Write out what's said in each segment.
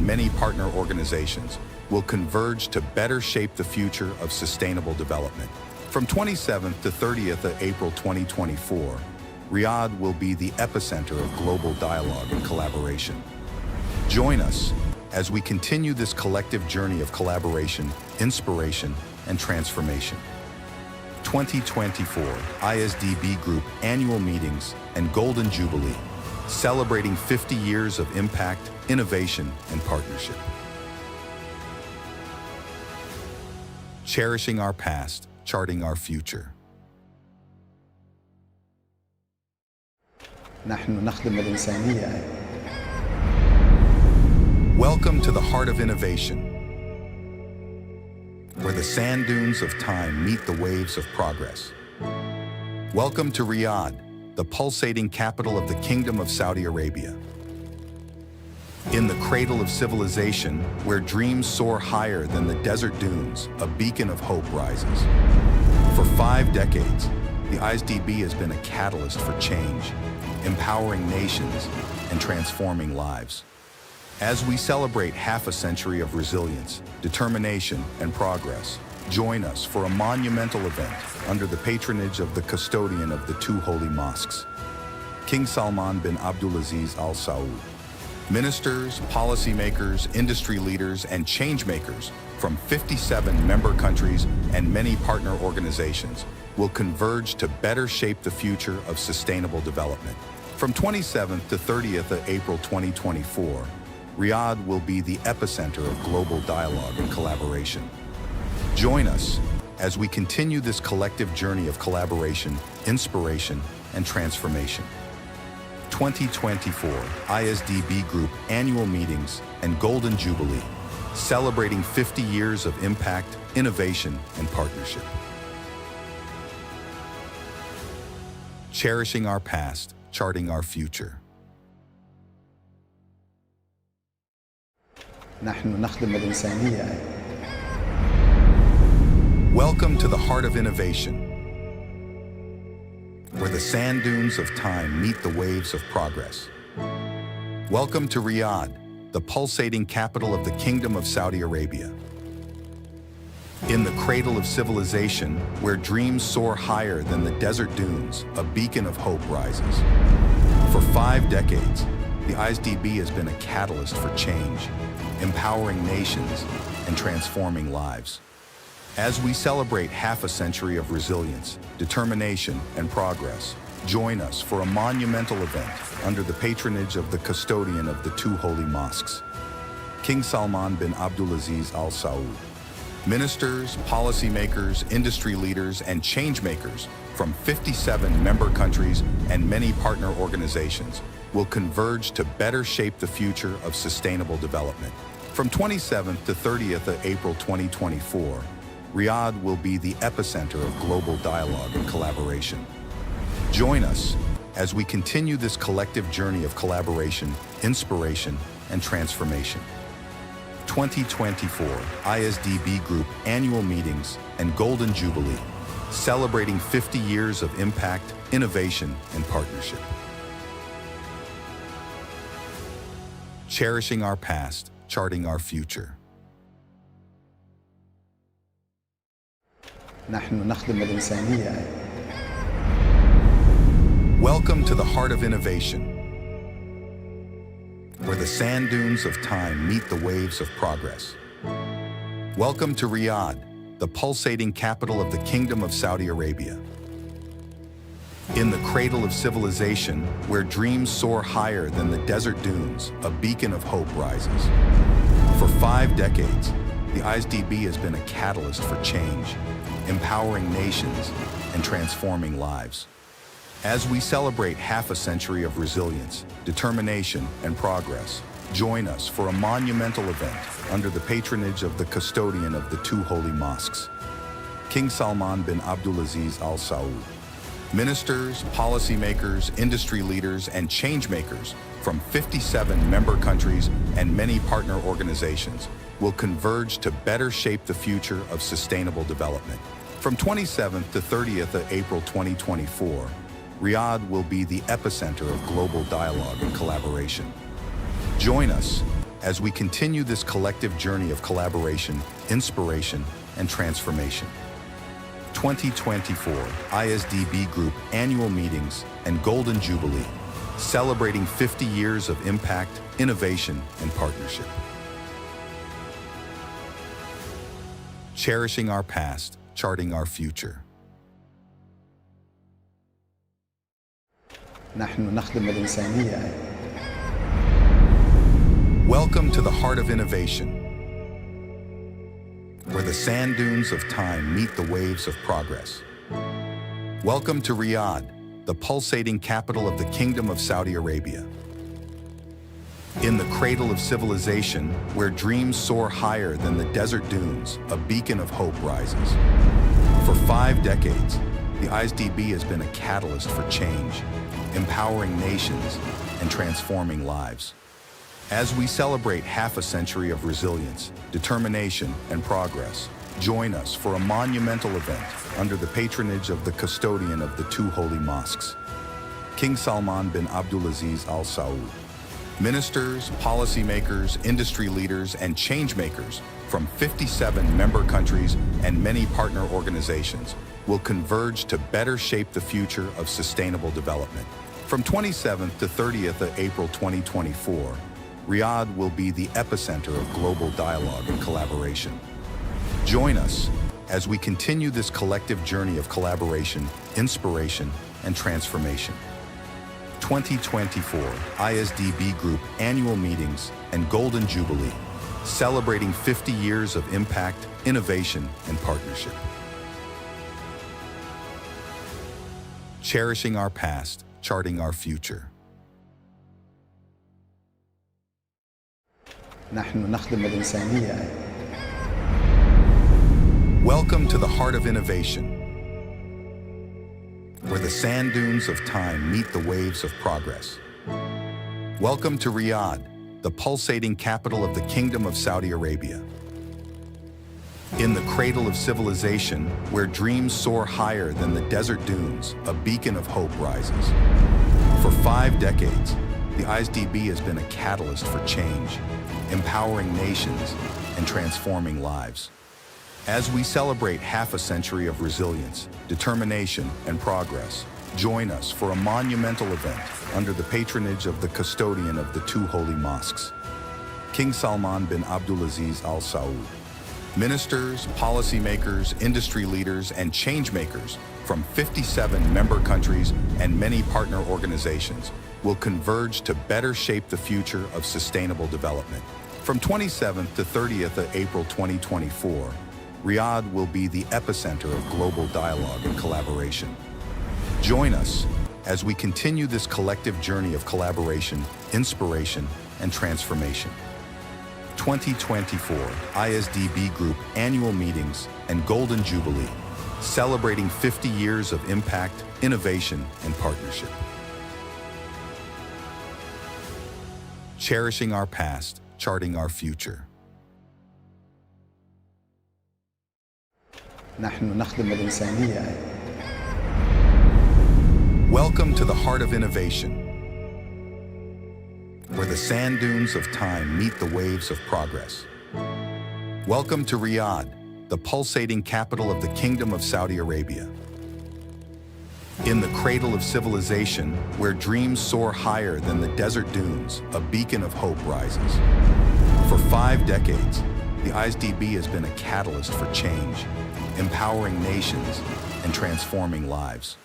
many partner organizations will converge to better shape the future of sustainable development. From 27th to 30th of April 2024, Riyadh will be the epicenter of global dialogue and collaboration. Join us as we continue this collective journey of collaboration, inspiration, and transformation. 2024 IsDB Group Annual Meetings and Golden Jubilee, celebrating 50 years of impact, innovation, and partnership. Cherishing our past, charting our future. نحن نخدم الإنسانية. Welcome to the heart of innovation, where the sand dunes of time meet the waves of progress. Welcome to Riyadh, the pulsating capital of the Kingdom of Saudi Arabia. In the cradle of civilization, where dreams soar higher than the desert dunes, a beacon of hope rises. For 5 decades, the IsDB has been a catalyst for change, empowering nations and transforming lives. As we celebrate half a century of resilience, determination, and progress, join us for a monumental event under the patronage of the custodian of the 2 holy mosques, King Salman bin Abdulaziz Al Saud. Ministers, policymakers, industry leaders, and changemakers from 57 member countries and many partner organizations will converge to better shape the future of sustainable development. From 27th to 30th of April 2024, Riyadh will be the epicenter of global dialogue and collaboration. Join us as we continue this collective journey of collaboration, inspiration, and transformation. 2024 IsDB Group Annual Meetings and Golden Jubilee, celebrating 50 years of impact, innovation, and partnership. Cherishing our past, charting our future. نحن نخدم الإنسانية. Welcome to the heart of innovation, where the sand dunes of time meet the waves of progress. Welcome to Riyadh, the pulsating capital of the Kingdom of Saudi Arabia. In the cradle of civilization, where dreams soar higher than the desert dunes, a beacon of hope rises. For 5 decades, the IsDB has been a catalyst for change, empowering nations and transforming lives. As we celebrate half a century of resilience, determination, and progress, join us for a monumental event under the patronage of the custodian of the 2 holy mosques, King Salman bin Abdulaziz Al Saud. Ministers, policymakers, industry leaders, and changemakers from 57 member countries and many partner organizations will converge to better shape the future of sustainable development. From 27th to 30th of April 2024, Riyadh will be the epicenter of global dialogue and collaboration. Join us as we continue this collective journey of collaboration, inspiration, and transformation. 2024 IsDB Group Annual Meetings and Golden Jubilee, celebrating 50 years of impact, innovation, and partnership. Cherishing our past, charting our future. نحن نخدم الإنسانية. Welcome to the heart of innovation, where the sand dunes of time meet the waves of progress. Welcome to Riyadh, the pulsating capital of the Kingdom of Saudi Arabia. In the cradle of civilization, where dreams soar higher than the desert dunes, a beacon of hope rises. For 5 decades, the IsDB has been a catalyst for change, empowering nations and transforming lives. As we celebrate half a century of resilience, determination, and progress, join us for a monumental event under the patronage of the custodian of the 2 holy mosques, King Salman bin Abdulaziz Al Saud. Ministers, policymakers, industry leaders, and changemakers from 57 member countries and many partner organizations will converge to better shape the future of sustainable development. From 27th to 30th of April 2024, Riyadh will be the epicenter of global dialogue and collaboration. Join us as we continue this collective journey of collaboration, inspiration, and transformation. 2024 IsDB Group Annual Meetings and Golden Jubilee, celebrating 50 years of impact, innovation, and partnership. Cherishing our past, charting our future. نحن نخدم الإنسانية. Welcome to the heart of innovation, where the sand dunes of time meet the waves of progress. Welcome to Riyadh, the pulsating capital of the Kingdom of Saudi Arabia. In the cradle of civilization, where dreams soar higher than the desert dunes, a beacon of hope rises. For 5 decades, the IsDB has been a catalyst for change, empowering nations and transforming lives. As we celebrate half a century of resilience, determination, and progress, join us for a monumental event under the patronage of the custodian of the 2 holy mosques, King Salman bin Abdulaziz Al Saud. Ministers, policymakers, industry leaders, and changemakers from 57 member countries and many partner organizations will converge to better shape the future of sustainable development. From 27th to 30th of April 2024, Riyadh will be the epicenter of global dialogue and collaboration. Join us as we continue this collective journey of collaboration, inspiration, and transformation. 2024 IsDB Group Annual Meetings and Golden Jubilee, celebrating 50 years of impact, innovation, and partnership. Cherishing our past, charting our future. نحن نخدم الإنسانية. Welcome to the heart of innovation, where the sand dunes of time meet the waves of progress. Welcome to Riyadh, the pulsating capital of the Kingdom of Saudi Arabia. In the cradle of civilization, where dreams soar higher than the desert dunes, a beacon of hope rises. For 5 decades, the IsDB has been a catalyst for change, empowering nations and transforming lives. As we celebrate half a century of resilience, determination, and progress, join us for a monumental event under the patronage of the custodian of the 2 holy mosques, King Salman bin Abdulaziz Al Saud. Ministers, policymakers, industry leaders, and changemakers from 57 member countries and many partner organizations will converge to better shape the future of sustainable development. From 27th to 30th of April 2024, Riyadh will be the epicenter of global dialogue and collaboration. Join us as we continue this collective journey of collaboration, inspiration, and transformation. 2024 IsDB Group Annual Meetings and Golden Jubilee, celebrating 50 years of impact, innovation, and partnership. Cherishing our past, charting our future. نحن نخدم الإنسانية. Welcome to the heart of innovation, where the sand dunes of time meet the waves of progress. Welcome to Riyadh, the pulsating capital of the Kingdom of Saudi Arabia. In the cradle of civilization, where dreams soar higher than the desert dunes, a beacon of hope rises. For 5 decades, the IsDB has been a catalyst for change, empowering nations and transforming lives.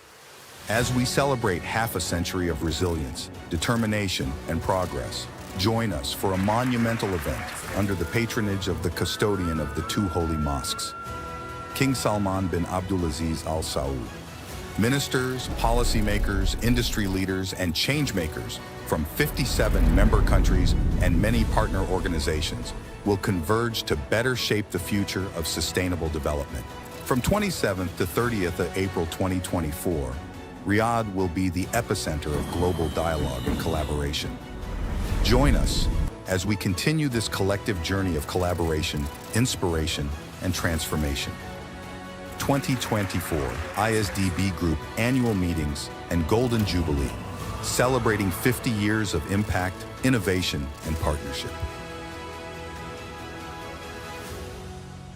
As we celebrate half a century of resilience, determination, and progress, join us for a monumental event under the patronage of the custodian of the 2 holy mosques, King Salman bin Abdulaziz Al Saud. Ministers, policymakers, industry leaders, and changemakers from 57 member countries and many partner organizations will converge to better shape the future of sustainable development. From 27th to 30th of April 2024, Riyadh will be the epicenter of global dialogue and collaboration. Join us as we continue this collective journey of collaboration, inspiration, and transformation. 2024 IsDB Group Annual Meetings and Golden Jubilee, celebrating 50 years of impact, innovation, and partnership.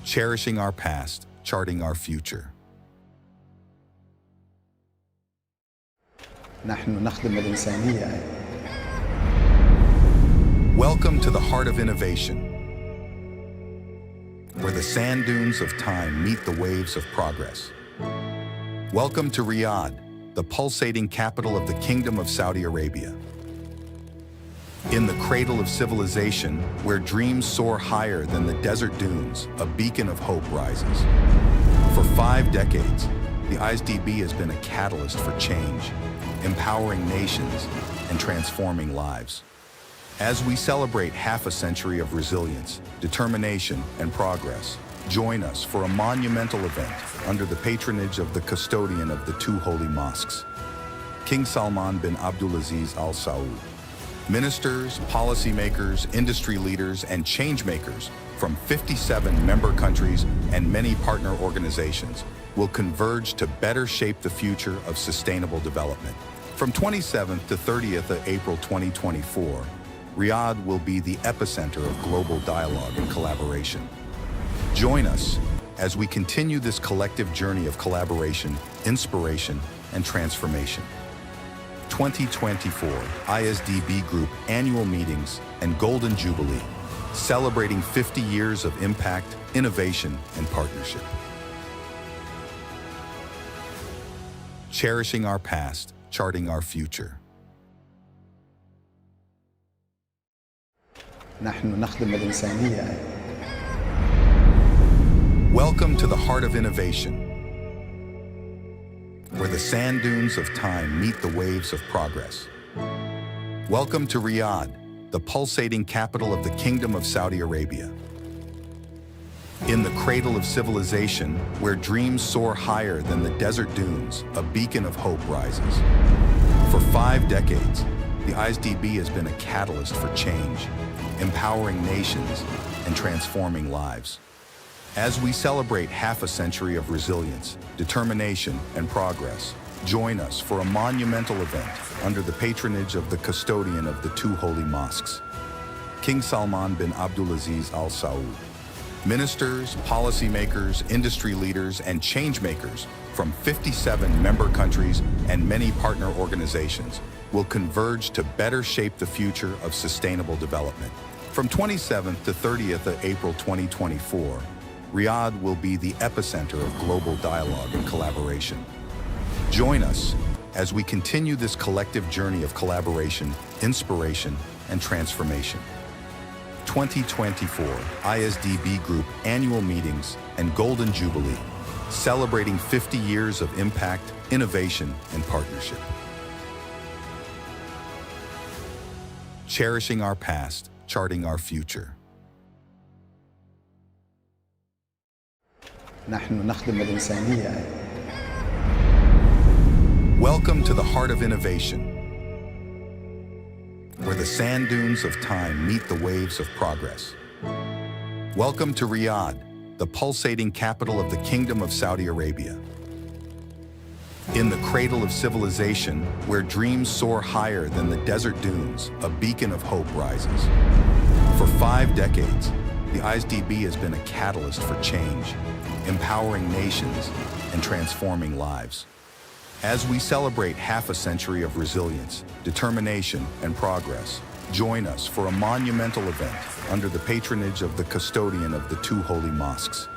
cherishing our past, charting our future. نحن نخدم الإنسانية. Welcome to the heart of innovation, where the sand dunes of time meet the waves of progress. Welcome to Riyadh, the pulsating capital of the Kingdom of Saudi Arabia. In the cradle of civilization, where dreams soar higher than the desert dunes, a beacon of hope rises. For 5 decades, the IsDB has been a catalyst for change, empowering nations and transforming lives. As we celebrate half a century of resilience, determination, and progress, join us for a monumental event under the patronage of the custodian of the 2 holy mosques, King Salman bin Abdulaziz Al Saud. Ministers, policymakers, industry leaders, and changemakers from 57 member countries and many partner organizations will converge to better shape the future of sustainable development. From 27th to 30th of April 2024, Riyadh will be the epicenter of global dialogue and collaboration. Join us as we continue this collective journey of collaboration, inspiration, and transformation. 2024 IsDB Group Annual Meetings and Golden Jubilee, celebrating 50 years of impact, innovation, and partnership. Cherishing our past, charting our future. نحن نخدم الإنسانية. Welcome to the heart of innovation, where the sand dunes of time meet the waves of progress. Welcome to Riyadh, the pulsating capital of the Kingdom of Saudi Arabia. In the cradle of civilization, where dreams soar higher than the desert dunes, a beacon of hope rises. For 5 decades, the IsDB has been a catalyst for change, empowering nations and transforming lives. As we celebrate half a century of resilience, determination, and progress, join us for a monumental event under the patronage of the custodian of the 2 holy mosques, King Salman bin Abdulaziz Al Saud. Ministers, policymakers, industry leaders, and changemakers from 57 member countries and many partner organizations will converge to better shape the future of sustainable development. From 27th to 30th of April 2024, Riyadh will be the epicenter of global dialogue and collaboration. Join us as we continue this collective journey of collaboration, inspiration, and transformation. 2024 IsDB Group Annual Meetings and Golden Jubilee, celebrating 50 years of impact, innovation, and partnership. Cherishing our past, charting our future. نحن نخدم الإنسانية. Welcome to the heart of innovation, where the sand dunes of time meet the waves of progress. Welcome to Riyadh, the pulsating capital of the Kingdom of Saudi Arabia. In the cradle of civilization, where dreams soar higher than the desert dunes, a beacon of hope rises. For 5 decades, the IsDB has been a catalyst for change, empowering nations and transforming lives. As we celebrate half a century of resilience, determination, and progress, join us for a monumental event under the patronage of the custodian of the 2 holy mosques,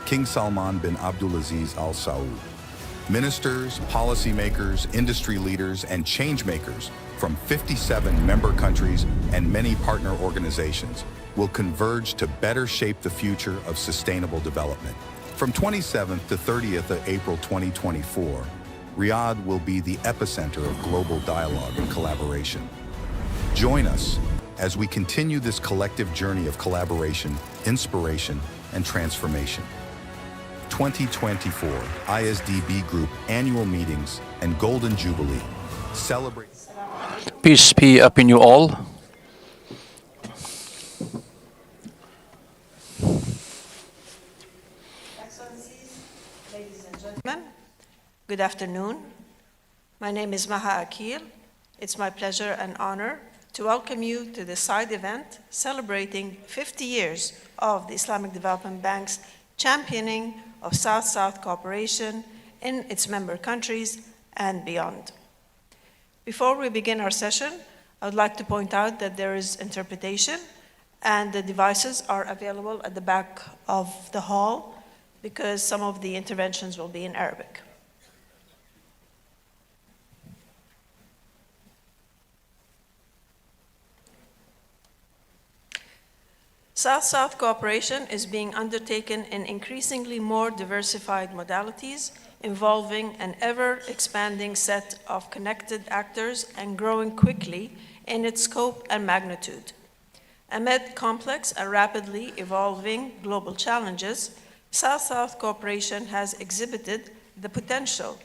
King Salman bin Abdulaziz Al Saud. Ministers, policymakers, industry leaders, and changemakers from 57 member countries and many partner organizations will converge to better shape the future of sustainable development. From 27th to 30th of April 2024, Riyadh will be the epicenter of global dialogue and collaboration. Join us as we continue this collective journey of collaboration, inspiration, and transformation. 2024 IsDB Group Annual Meetings and Golden Jubilee celebrate. Peace be upon you all. Excellencies, ladies and gentlemen, good afternoon. My name is Maha Akil. It's my pleasure and honor to to welcome you to this side event celebrating 50 years of the Islamic Development Bank's championing of South-South cooperation in its member countries and beyond. Before we begin our session, I would like to point out that there is interpretation and the devices are available at the back of the hall because some of the interventions will be in Arabic. South-South cooperation is being undertaken in increasingly more diversified modalities involving an ever-expanding set of connected actors and growing quickly in its scope and magnitude. Amid complex and rapidly evolving global challenges, South-South cooperation has exhibited the potential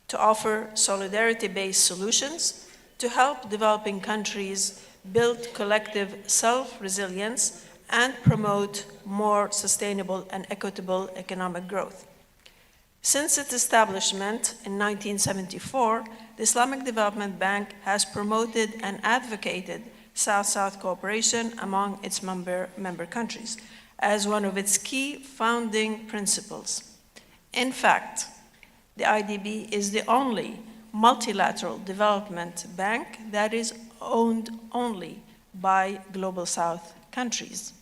to offer solidarity-based solutions to help developing countries build collective self-resilience and promote more sustainable and equitable economic growth. Since its establishment in 1974, the Islamic Development Bank has promoted and advocated South-South cooperation among its member countries as one of its key founding principles. In fact, the IDB is the only multilateral development bank that is owned only by Global South countries.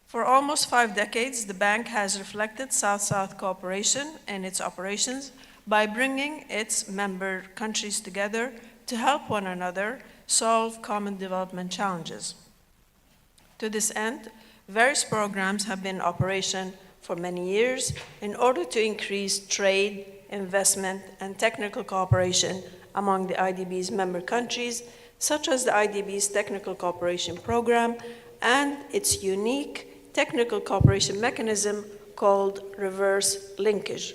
For almost 5 decades, the bank has reflected South-South cooperation in its operations by bringing its member countries together to help one another solve common development challenges. To this end, various programs have been in operation for many years in order to increase trade, investment, and technical cooperation among the IDB's member countries, such as the IDB's Technical Cooperation Program and its unique technical cooperation mechanism called reverse linkage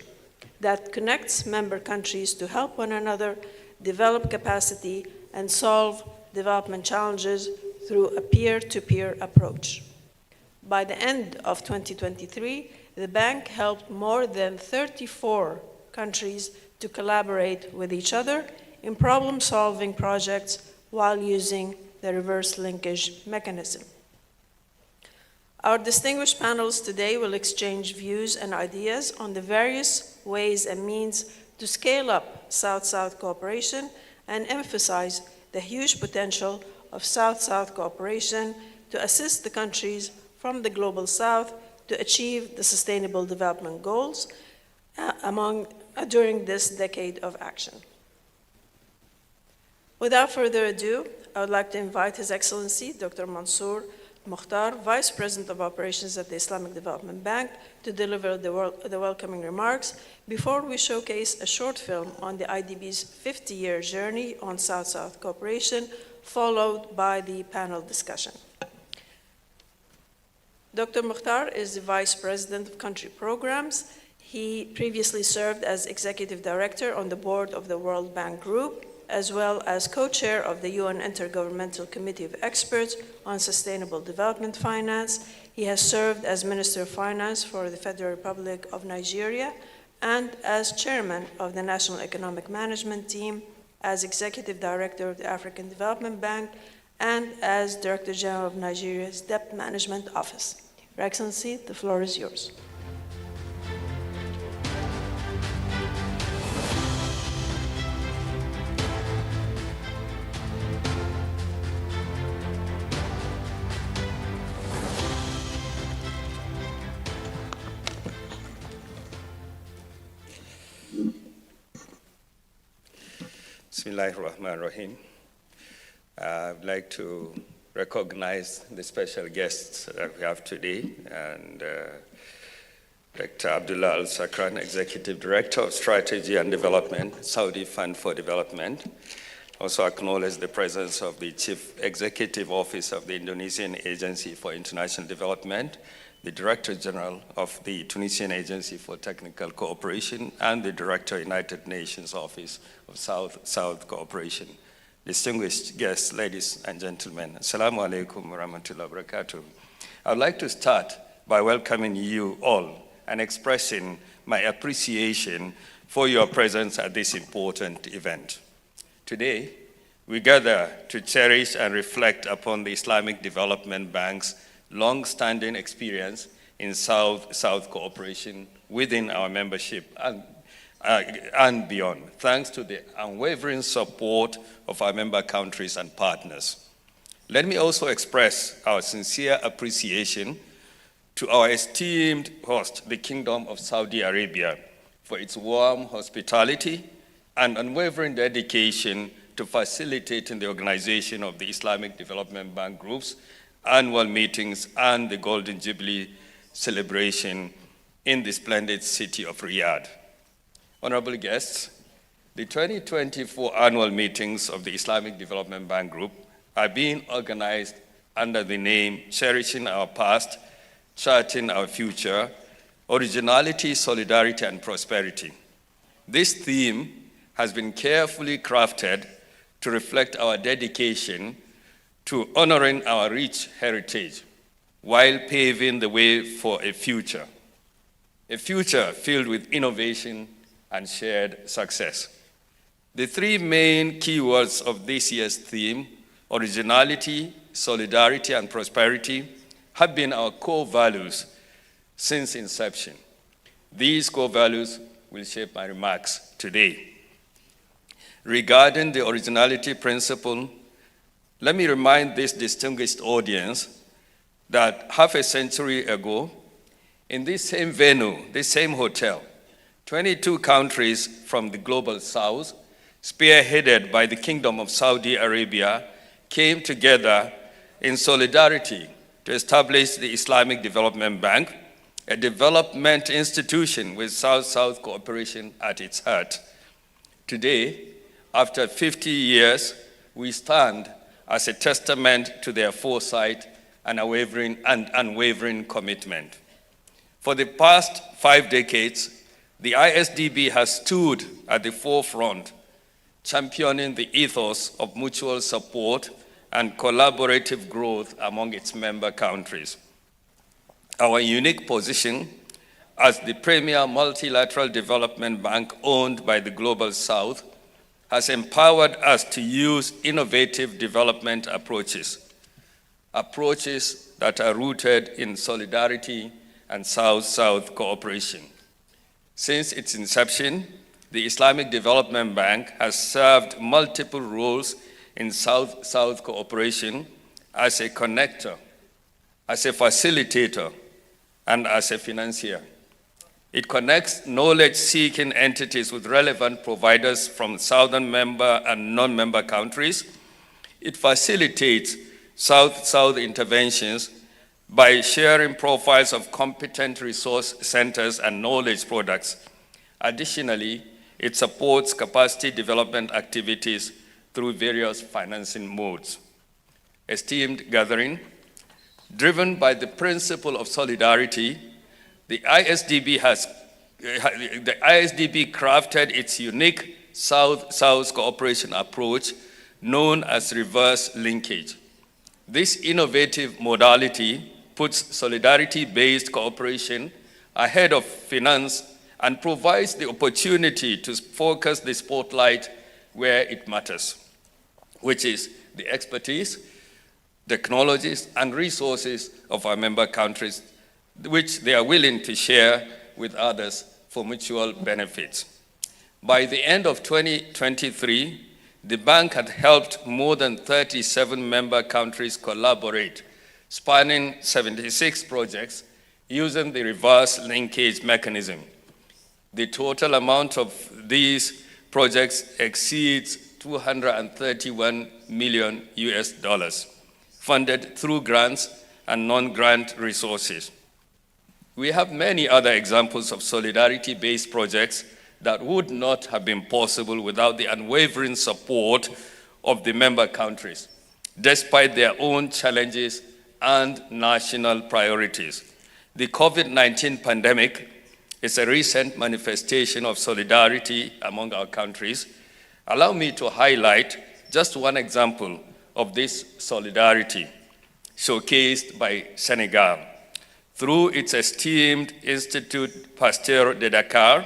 that connects member countries to help one another develop capacity and solve development challenges through a peer-to-peer approach. By the end of 2023, the bank helped more than 34 countries to collaborate with each other in problem-solving projects while using the reverse linkage mechanism. Our distinguished panelists today will exchange views and ideas on the various ways and means to scale up South-South cooperation and emphasize the huge potential of South-South cooperation to assist the countries from the Global South to achieve the Sustainable Development Goals during this decade of action. Without further ado, I would like to invite His Excellency Dr. Mansour Mukhtar, Vice President of Operations at the Islamic Development Bank, to deliver the welcoming remarks before we showcase a short film on the IDB's 50-year journey on South-South cooperation, followed by the panel discussion. Dr. Mukhtar is the Vice President of Country Programs. He previously served as Executive Director on the board of the World Bank Group, as well as co-chair of the UN Intergovernmental Committee of Experts on Sustainable Development Finance. He has served as Minister of Finance for the Federal Republic of Nigeria and as chairman of the National Economic Management Team, as Executive Director of the African Development Bank, and as Director General of Nigeria's Debt Management Office. Your Excellency, the floor is yours. Bismillahirrahmanirrahim. I'd like to recognize the special guests that we have today, and Dr. Abdullah Al-Sakran, Executive Director of Strategy and Development, Saudi Fund for Development. Also acknowledge the presence of the Chief Executive Officer of the Indonesian Agency for International Development, the Director General of the Tunisian Agency for Technical Cooperation, and the Director, United Nations Office of South-South Cooperation. Distinguished guests, ladies and gentlemen, Assalamu alaikum wa rahmatullahi wa barakatuh. I would like to start by welcoming you all and expressing my appreciation for your presence at this important event. Today, we gather to cherish and reflect upon the Islamic Development Bank's long-standing experience in South-South cooperation within our membership and beyond, thanks to the unwavering support of our member countries and partners. Let me also express our sincere appreciation to our esteemed host, the Kingdom of Saudi Arabia, for its warm hospitality and unwavering dedication to facilitating the organization of the Islamic Development Bank Group's annual meetings and the Golden Jubilee celebration in the splendid city of Riyadh. Honorable guests, the 2024 annual meetings of the Islamic Development Bank Group are being organized under the name Cherishing Our Past, Charting Our Future, Originality, Solidarity, and Prosperity. This theme has been carefully crafted to reflect our dedication to honoring our rich heritage while paving the way for a future filled with innovation and shared success. The three main keywords of this year's theme, originality, solidarity, and prosperity, have been our core values since inception. These core values will shape my remarks today. Regarding the originality principle, let me remind this distinguished audience that half a century ago, in this same venue, this same hotel, 22 countries from the global south, spearheaded by the Kingdom of Saudi Arabia, came together in solidarity to establish the Islamic Development Bank, a development institution with South-South cooperation at its heart. Today, after 50 years, we stand as a testament to their foresight and unwavering commitment. For the past 5 decades, the ISDB has stood at the forefront, championing the ethos of mutual support and collaborative growth among its member countries. Our unique position as the premier multilateral development bank owned by the Global South has empowered us to use innovative development approaches that are rooted in solidarity and South-South cooperation. Since its inception, the Islamic Development Bank has served multiple roles in South-South cooperation as a connector, as a facilitator, and as a financier. It connects knowledge-seeking entities with relevant providers from southern member and non-member countries. It facilitates South-South interventions by sharing profiles of competent resource centers and knowledge products. Additionally, it supports capacity development activities through various financing modes. Esteemed gathering, driven by the principle of solidarity, the ISDB crafted its unique South-South cooperation approach known as reverse linkage. This innovative modality puts solidarity-based cooperation ahead of finance and provides the opportunity to focus the spotlight where it matters, which is the expertise, technologies, and resources of our member countries, which they are willing to share with others for mutual benefits. By the end of 2023, the bank had helped more than 37 member countries collaborate, spanning 76 projects using the reverse linkage mechanism. The total amount of these projects exceeds $231 million funded through grants and non-grant resources. We have many other examples of solidarity-based projects that would not have been possible without the unwavering support of the member countries, despite their own challenges and national priorities. The COVID-19 pandemic is a recent manifestation of solidarity among our countries. Allow me to highlight just one example of this solidarity, showcased by Senegal. Through its esteemed Institut Pasteur de Dakar,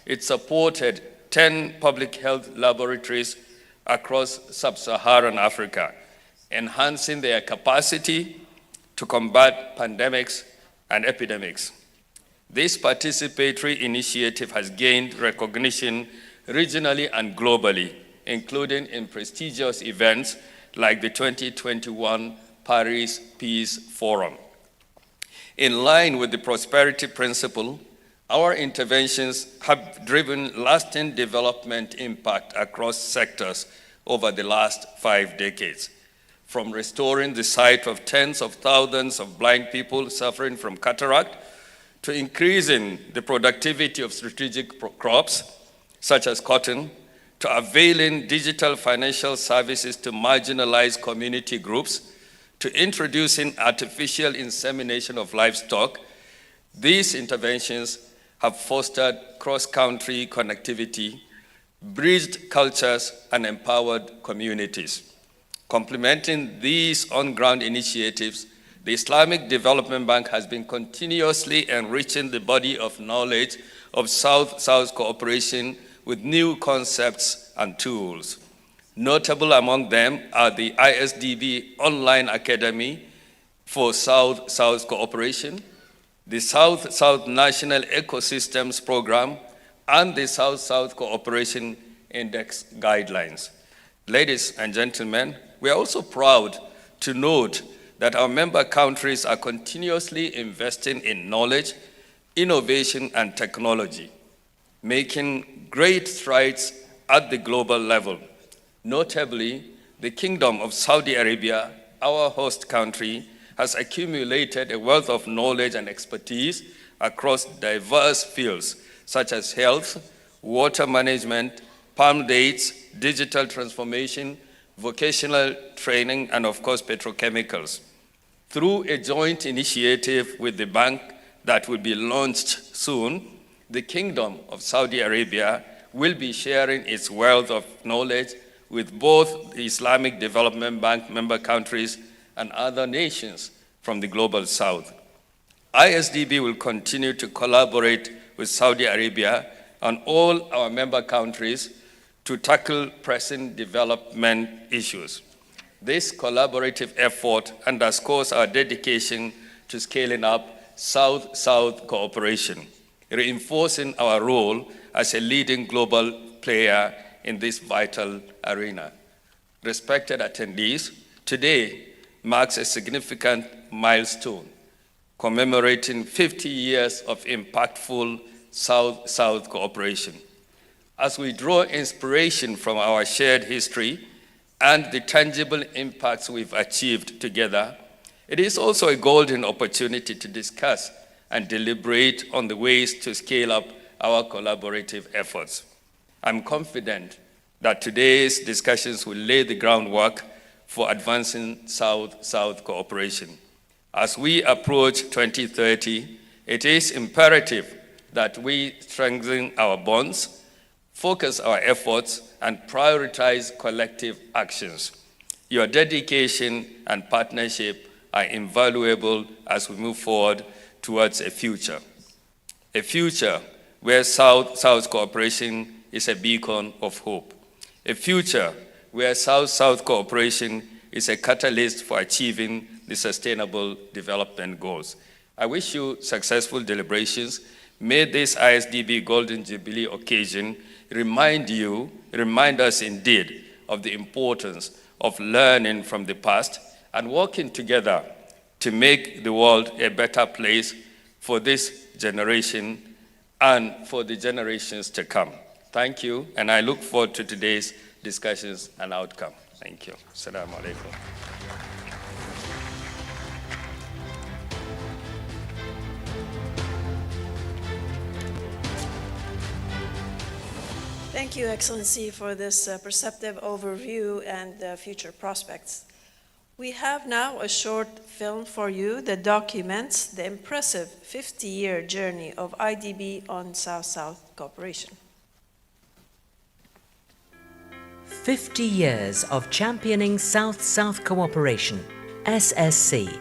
it supported 10 public health laboratories across sub-Saharan Africa, enhancing their capacity to combat pandemics and epidemics. This participatory initiative has gained recognition regionally and globally, including in prestigious events like the 2021 Paris Peace Forum. In line with the prosperity principle, our interventions have driven lasting development impact across sectors over the last 5 decades, from restoring the sight of tens of thousands of blind people suffering from cataract, to increasing the productivity of strategic crops, such as cotton, to availing digital financial services to marginalized community groups, to introducing artificial insemination of livestock. These interventions have fostered cross-country connectivity, bridged cultures, and empowered communities. Complementing these on-ground initiatives, the Islamic Development Bank has been continuously enriching the body of knowledge of South-South cooperation with new concepts and tools. Notable among them are the IsDB Online Academy for South-South Cooperation, the South-South National Ecosystems Program, and the South-South Cooperation Index Guidelines. Ladies and gentlemen, we are also proud to note that our member countries are continuously investing in knowledge, innovation, and technology, making great strides at the global level. Notably, the Kingdom of Saudi Arabia, our host country, has accumulated a wealth of knowledge and expertise across diverse fields such as health, water management, palm dates, digital transformation, vocational training, and of course, petrochemicals. Through a joint initiative with the bank that will be launched soon, the Kingdom of Saudi Arabia will be sharing its wealth of knowledge with both the Islamic Development Bank member countries and other nations from the global south. ISDB will continue to collaborate with Saudi Arabia on all our member countries to tackle pressing development issues. This collaborative effort underscores our dedication to scaling up South-South cooperation, reinforcing our role as a leading global player in this vital arena. Respected attendees, today marks a significant milestone, commemorating 50 years of impactful South-South cooperation. As we draw inspiration from our shared history and the tangible impacts we've achieved together, it is also a golden opportunity to discuss and deliberate on the ways to scale up our collaborative efforts. I'm confident that today's discussions will lay the groundwork for advancing South-South cooperation. As we approach 2030, it is imperative that we strengthen our bonds, focus our efforts, and prioritize collective actions. Your dedication and partnership are invaluable as we move forward towards a future where South-South cooperation is a beacon of hope, a future where South-South cooperation is a catalyst for achieving the Sustainable Development Goals. I wish you successful deliberations. May this ISDB Golden Jubilee occasion remind us indeed of the importance of learning from the past and working together to make the world a better place for this generation and for the generations to come. Thank you, and I look forward to today's discussions and outcome. Thank you. Assalamu alaikum. Thank you, Excellency, for this perceptive overview and future prospects. We have now a short film for you that documents the impressive 50-year journey of IDB on South-South cooperation. 50 years of championing South-South cooperation, SSC.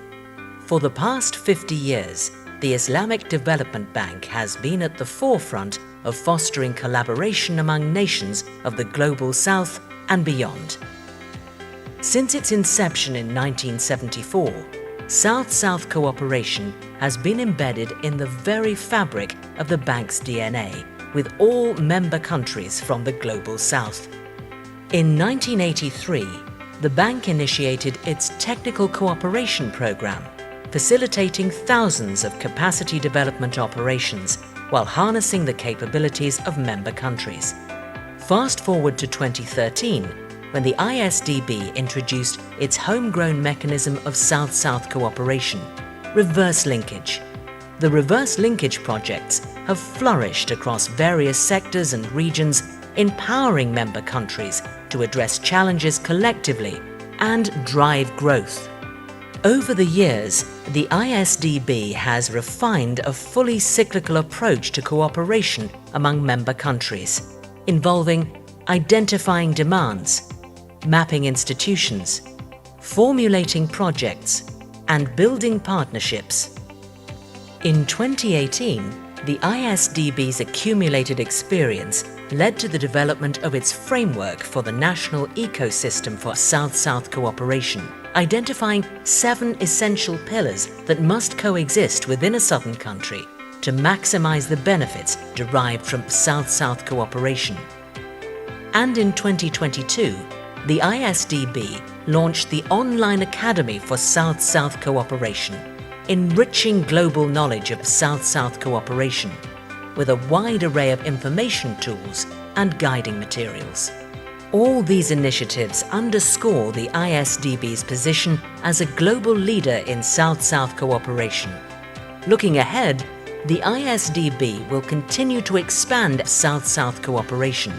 For the past 50 years, the Islamic Development Bank has been at the forefront of fostering collaboration among nations of the Global South and beyond. Since its inception in 1974, South-South cooperation has been embedded in the very fabric of the bank's DNA, with all member countries from the Global South. In 1983, the bank initiated its Technical Cooperation Program, facilitating thousands of capacity development operations while harnessing the capabilities of member countries. Fast forward to 2013, when the IsDB introduced its homegrown mechanism of South-South cooperation, reverse linkage. The reverse linkage projects have flourished across various sectors and regions, empowering member countries to address challenges collectively and drive growth. Over the years, the IsDB has refined a fully cyclical approach to cooperation among member countries, involving identifying demands, mapping institutions, formulating projects, and building partnerships. In 2018, the IsDB's accumulated experience led to the development of its framework for the national ecosystem for South-South cooperation, identifying 7 essential pillars that must coexist within a southern country to maximize the benefits derived from South-South cooperation. And in 2022, the IsDB launched the Online Academy for South-South Cooperation, enriching global knowledge of South-South cooperation with a wide array of information tools and guiding materials. All these initiatives underscore the IsDB's position as a global leader in South-South cooperation. Looking ahead, the IsDB will continue to expand South-South cooperation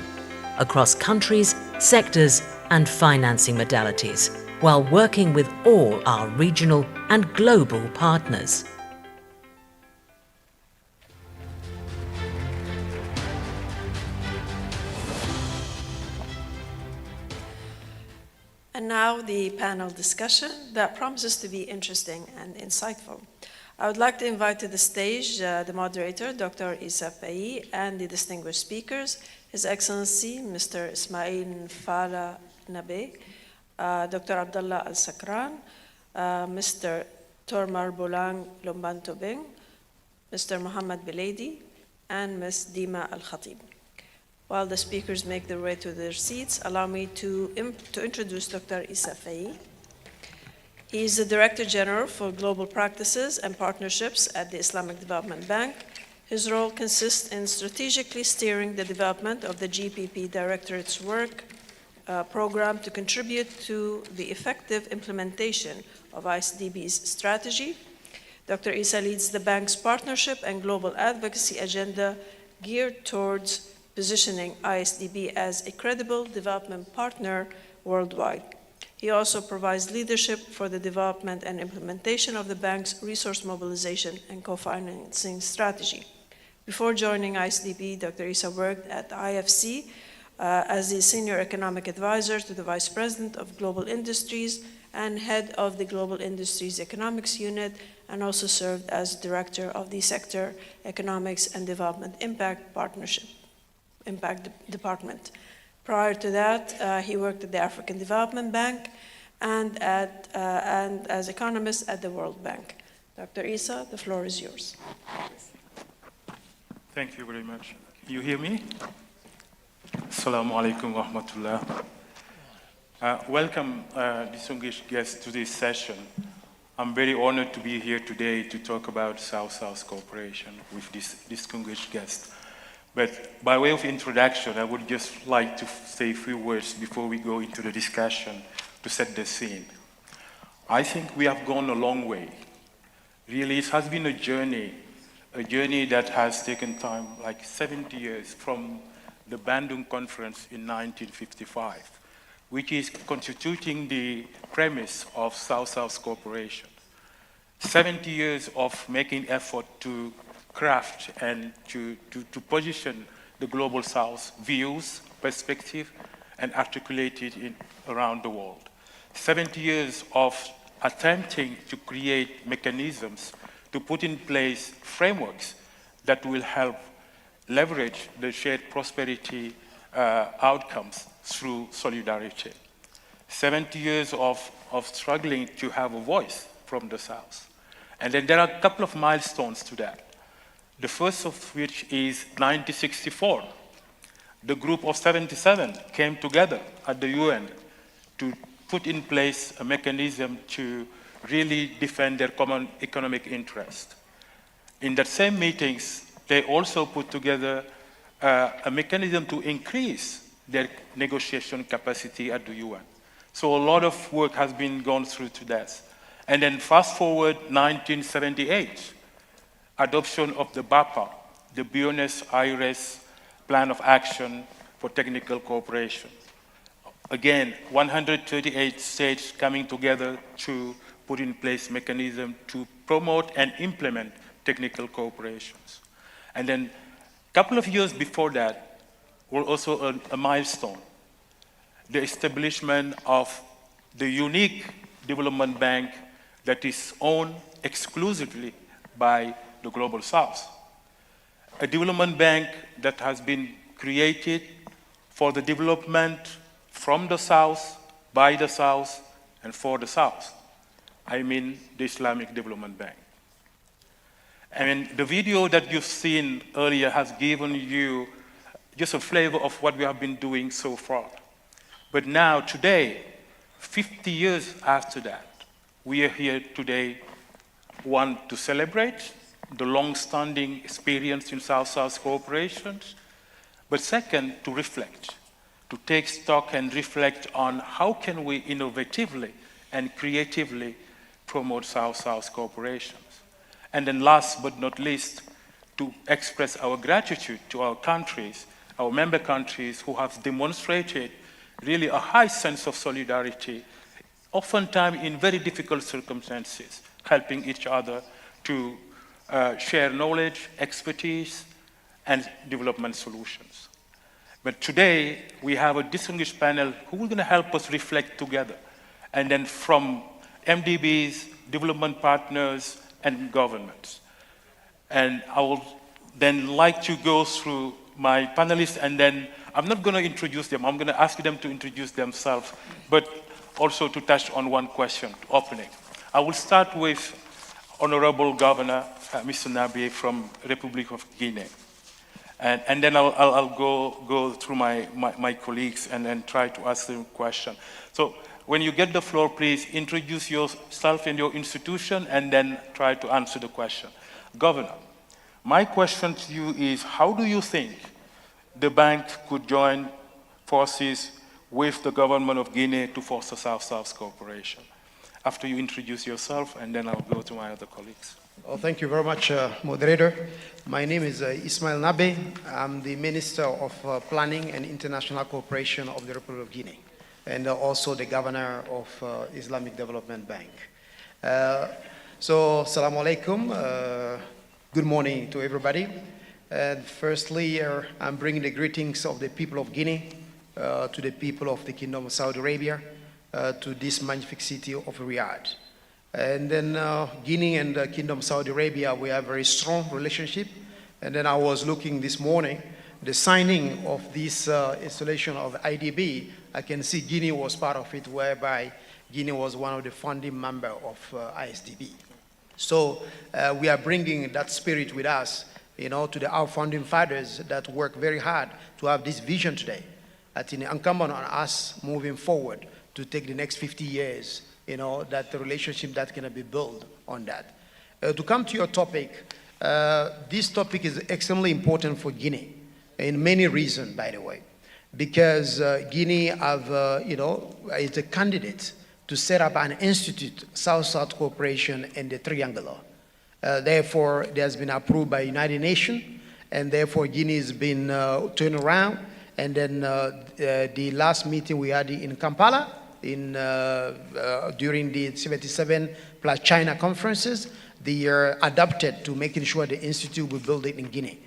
across countries, sectors, and financing modalities, while working with all our regional and global partners. And now the panel discussion that promises to be interesting and insightful. I would like to invite to the stage the moderator, Dr. Issa Faye, and the distinguished speakers, His Excellency Mr. Ismail Fala Nabe, Dr. Abdullah Al-Sakran, Mr. Tormar Bolang Lombanto Beng, Mr. Mohammed Beledi, and Ms. Dima Al-Khatib. While the speakers make their way to their seats, allow me to introduce Dr. Issa Faye. He is the Director General for Global Practices and Partnerships at the Islamic Development Bank. His role consists in strategically steering the development of the GPP Directorate's work program to contribute to the effective implementation of IsDB's strategy. Dr. Issa leads the bank's partnership and global advocacy agenda geared towards positioning IsDB as a credible development partner worldwide. He also provides leadership for the development and implementation of the bank's resource mobilization and co-financing strategy. Before joining IsDB, Dr. Issa worked at IFC as the Senior Economic Advisor to the Vice President of Global Industries and Head of the Global Industries Economics Unit, and also served as Director of the Sector Economics and Development Impact Department. Prior to that, he worked at the African Development Bank and as economist at the World Bank. Dr. Issa, the floor is yours. Thank you very much. You hear me? Assalamu alaikum wa rahmatullah. Welcome, distinguished guests, to this session. I'm very honored to be here today to talk about South-South cooperation with this distinguished guest. But by way of introduction, I would just like to say a few words before we go into the discussion to set the scene. I think we have gone a long way. Really, it has been a journey that has taken time, like 70 years from the Bandung Conference in 1955, which is constituting the premise of South-South cooperation. 70 years of making effort to craft and to position the Global South views, perspective, and articulate it around the world. 70 years of attempting to create mechanisms to put in place frameworks that will help leverage the shared prosperity outcomes through solidarity. 70 years of struggling to have a voice from the South. And then there are a couple of milestones to that. The first of which is 1964. The group of 77 came together at the UN to put in place a mechanism to really defend their common economic interest. In that same meetings, they also put together a mechanism to increase their negotiation capacity at the UN. So a lot of work has been gone through to that. And then fast forward 1978, adoption of the BAPA, the Buenos Aires Plan of Action for Technical Cooperation. Again, 138 states coming together to put in place mechanism to promote and implement technical cooperations. And then a couple of years before that were also a milestone, the establishment of the unique development bank that is owned exclusively by the Global South. A development bank that has been created for the development from the South, by the South, and for the South. I mean the Islamic Development Bank. I mean, the video that you've seen earlier has given you just a flavor of what we have been doing so far. But now, today, 50 years after that, we are here today, one, to celebrate the long-standing experience in South-South cooperation, but second, to reflect, to take stock and reflect on how can we innovatively and creatively promote South-South cooperations. And then last but not least, to express our gratitude to our countries, our member countries who have demonstrated really a high sense of solidarity, oftentimes in very difficult circumstances, helping each other to share knowledge, expertise, and development solutions. But today, we have a distinguished panel who are going to help us reflect together. And then from MDBs, development partners, and governments. And I would then like to go through my panelists, and then I'm not going to introduce them. I'm going to ask them to introduce themselves, but also to touch on one question, opening. I will start with Honorable Governor, Mr. Nabi from Republic of Guinea. And then I'll go through my colleagues and then try to ask them a question. So when you get the floor, please introduce yourself and your institution and then try to answer the question. Governor, my question to you is, how do you think the bank could join forces with the government of Guinea to foster South-South cooperation? After you introduce yourself, and then I'll go to my other colleagues. Well, thank you very much, moderator. My name is Ismail Nabe. I'm the Minister of Planning and International Cooperation of the Republic of Guinea, and also the Governor of Islamic Development Bank. So, Assalamu alaikum. Good morning to everybody. Firstly, I'm bringing the greetings of the people of Guinea to the people of the Kingdom of Saudi Arabia, to this magnificent city of Riyadh. And then Guinea and the Kingdom of Saudi Arabia, we have a very strong relationship. And then I was looking this morning, the signing of this installation of IDB, I can see Guinea was part of it, whereby Guinea was one of the founding members of IsDB. So we are bringing that spirit with us, to our founding fathers that work very hard to have this vision today. I think incumbent on us moving forward to take the next 50 years, that the relationship that can be built on that. To come to your topic, this topic is extremely important for Guinea, in many reasons, by the way, because Guinea is a candidate to set up an institute, South-South cooperation in the Triangular. Therefore, it has been approved by United Nations, and therefore Guinea has been turned around. And then the last meeting we had in Kampala, during the 77 plus China conferences, they are adapted to making sure the institute will build it in Guinea.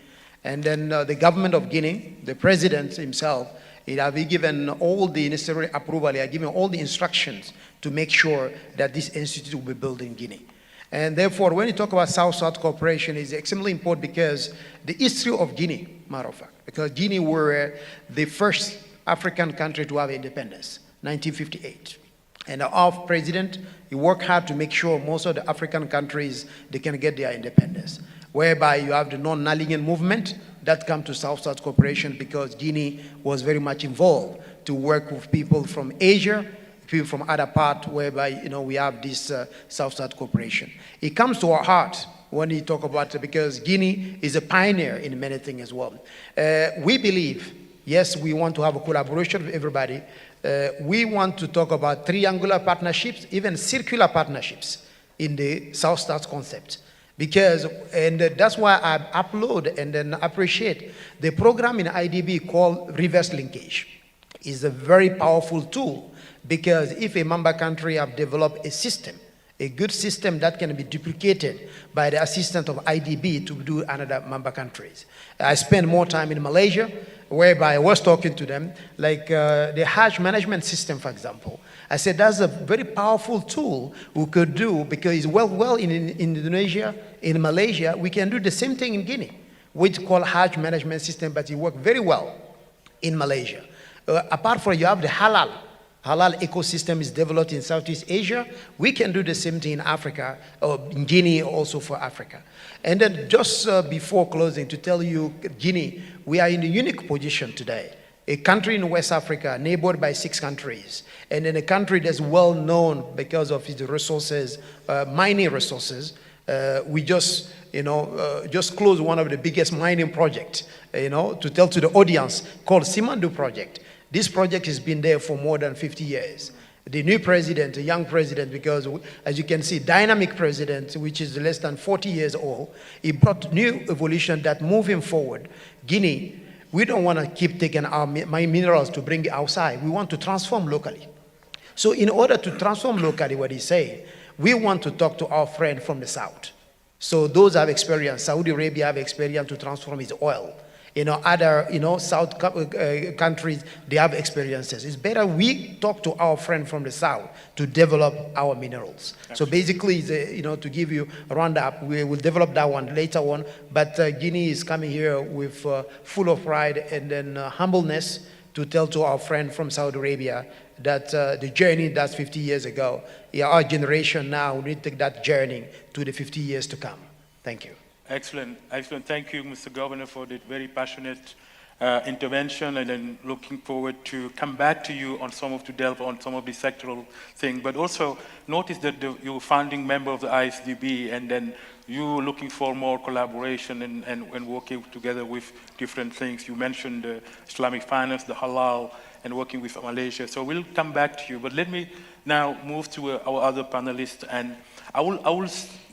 And then the government of Guinea, the president himself, he has given all the necessary approval, he has given all the instructions to make sure that this institute will be built in Guinea. And therefore, when you talk about South-South cooperation, it's extremely important because the history of Guinea, matter of fact, because Guinea were the first African country to have independence, 1958. And our president, he worked hard to make sure most of the African countries, they can get their independence, whereby you have the non-alignment movement that come to South-South cooperation because Guinea was very much involved to work with people from Asia, people from other parts, whereby, you know, we have this South-South cooperation. It comes to our heart when you talk about it because Guinea is a pioneer in many things as well. We believe, yes, we want to have a collaboration with everybody. We want to talk about triangular partnerships, even circular partnerships in the South-South concept. Because, and that's why I upload and then appreciate the program in IDB called reverse linkage. Is a very powerful tool because if a member country have developed a system, a good system that can be duplicated by the assistance of IDB to do another member countries. I spend more time in Malaysia, whereby I was talking to them, like the Hajj management system, for example. I said that's a very powerful tool we could do because it's well in Indonesia, in Malaysia, we can do the same thing in Guinea, which called Hajj management system, but it worked very well in Malaysia. Apart from you have the halal ecosystem is developed in Southeast Asia. We can do the same thing in Africa, or in Guinea also for Africa. And then just before closing, to tell you, Guinea, we are in a unique position today. A country in West Africa, neighbored by 6 countries, and in a country that's well known because of its resources, mining resources. We just, just closed one of the biggest mining projects, to tell to the audience, called Simandu project. This project has been there for more than 50 years. The new president, a young president, because as you can see, dynamic president, which is less than 40 years old, he brought new evolution that moving forward. Guinea, we don't want to keep taking our minerals to bring it outside. We want to transform locally. So in order to transform locally, what he's saying, we want to talk to our friend from the south. So those have experience. Saudi Arabia have experience to transform its oil. Other, South countries, they have experiences. It's better we talk to our friend from the South to develop our minerals. Absolutely. So basically, to give you a roundup, we will develop that one later on, but Guinea is coming here with full of pride and then humbleness to tell to our friend from Saudi Arabia that the journey that's 50 years ago, our generation now, we need to take that journey to the 50 years to come. Thank you. Excellent, excellent. Thank you, Mr. Governor, for that very passionate intervention, and then looking forward to come back to you on to delve on some of the sectoral things. But also notice that you're founding member of the IsDB, and then you looking for more collaboration and working together with different things. You mentioned Islamic finance, the halal, and working with Malaysia. So we'll come back to you. But let me now move to our other panelists, and I will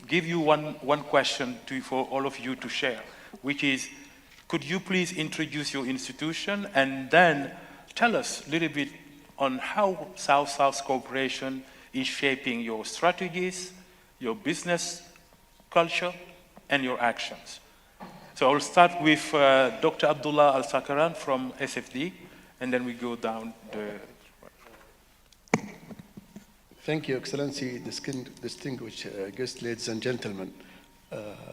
give you one question for all of you to share, which is, could you please introduce your institution and then tell us a little bit on how South-South cooperation is shaping your strategies, your business culture, and your actions. So I'll start with Dr. Abdullah Al-Sakran from SFD, and then we go down the... Thank you, Excellency, distinguished guests, ladies and gentlemen.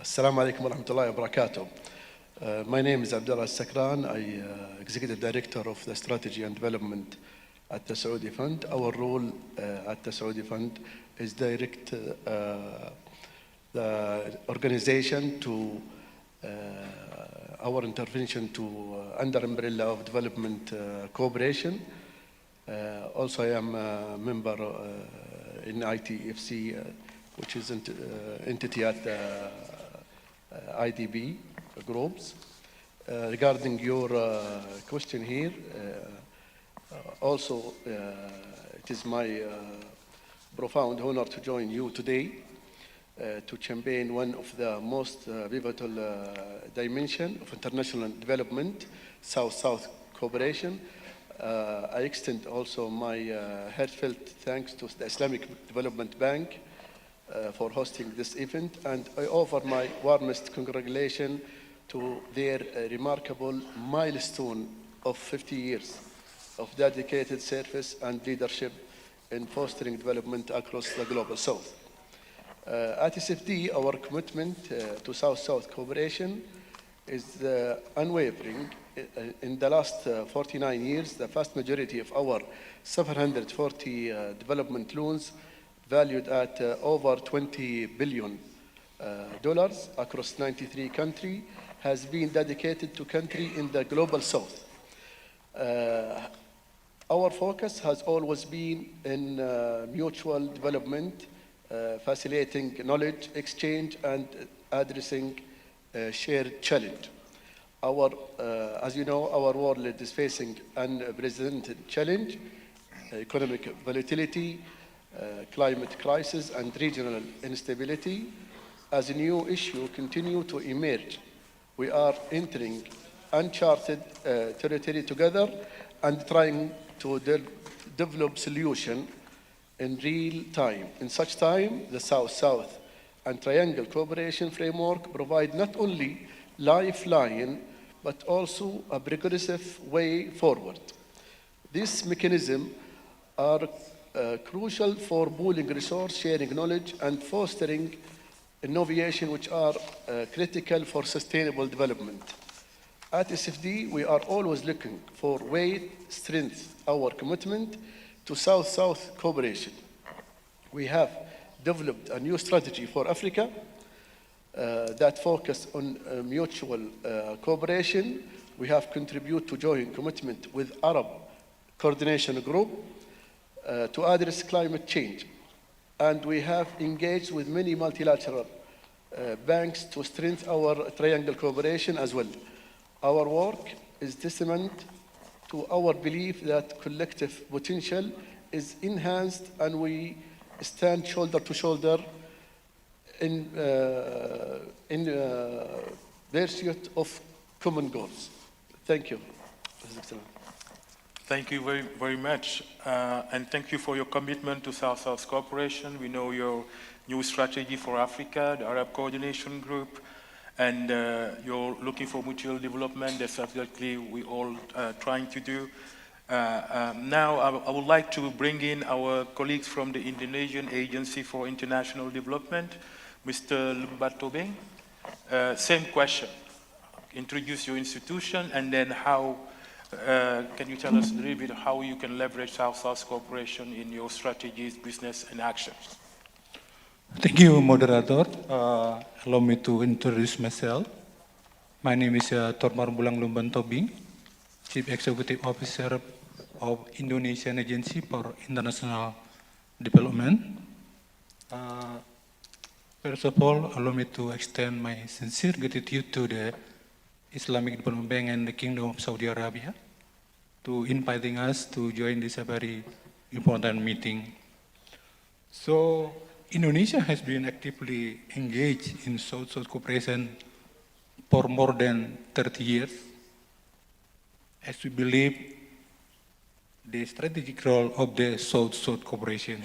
Assalamu alaikum wa rahmatullahi wa barakatuh. My name is Abdullah Sakran. I'm Executive Director of the Strategy and Development at the Saudi Fund. Our role at the Saudi Fund is direct the organization to our intervention to under umbrella of development cooperation. Also, I am a member in ITFC, which is an entity at the IDB groups. Regarding your question here, also it is my profound honor to join you today to champion one of the most pivotal dimension of international development, South-South cooperation. I extend also my heartfelt thanks to the Islamic Development Bank for hosting this event, and I offer my warmest congratulations to their remarkable milestone of 50 years of dedicated service and leadership in fostering development across the Global South. At IsDB, our commitment to South-South cooperation is unwavering. In the last 49 years, the vast majority of our 740 development loans valued at over $20 billion across 93 countries has been dedicated to countries in the global south. Our focus has always been in mutual development, facilitating knowledge exchange and addressing shared challenge. As you know, our world is facing unprecedented challenge, economic volatility, climate crisis, and regional instability. As a new issue continue to emerge, we are entering uncharted territory together and trying to develop solution in real time. In such time, the South-South and Triangle Cooperation Framework provide not only lifeline, but also a progressive way forward. These mechanisms are crucial for pooling resource, sharing knowledge, and fostering innovation, which are critical for sustainable development. At IsDB, we are always looking for ways to strengthen our commitment to South-South cooperation. We have developed a new strategy for Africa that focus on mutual cooperation. We have contributed to joint commitment with Arab Coordination Group to address climate change. And we have engaged with many multilateral banks to strengthen our triangle cooperation as well. Our work is testament to our belief that collective potential is enhanced and we stand shoulder to shoulder in pursuit of common goals. Thank you. Thank you very, very much. And thank you for your commitment to South-South cooperation. We know your new strategy for Africa, the Arab Coordination Group, and you're looking for mutual development. That's exactly we all trying to do. Now, I would like to bring in our colleagues from the Indonesian Agency for International Development, Mr. Lumbatobeng. Same question. Introduce your institution, and then how can you tell us a little bit how you can leverage South-South cooperation in your strategies, business, and actions? Thank you, moderator. Allow me to introduce myself. My name is Tormar Bulang Lumbantobing, Chief Executive Officer of Indonesian Agency for International Development. First of all, allow me to extend my sincere gratitude to the Islamic Development Bank and the Kingdom of Saudi Arabia to inviting us to join this very important meeting. So, Indonesia has been actively engaged in South-South cooperation for more than 30 years, as we believe the strategic role of the South-South cooperation.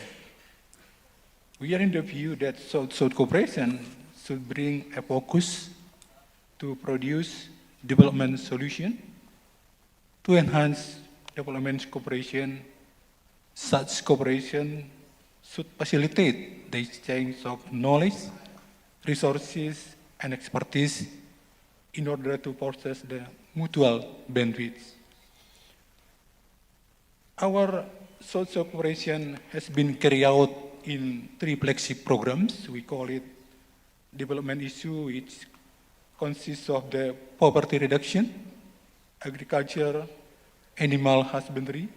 We are in the view that South-South cooperation should bring a focus to produce development solution, to enhance development cooperation. Such cooperation should facilitate the exchange of knowledge, resources, and expertise in order to process the mutual benefits. Our South-South cooperation has been carried out in 3 flagship programs. We call it development issue, which consists of the poverty reduction, agriculture, animal husbandry,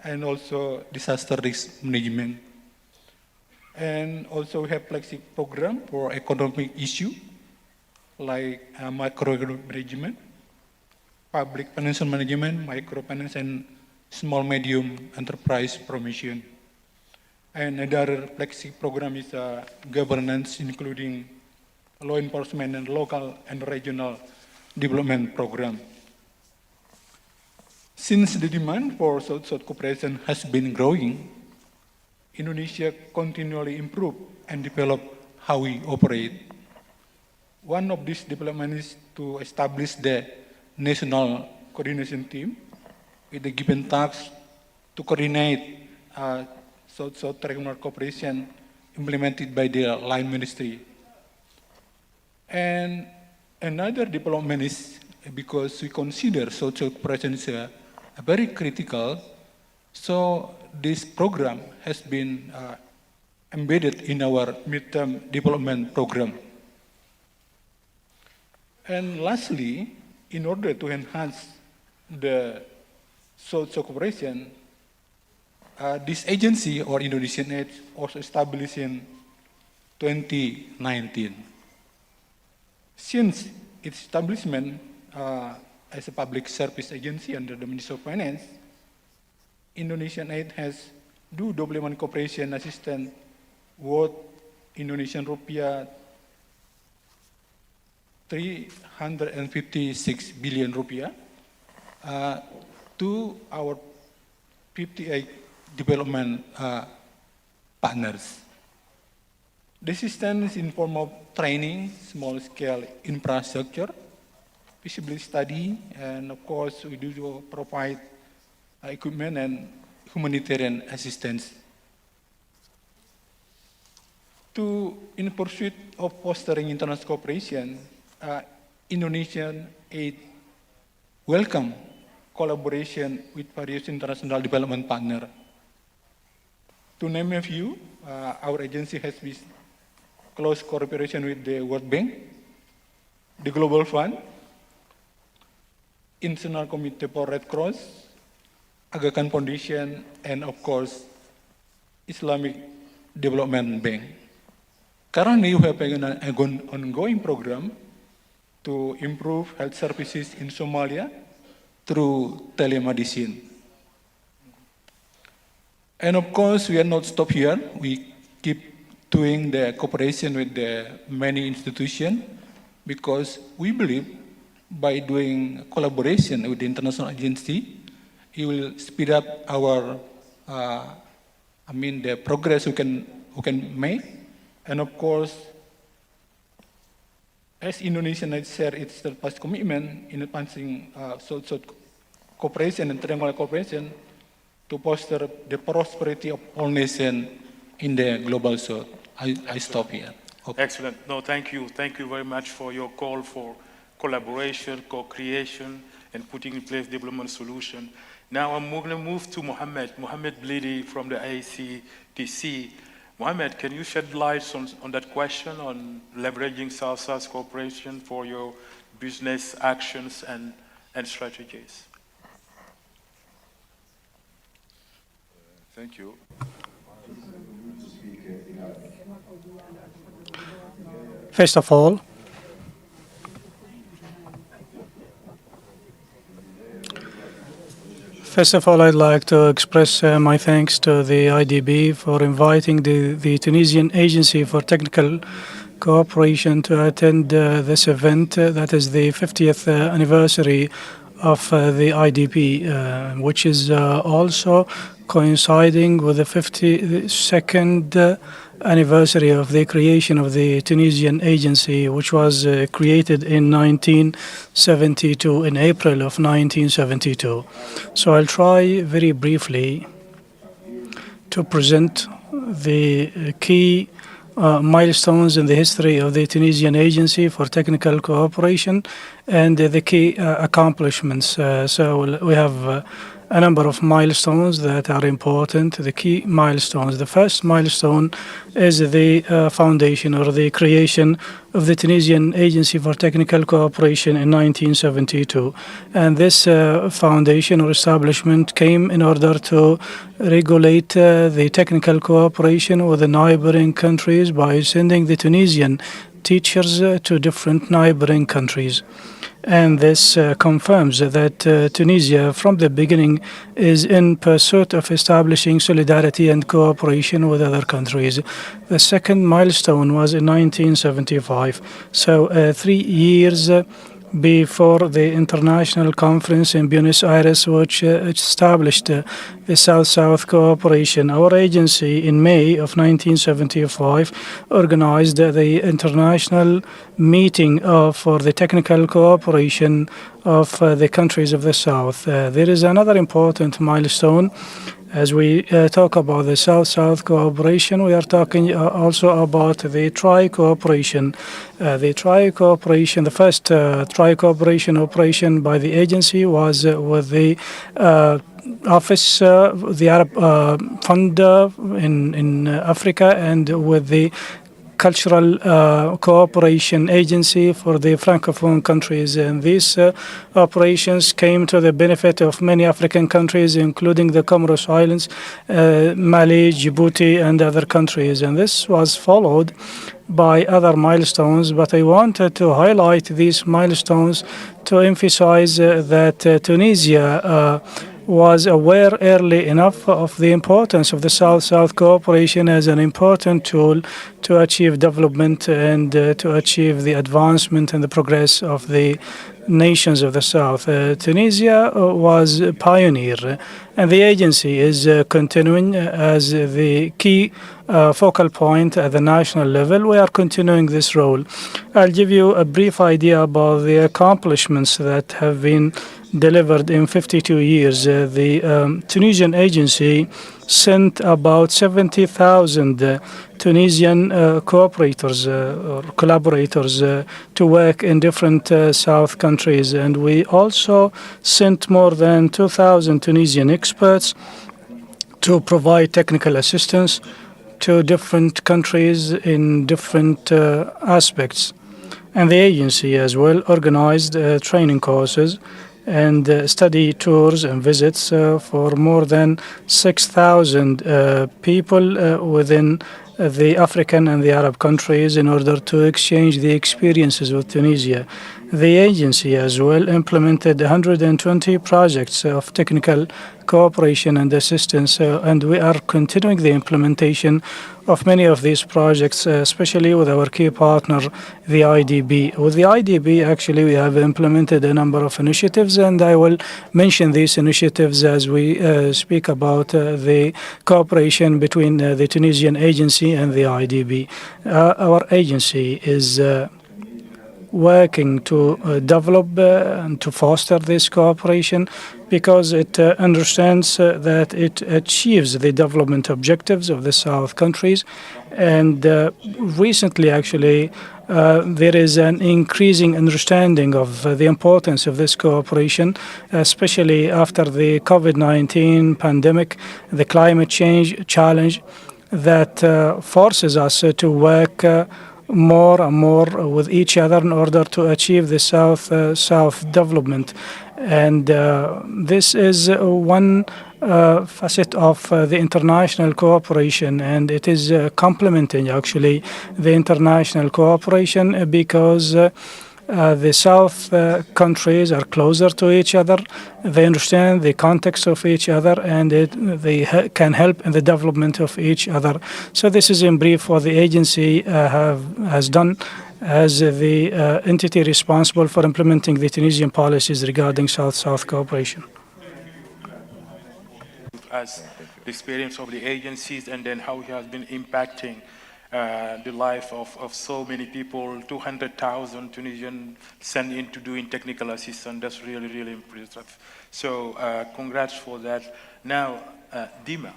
and also disaster risk management. And also we have flagship program for economic issue, like macroeconomic management, public financial management, microfinance, and small medium enterprise promotion. And another flagship program is governance, including law enforcement and local and regional development program. Since the demand for South-South cooperation has been growing, Indonesia continually improve and develop how we operate. One of these developments is to establish the national coordination team with the given task to coordinate South-South regional cooperation implemented by the line ministry. And another development is because we consider social cooperation is a very critical, so this program has been embedded in our midterm development program. And lastly, in order to enhance the social cooperation, this agency or Indonesian Aid was established in 2019. Since its establishment as a public service agency under the Ministry of Finance, Indonesian Aid has do development cooperation assistance worth Indonesian rupiah 356 billion rupiah to our 58 development partners. The assistance in form of training, small-scale infrastructure, feasibility study, and of course we do provide equipment and humanitarian assistance. In pursuit of fostering international cooperation, Indonesian Aid welcome collaboration with various international development partners. To name a few, our agency has been close cooperation with the World Bank, the Global Fund, International Committee for Red Cross, Aga Khan Foundation, and of course, Islamic Development Bank. Currently, we have an ongoing program to improve health services in Somalia through telemedicine. And of course, we are not stopped here. We keep doing the cooperation with the many institutions because we believe by doing collaboration with the international agency, it will speed up our, the progress we can make. And of course, as Indonesia has shared its past commitment in advancing social cooperation and triangular cooperation to foster the prosperity of all nations in the global south. I stop here. Okay. Excellent. No, thank you. Thank you very much for your call for collaboration, co-creation, and putting in place development solution. Now I'm going to move to Mohammed Blidi from the ACTC. Mohammed, can you shed light on that question on leveraging South-South cooperation for your business actions and strategies? Thank you. First of all, I'd like to express my thanks to the IDB for inviting the Tunisian Agency for Technical Cooperation to attend this event. That is the 50th anniversary of the IDB, which is also coinciding with the 52nd anniversary of the creation of the Tunisian Agency, which was created in 1972, in April of 1972. So I'll try very briefly to present the key milestones in the history of the Tunisian Agency for Technical Cooperation and the key accomplishments. So we have a number of milestones that are important, the key milestones. The first milestone is the foundation or the creation of the Tunisian Agency for Technical Cooperation in 1972. And this foundation or establishment came in order to regulate the technical cooperation with the neighboring countries by sending the Tunisian teachers to different neighboring countries. And this confirms that Tunisia, from the beginning, is in pursuit of establishing solidarity and cooperation with other countries. The second milestone was in 1975, so 3 years before the international conference in Buenos Aires, which established the South-South cooperation. Our agency in May of 1975 organized the international meeting for the technical cooperation of the countries of the South. There is another important milestone As we talk about the South-South cooperation, we are talking also about the tri-cooperation. The first tri-cooperation operation by the agency was with the office, the Arab Fund in Africa, and with the Cultural Cooperation Agency for the Francophone countries. And these operations came to the benefit of many African countries, including the Comoros Islands, Mali, Djibouti, and other countries. And this was followed by other milestones, but I wanted to highlight these milestones to emphasize that Tunisia was aware early enough of the importance of the South-South cooperation as an important tool to achieve development and to achieve the advancement and the progress of the nations of the South. Tunisia was a pioneer, and the agency is continuing as the key focal point at the national level. We are continuing this role. I'll give you a brief idea about the accomplishments that have been delivered in 52 years. The Tunisian agency sent about 70,000 Tunisian cooperators or collaborators to work in different South countries, and we also sent more than 2,000 Tunisian experts to provide technical assistance to different countries in different aspects. And the agency as well organized training courses and study tours and visits for more than 6,000 people within the African and the Arab countries in order to exchange the experiences with Tunisia. The agency as well implemented 120 projects of technical cooperation and assistance, and we are continuing the implementation of many of these projects, especially with our key partner, the IDB. With the IDB, actually, we have implemented a number of initiatives, and I will mention these initiatives as we speak about the cooperation between the Tunisian agency and the IDB. Our agency is working to develop and to foster this cooperation because it understands that it achieves the development objectives of the South countries. And recently, actually, there is an increasing understanding of the importance of this cooperation, especially after the COVID-19 pandemic, the climate change challenge that forces us to work more and more with each other in order to achieve the South development. And this is one facet of the international cooperation, and it is complementing actually the international cooperation because the South countries are closer to each other. They understand the context of each other, and they can help in the development of each other. So this is in brief what the agency has done as the entity responsible for implementing the Tunisian policies regarding South-South cooperation. As the experience of the agencies and then how it has been impacting the life of so many people, 200,000 Tunisians sent in to doing technical assistance. That's really, really impressive. So congrats for that. Now, Dima,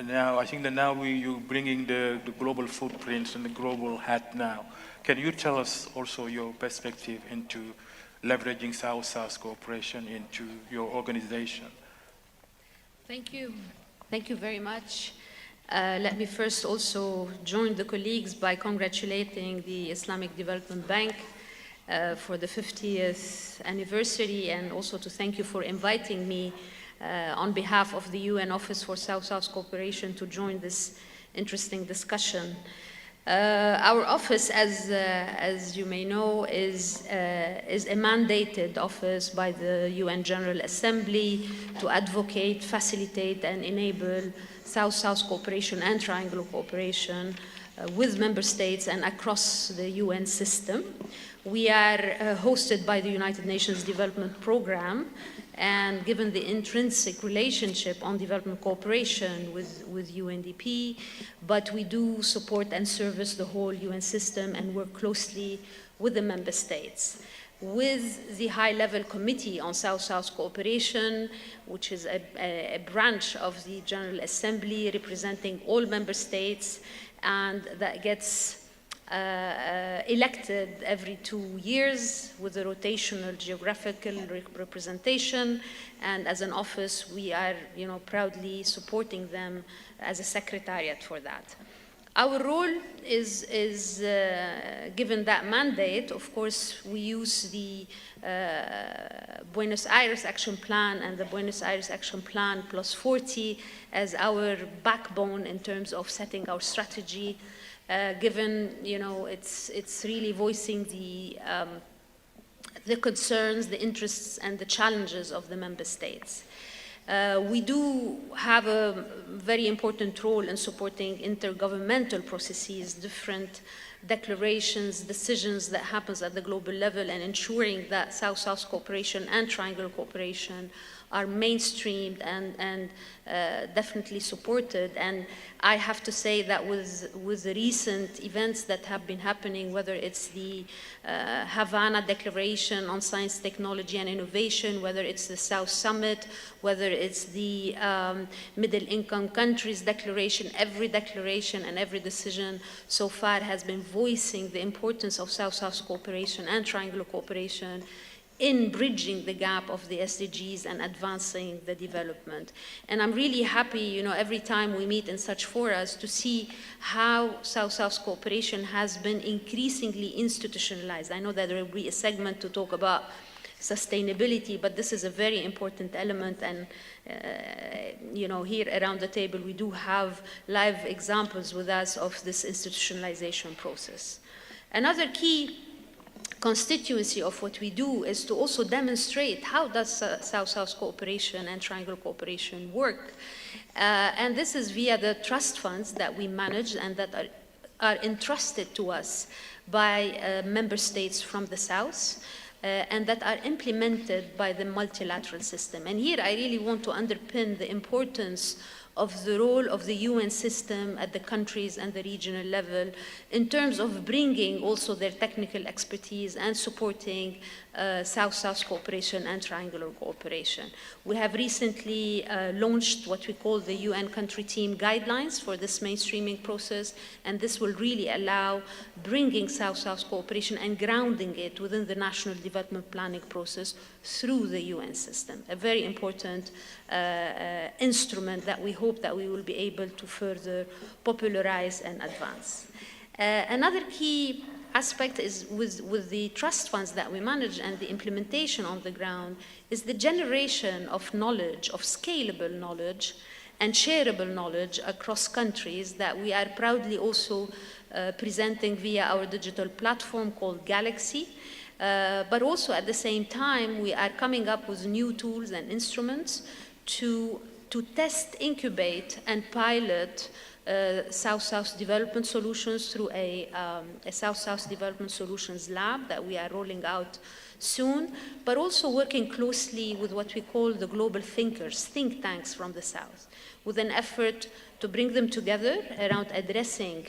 now I think that now you're bringing the global footprints and the global hat now. Can you tell us also your perspective into leveraging South-South cooperation into your organization? Thank you. Thank you very much. Let me first also join the colleagues by congratulating the Islamic Development Bank for the 50th anniversary, and also to thank you for inviting me on behalf of the UN Office for South-South Cooperation to join this interesting discussion. Our office, as you may know, is a mandated office by the UN General Assembly to advocate, facilitate, and enable South-South cooperation and triangular cooperation with member states and across the UN system. We are hosted by the United Nations Development Programme, and given the intrinsic relationship on development cooperation with UNDP, but we do support and service the whole UN system and work closely with the member states. with the high-level committee on South-South cooperation, which is a branch of the General Assembly representing all member states, and that gets elected every 2 years with a rotational geographical representation. And as an office, we are, proudly supporting them as a secretariat for that. Our role is given that mandate, of course, we use the Buenos Aires Action Plan and the Buenos Aires Action Plan plus 40 as our backbone in terms of setting our strategy, given, it's really voicing the concerns, the interests, and the challenges of the member states. We do have a very important role in supporting intergovernmental processes, different declarations, decisions that happens at the global level, and ensuring that South-South cooperation and triangular cooperation are mainstreamed and definitely supported. And I have to say that with the recent events that have been happening, whether it's the Havana Declaration on Science, Technology, and Innovation, whether it's the South Summit, whether it's the Middle-Income Countries Declaration, every declaration and every decision so far has been voicing the importance of South-South cooperation and triangular cooperation in bridging the gap of the SDGs and advancing the development. And I'm really happy, every time we meet in such forums to see how South-South cooperation has been increasingly institutionalized. I know that there will be a segment to talk about sustainability, but this is a very important element. And, here around the table, we do have live examples with us of this institutionalization process. Another key constituency of what we do is to also demonstrate how does South-South cooperation and triangular cooperation work. And this is via the trust funds that we manage and that are entrusted to us by member states from the South, and that are implemented by the multilateral system. And here I really want to underpin the importance of the role of the UN system at the countries and the regional level in terms of bringing also their technical expertise and supporting South-South cooperation and triangular cooperation. We have recently launched what we call the UN country team guidelines for this mainstreaming process, and this will really allow bringing South-South cooperation and grounding it within the national development planning process through the UN system, a very important instrument that we hope that we will be able to further popularize and advance. Another key aspect is with the trust funds that we manage and the implementation on the ground is the generation of knowledge, of scalable knowledge and shareable knowledge across countries that we are proudly also presenting via our digital platform called Galaxy. But also at the same time, we are coming up with new tools and instruments to test, incubate, and pilot South-South development solutions through a South-South development solutions lab that we are rolling out soon, but also working closely with what we call the global thinkers, think tanks from the South, with an effort to bring them together around addressing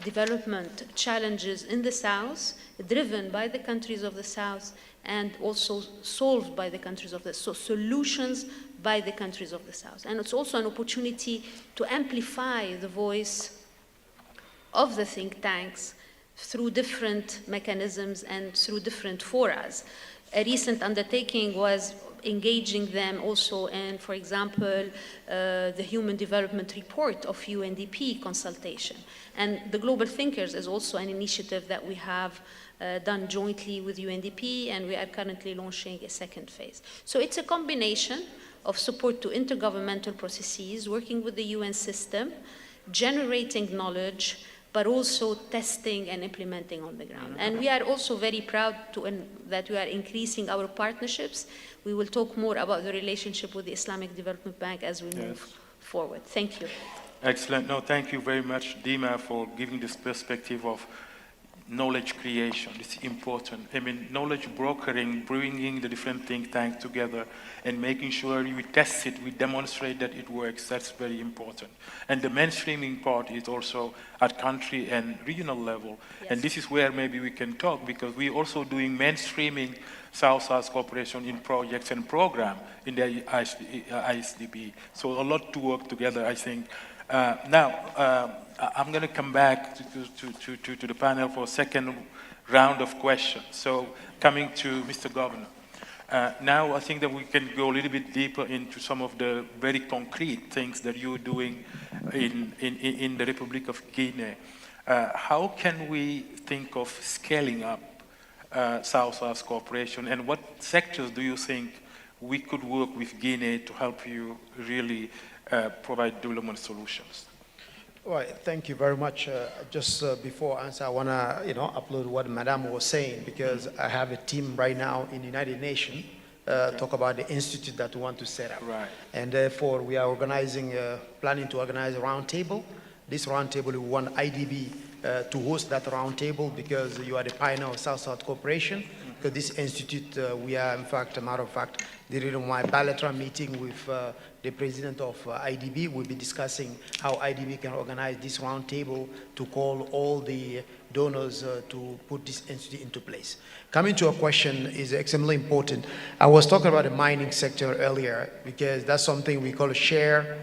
development challenges in the South, driven by the countries of the South, and also solved by the countries of the South, so solutions by the countries of the South. And it's also an opportunity to amplify the voice of the think tanks through different mechanisms and through different forums. A recent undertaking was engaging them also in, for example, the Human Development Report of UNDP consultation. And the Global Thinkers is also an initiative that we have done jointly with UNDP, and we are currently launching a second phase. So it's a combination of support to intergovernmental processes, working with the UN system, generating knowledge, but also testing and implementing on the ground. And we are also very proud that we are increasing our partnerships. We will talk more about the relationship with the Islamic Development Bank as we move forward. Thank you. Excellent. No, thank you very much, Dima, for giving this perspective of knowledge creation. It's important. I mean, knowledge brokering, bringing the different think tanks together and making sure we test it, we demonstrate that it works, that's very important. And the mainstreaming part is also at country and regional level. Yes. And this is where maybe we can talk, because we're also doing mainstreaming South-South cooperation in projects and programs in the ISDB. So a lot to work together, I think. Now, I'm going to come back to the panel for a second round of questions. So coming to Mr. Governor. Now I think that we can go a little bit deeper into some of the very concrete things that you're doing in the Republic of Guinea. How can we think of scaling up South-South cooperation, and what sectors do you think we could work with Guinea to help you really provide development solutions? All right, thank you very much. Just before I answer, I want to upload what Madame was saying, because I have a team right now in the United Nations talk about the institute that we want to set up. Right. And therefore, we are organizing, planning to organize a roundtable. This roundtable, we want IDB to host that roundtable, because you are the pioneer of South-South cooperation. Because this institute, we are, in fact, a matter of fact, the reason why bilateral meeting with the president of IDB, we'll be discussing how IDB can organize this roundtable to call all the donors to put this institute into place. Coming to a question is extremely important. I was talking about the mining sector earlier, because that's something we call share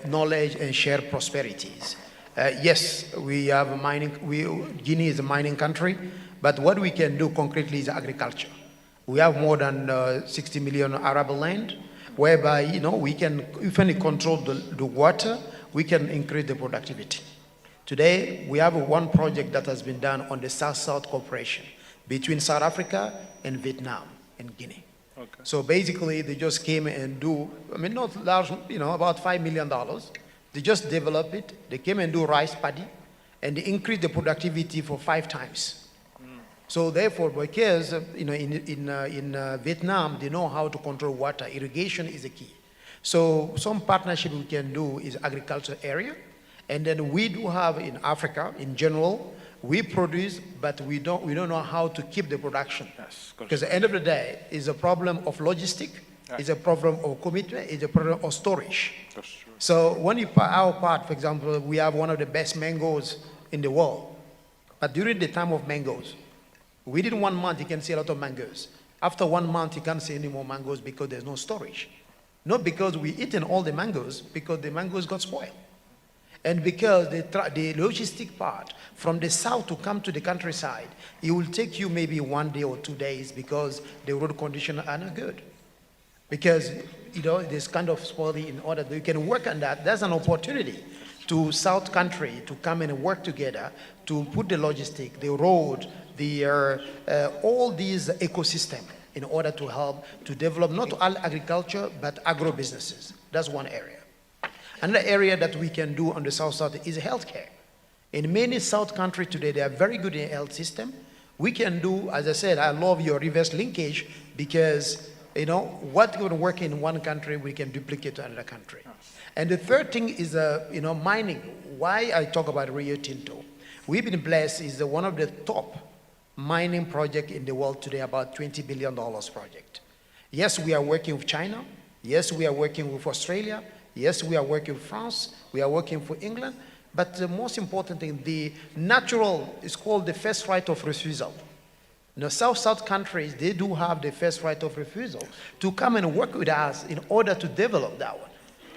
knowledge and share prosperities. Yes, we have a mining, Guinea is a mining country, but what we can do concretely is agriculture. We have more than 60 million arable land, whereby we can, if we control the water, we can increase the productivity. Today, we have one project that has been done on the South-South cooperation between South Africa and Vietnam and Guinea. Okay. So basically, they just came and not large, about $5 million. They just develop it. They came and do rice paddy, and they increased the productivity for 5 times. So therefore, because in Vietnam, they know how to control water. Irrigation is the key. So some partnership we can do is agriculture area. And then we do have in Africa, in general, we produce, but we don't know how to keep the production. Yes, because at the end of the day, it's a problem of logistic, it's a problem of commitment, it's a problem of storage. That's true. So when you put our part, for example, we have one of the best mangoes in the world. But during the time of mangoes, within 1 month, you can see a lot of mangoes. After 1 month, you can't see any more mangoes because there's no storage. Not because we eaten all the mangoes, because the mangoes got spoiled. And because the logistic part from the south to come to the countryside, it will take you maybe 1 day or 2 days, because the road conditions are not good. Because, this kind of spoiling, in order that you can work on that, there's an opportunity to South country to come and work together to put the logistic, the road, all these ecosystem in order to help to develop not all agriculture, but agro-businesses. That's one area. Another area that we can do on the South-South is healthcare. In many South countries today, they are very good in health system. We can do, as I said, I love your reverse linkage, because what can work in one country, we can duplicate to another country. And the third thing is, mining. Why I talk about Rio Tinto? We've been blessed, is one of the top mining project in the world today, about $20 billion project. Yes, we are working with China. Yes, we are working with Australia. Yes, we are working with France. We are working for England. But the most important thing, the natural is called the first right of refusal. South-South countries, they do have the first right of refusal to come and work with us in order to develop that one.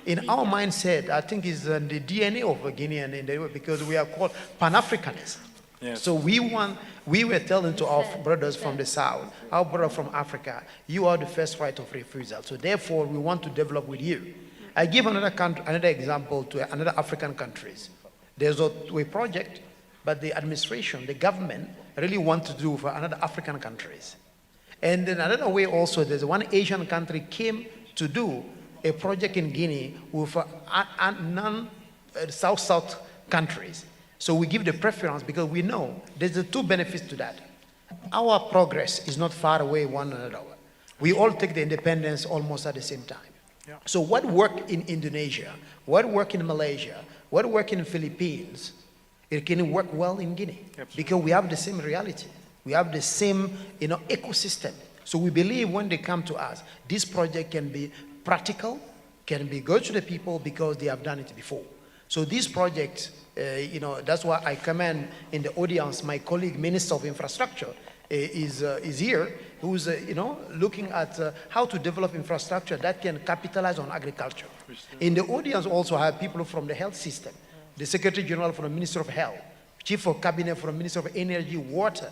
In our mindset, I think is the DNA of a Guinean, because we are called Pan-Africanists. Yes. So we were telling to our brothers from the South, our brother from Africa, you are the first right of refusal. So therefore, we want to develop with you. I give another example to another African countries. There's a project, but the administration, the government, really want to do for another African countries. And then another way also, there's one Asian country came to do a project in Guinea with non-South-South countries. So we give the preference, because we know there's 2 benefits to that. Our progress is not far away one another. We all take the independence almost at the same time. Yeah. So what worked in Indonesia, what worked in Malaysia, what worked in the Philippines, It can work well in Guinea. Absolutely. Because we have the same reality. We have the same, ecosystem. So we believe when they come to us, this project can be practical, can be good to the people because they have done it before. So this project, that's why I commend in the audience my colleague, Minister of Infrastructure, is here, who's looking at how to develop infrastructure that can capitalize on agriculture. In the audience also have people from the health system, the Secretary General from the Ministry of Health, Chief of Cabinet from the Ministry of Energy, Water.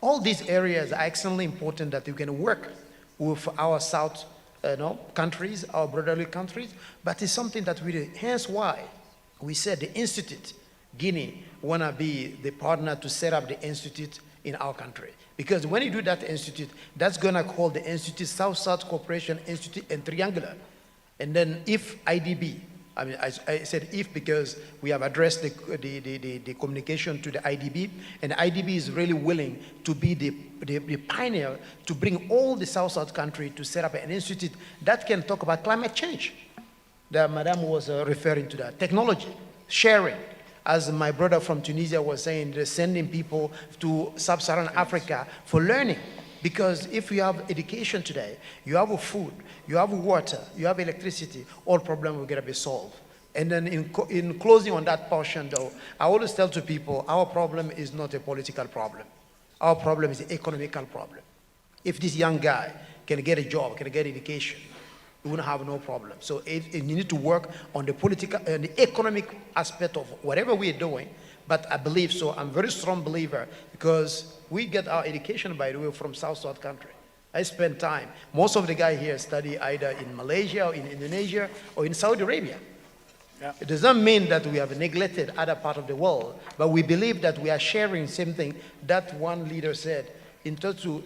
All these areas are extremely important that we can work with our South countries, our brotherly countries, but it's something that we do. Hence why we said the Institute, Guinea, want to be the partner to set up the Institute in our country. Because when you do that Institute, that's going to call the Institute South-South Cooperation Institute and Triangular. And then if IDB, I said if because we have addressed the communication to the IDB, and IDB is really willing to be the pioneer to bring all the South-South country to set up an institute that can talk about climate change. That Madame was referring to that. Technology, sharing. As my brother from Tunisia was saying, they're sending people to sub-Saharan Africa for learning. Because if you have education today, you have food, you have water, you have electricity, all problems will get to be solved. And then in closing on that portion though, I always tell to people, our problem is not a political problem. Our problem is an economical problem. If this young guy can get a job, can get education, we wouldn't have no problem. So you need to work on the political and the economic aspect of whatever we're doing. But I believe so. I'm a very strong believer because we get our education, by the way, from South-South country. I spend time. Most of the guys here study either in Malaysia or in Indonesia or in Saudi Arabia. Yeah. It does not mean that we have neglected other part of the world, but we believe that we are sharing the same thing that one leader said. In terms to,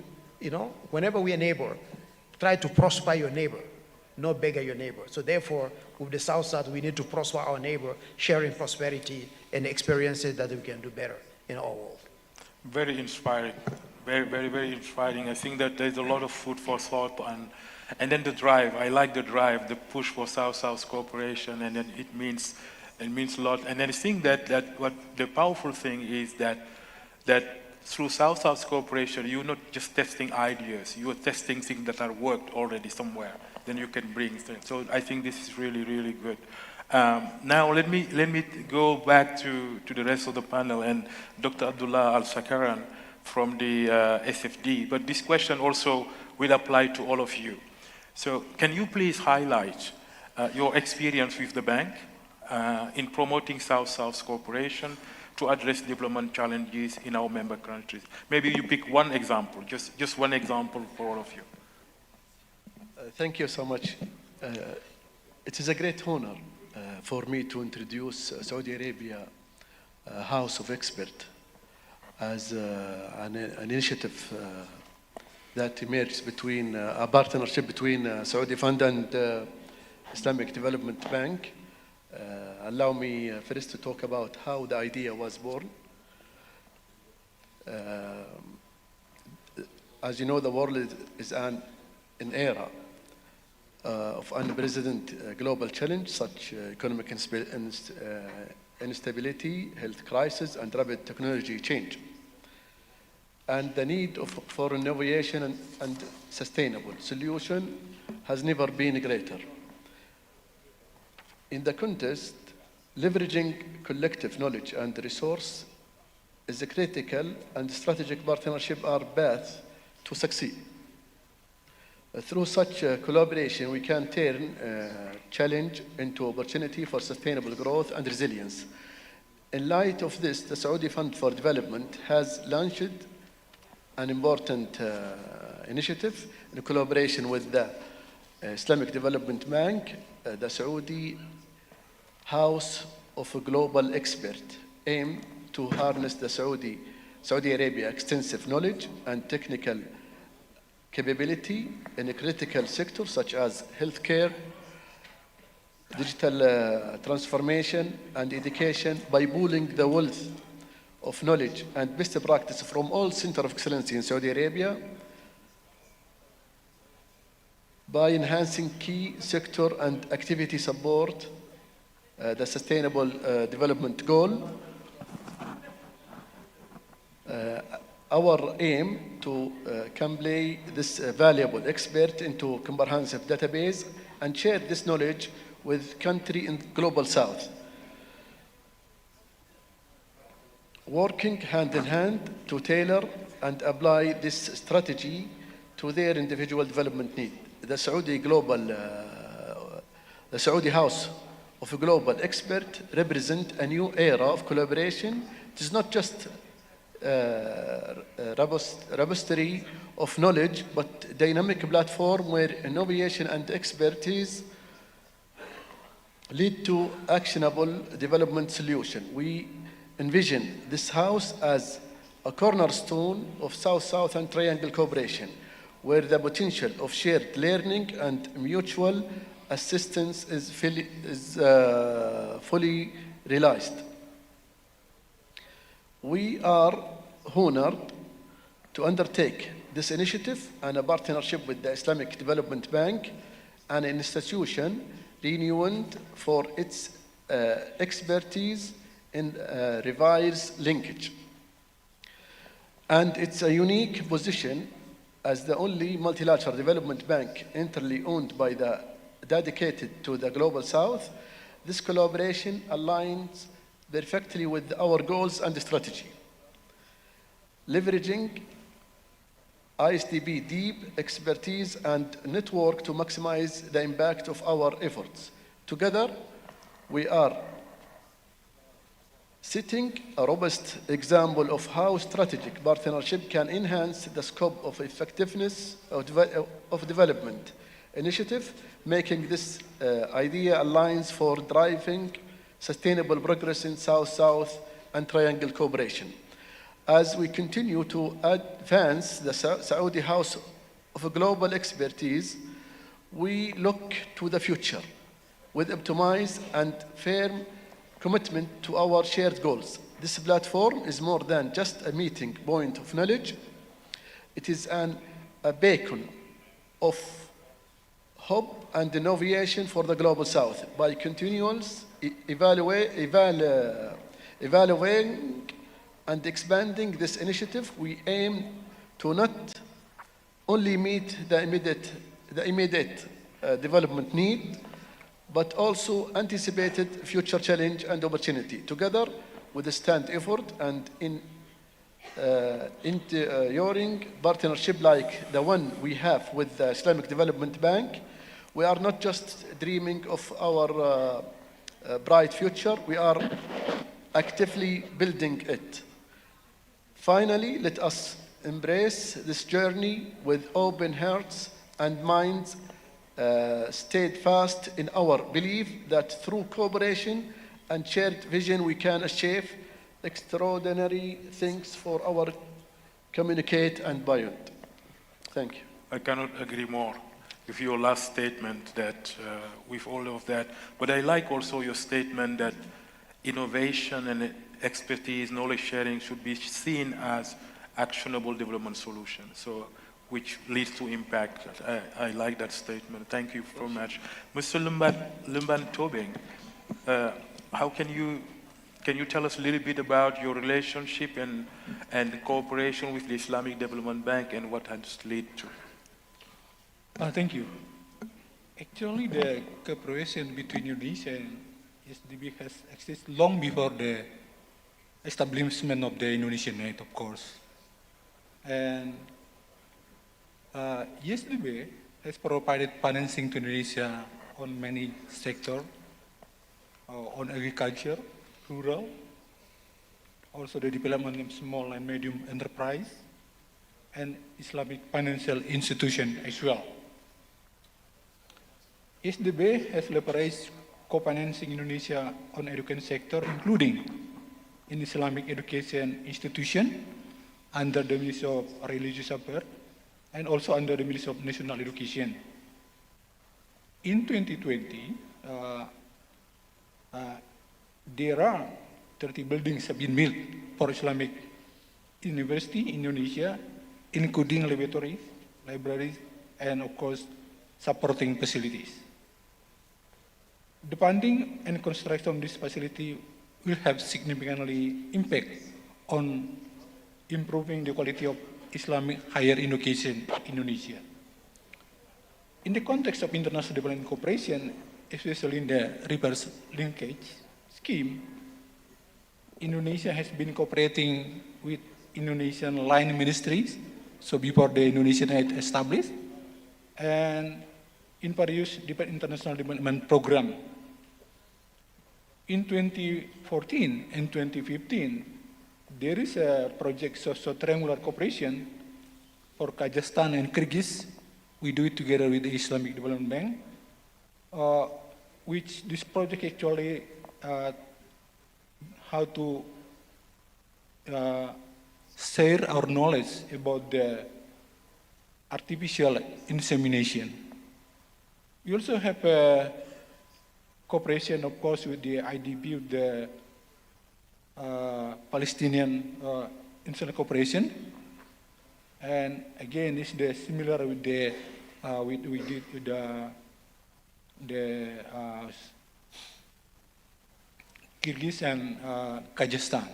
whenever we are neighbor, try to prosper your neighbor, not beggar your neighbor. So therefore, with the South-South, we need to prosper our neighbor, sharing prosperity and experiences that we can do better in our world. Very inspiring, very, very, very inspiring. I think that there's a lot of food for thought, and then the drive. I like the drive, the push for South-South cooperation, and then it means a lot. And then I think that what the powerful thing is that through South-South cooperation, you're not just testing ideas, you are testing things that are worked already somewhere. Then you can bring things. So I think this is really, really good. Now let me go back to the rest of the panel and Dr. Abdullah Al-Sakaran from the SFD. But this question also will apply to all of you. So can you please highlight your experience with the bank in promoting South-South cooperation to address development challenges in our member countries? Maybe you pick one example, just one example for all of you. Thank you so much. It is a great honor for me to introduce Saudi Arabia House of Experts as an initiative that emerged between a partnership between Saudi Fund and Islamic Development Bank. Allow me first to talk about how the idea was born. As you know, the world is an era of unprecedented global challenge, such economic instability, health crisis, and rapid technology change. And the need for innovation and sustainable solution has never been greater. In the context, leveraging collective knowledge and resource is a critical, and strategic partnership are paths to succeed. Through such collaboration, we can turn challenge into opportunity for sustainable growth and resilience. In light of this, the Saudi Fund for Development has launched an important initiative in collaboration with the Islamic Development Bank, the Saudi House of a Global Expert, aimed to harness the Saudi Arabia extensive knowledge and technical capability in a critical sectors such as healthcare, digital transformation, and education by pooling the wealth of knowledge and best practice from all centers of excellence in Saudi Arabia by enhancing key sector and activity support the sustainable development goal our aim to convey this valuable expert into comprehensive database and share this knowledge with country in Global South, working hand in hand to tailor and apply this strategy to their individual development need. The Saudi House of Global Expert represent a new era of collaboration. It is not just repository of knowledge, but dynamic platform where innovation and expertise lead to actionable development solution. We envision this house as a cornerstone of South-South and Triangle cooperation, where the potential of shared learning and mutual assistance is fully realized. We are honored to undertake this initiative and a partnership with the Islamic Development Bank, an institution renowned for its expertise in reverse linkage. And it's a unique position as the only multilateral development bank entirely owned by the dedicated to the Global South. This collaboration aligns perfectly with our goals and strategy. Leveraging IsDB deep expertise and network to maximize the impact of our efforts. Together, we are setting a robust example of how strategic partnership can enhance the scope of effectiveness of development initiative, making this idea aligns for driving sustainable progress in South-South and Triangle cooperation. As we continue to advance the Saudi House of Global Expertise, we look to the future with optimism and firm commitment to our shared goals. This platform is more than just a meeting point of knowledge. It is a beacon of hope and innovation for the Global South. By continuous evaluating and expanding this initiative, we aim to not only meet the immediate development need, but also anticipated future challenge and opportunity. Together with a stand effort and in enduring partnership like the one we have with the Islamic Development Bank, we are not just dreaming of our bright future, we are actively building it. Finally, let us embrace this journey with open hearts and minds, steadfast in our belief that through cooperation and shared vision we can achieve extraordinary things for our communicate and beyond. Thank you. I cannot agree more with your last statement that with all of that, but I like also your statement that innovation and expertise, knowledge sharing should be seen as actionable development solutions. So, which leads to impact. I like that statement. Thank you very much. Mr. Lumban Tobing, how can you tell us a little bit about your relationship and cooperation with the Islamic Development Bank and what has led to? Thank you. Actually, the cooperation between Indonesia and IsDB has existed long before the establishment of the Indonesian Net, of course. And IsDB has provided financing to Indonesia on many sectors, on agriculture, rural, also the development of small and medium enterprise, and Islamic financial institution as well. IsDB has leveraged co-financing Indonesia on education sector, including in Islamic education institution under the Ministry of Religious Affairs and also under the Ministry of National Education. In 2020, there are 30 buildings have been built for Islamic University in Indonesia, including laboratories, libraries, and of course, supporting facilities. The funding and construction of this facility will have significantly impact on improving the quality of Islamic higher education in Indonesia. In the context of international development cooperation, especially in the reverse linkage scheme, Indonesia has been cooperating with Indonesian line ministries, so before the Indonesian aid established, and in various different international development program. In 2014 and 2015, there is a project socio-triangular cooperation for Kazakhstan and Kyrgyz. We do it together with the Islamic Development Bank, which this project actually how to share our knowledge about the artificial insemination. We also have a cooperation, of course, with the IDB, with the Palestinian International Cooperation, and again, it's similar with the with the Kyrgyz and Kazakhstan,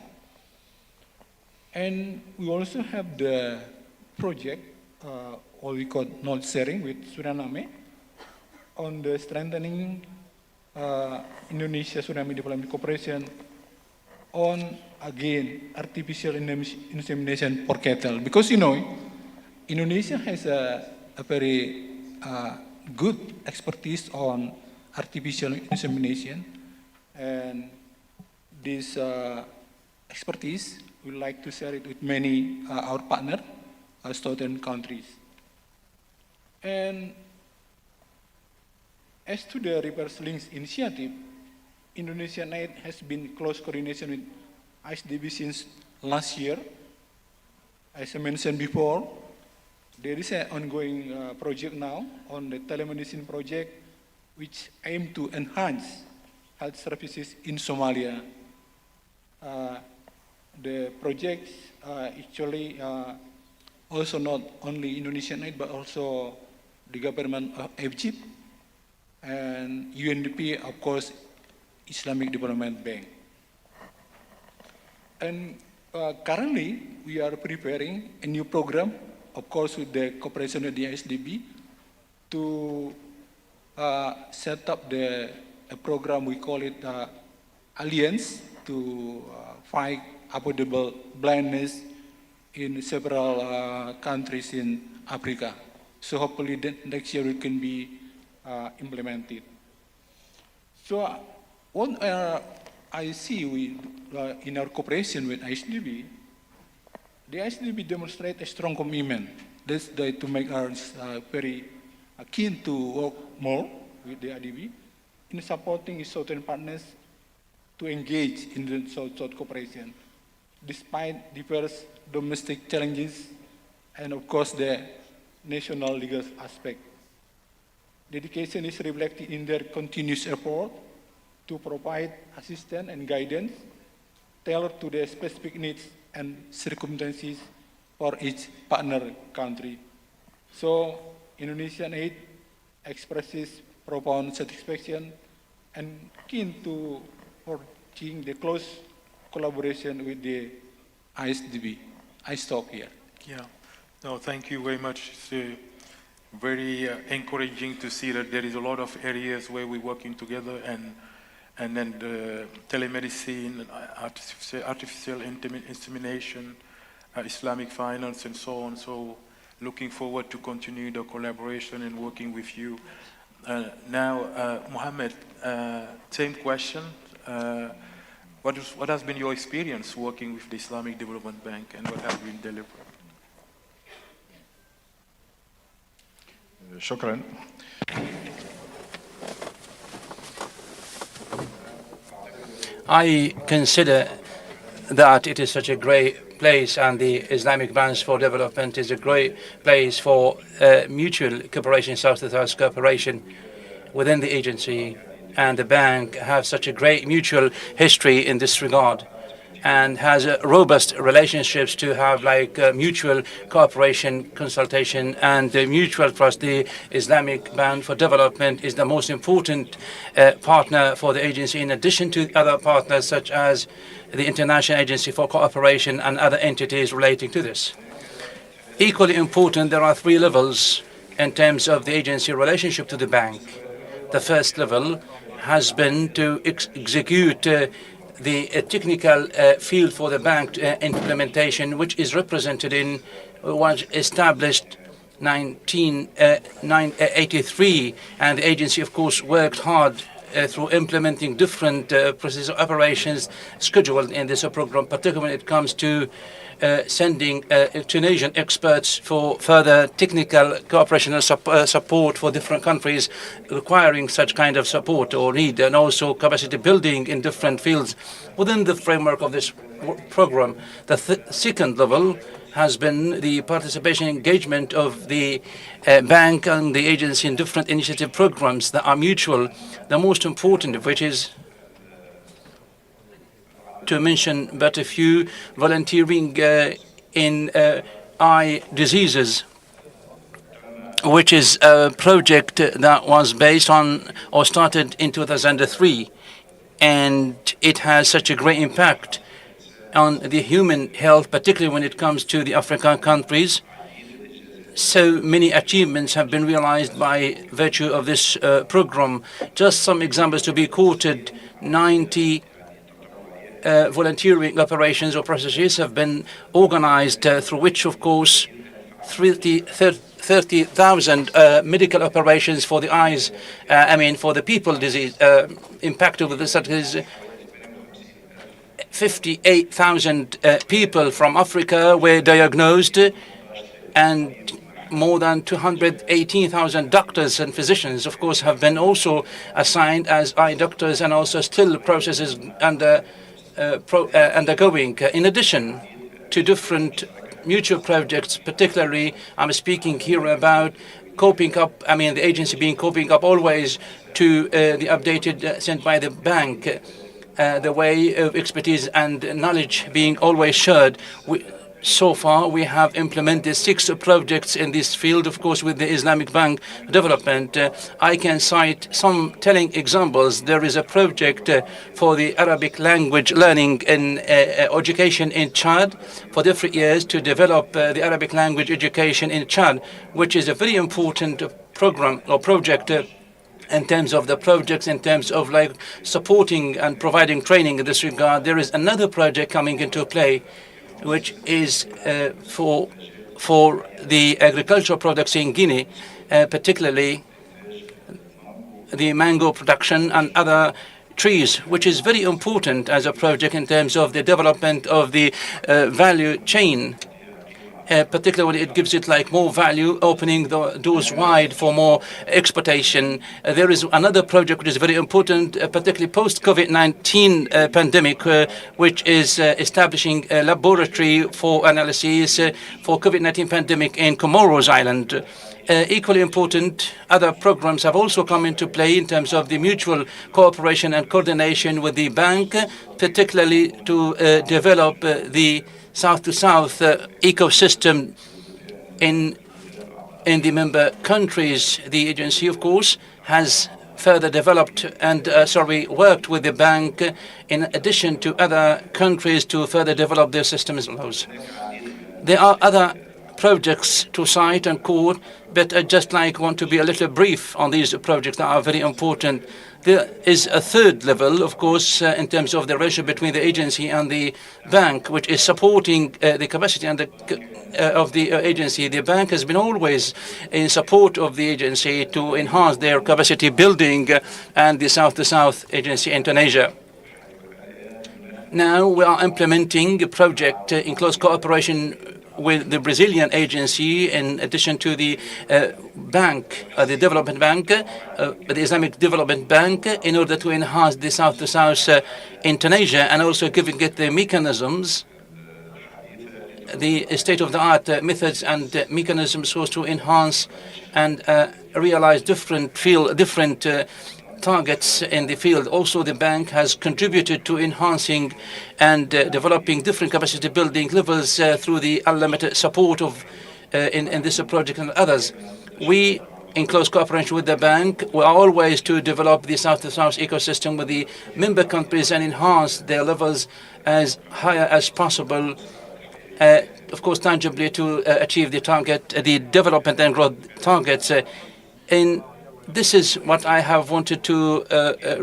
and we also have the project, what we call knowledge sharing with Suriname, on the strengthening Indonesia-Suriname development cooperation on, again, artificial insemination for cattle. Because, you know, Indonesia has a very good expertise on artificial insemination, and this expertise, we like to share it with many our partner, southern countries. And as to the reverse links initiative, Indonesian aid has been in close coordination with IsDB since last year. As I mentioned before, there is an ongoing project now on the telemedicine project, which aim to enhance health services in Somalia. The project actually also not only Indonesian aid, but also the government of Egypt and UNDP, of course, Islamic Development Bank. And currently, we are preparing a new program, of course, with the cooperation with the ISDB, to set up a program, we call it Alliance, to fight avoidable blindness in several countries in Africa. So hopefully next year it can be implemented. So what I see in our cooperation with ISDB, the ISDB demonstrate a strong commitment. That's to make us very keen to work more with the ISDB in supporting its southern partners to engage in the South-South cooperation, despite diverse domestic challenges and, of course, the national legal aspect. Dedication is reflected in their continuous effort to provide assistance and guidance tailored to the specific needs and circumstances for each partner country. So, Indonesian aid expresses profound satisfaction and keen to forging the close collaboration with the ISDB. I stop here. Yeah. No, thank you very much. It's very encouraging to see that there is a lot of areas where we're working together, and then the telemedicine, artificial insemination, Islamic finance, and so on. So looking forward to continue the collaboration and working with you. Now, Mohammed, same question. What has been your experience working with the Islamic Development Bank, and what have been delivered? Shukran. I consider that it is such a great place, and the Islamic Bank for Development is a great place for mutual cooperation, South-to-South cooperation within the agency, and the bank have such a great mutual history in this regard. and has robust relationships to have like mutual cooperation, consultation, and mutual trust. The Islamic Bank for Development is the most important partner for the agency, in addition to other partners such as the International Agency for Cooperation and other entities relating to this. Equally important, there are 3 levels in terms of the agency relationship to the bank. The first level has been to execute the technical field for the bank implementation, which is represented in was established 1983, and the agency, of course, worked hard through implementing different processes of operations scheduled in this program, particularly when it comes to sending Tunisian experts for further technical cooperation and support for different countries requiring such kind of support or need, and also capacity building in different fields within the framework of this program. The second level has been the participation engagement of the bank and the agency in different initiative programs that are mutual, the most important of which is to mention but a few: volunteering in eye diseases, which is a project that was based on or started in 2003, and it has such a great impact on the human health, particularly when it comes to the African countries. So many achievements have been realized by virtue of this program. Just some examples to be quoted: 90 volunteering operations or processes have been organized, through which, of course, 30,000 medical operations for the eyes, for the people disease impacted with this. That is 58,000 people from Africa were diagnosed, and more than 218,000 doctors and physicians, of course, have been also assigned as eye doctors, and also still processes undergoing. In addition to different mutual projects, particularly I'm speaking here about coping up, the agency being coping up always to the updated sent by the bank, the way of expertise and knowledge being always shared. So far, we have implemented 6 projects in this field, of course, with the Islamic Bank Development. I can cite some telling examples. There is a project for the Arabic language learning in education in Chad for different years to develop the Arabic language education in Chad, which is a very important program or project in terms of the projects, in terms of like supporting and providing training in this regard. There is another project coming into play, which is for the agricultural products in Guinea, particularly the mango production and other trees, which is very important as a project in terms of the development of the value chain, particularly when it gives it like more value, opening the doors wide for more exportation. There is another project which is very important, particularly post-COVID-19 pandemic, which is establishing a laboratory for analysis for COVID-19 pandemic in Comoros Island. Equally important, other programs have also come into play in terms of the mutual cooperation and coordination with the bank, particularly to develop the South-to-South ecosystem in the member countries. The agency, of course, has further developed and worked with the bank in addition to other countries to further develop their systems and laws. There are other projects to cite and quote, but I just want to be a little brief on these projects that are very important. There is a third level, of course, in terms of the ratio between the agency and the bank, which is supporting the capacity and of the agency. The bank has been always in support of the agency to enhance their capacity building and the South-to-South agency in Tunisia. Now we are implementing a project in close cooperation with the Brazilian agency, in addition to the bank, the development bank, the Islamic Development Bank, in order to enhance the South-to-South in Tunisia, and also giving it the mechanisms, the state-of-the-art methods and mechanisms so to enhance and realize different targets in the field. Also, the bank has contributed to enhancing and developing different capacity building levels through the unlimited support of in this project and others. We, in close cooperation with the bank, we are always to develop the South-to-South ecosystem with the member countries and enhance their levels as higher as possible, of course, tangibly to achieve the target, the development and growth targets. This is what I have wanted to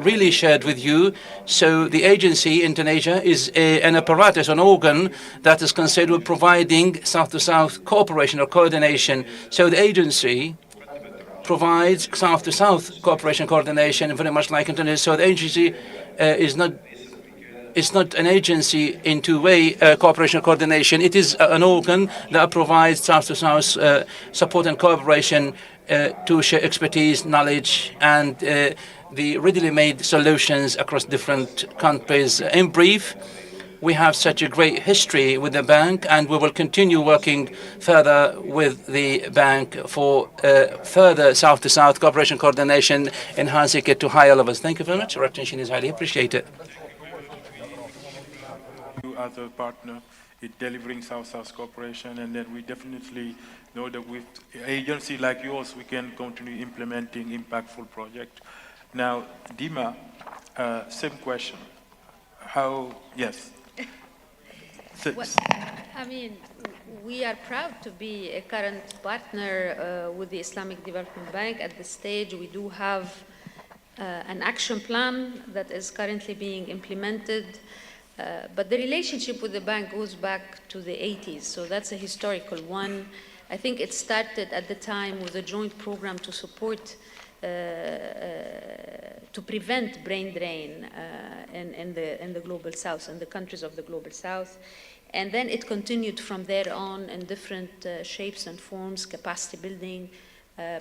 really share with you. So the agency in Tunisia is an apparatus, an organ that is concerned with providing South-to-South cooperation or coordination. So the agency provides South-to-South cooperation coordination, very much like in Tunisia. So the agency is not an agency in two-way cooperation coordination. It is an organ that provides South-to-South support and cooperation to share expertise, knowledge, and the readily made solutions across different countries. In brief, we have such a great history with the bank, and we will continue working further with the bank for further South-to-South cooperation coordination, enhancing it to higher levels. Thank you very much. Your attention is highly appreciated. You as a partner in delivering South-South cooperation, and then we definitely know that with an agency like yours, we can continue implementing impactful projects. Now, Dima, same question. Yes. Well, I mean, we are proud to be a current partner with the Islamic Development Bank. At this stage, we do have an action plan that is currently being implemented. But the relationship with the bank goes back to the 80s, so that's a historical one. I think it started at the time with a joint program to support, to prevent brain drain in the Global South, in the countries of the Global South. And then it continued from there on in different shapes and forms, capacity building,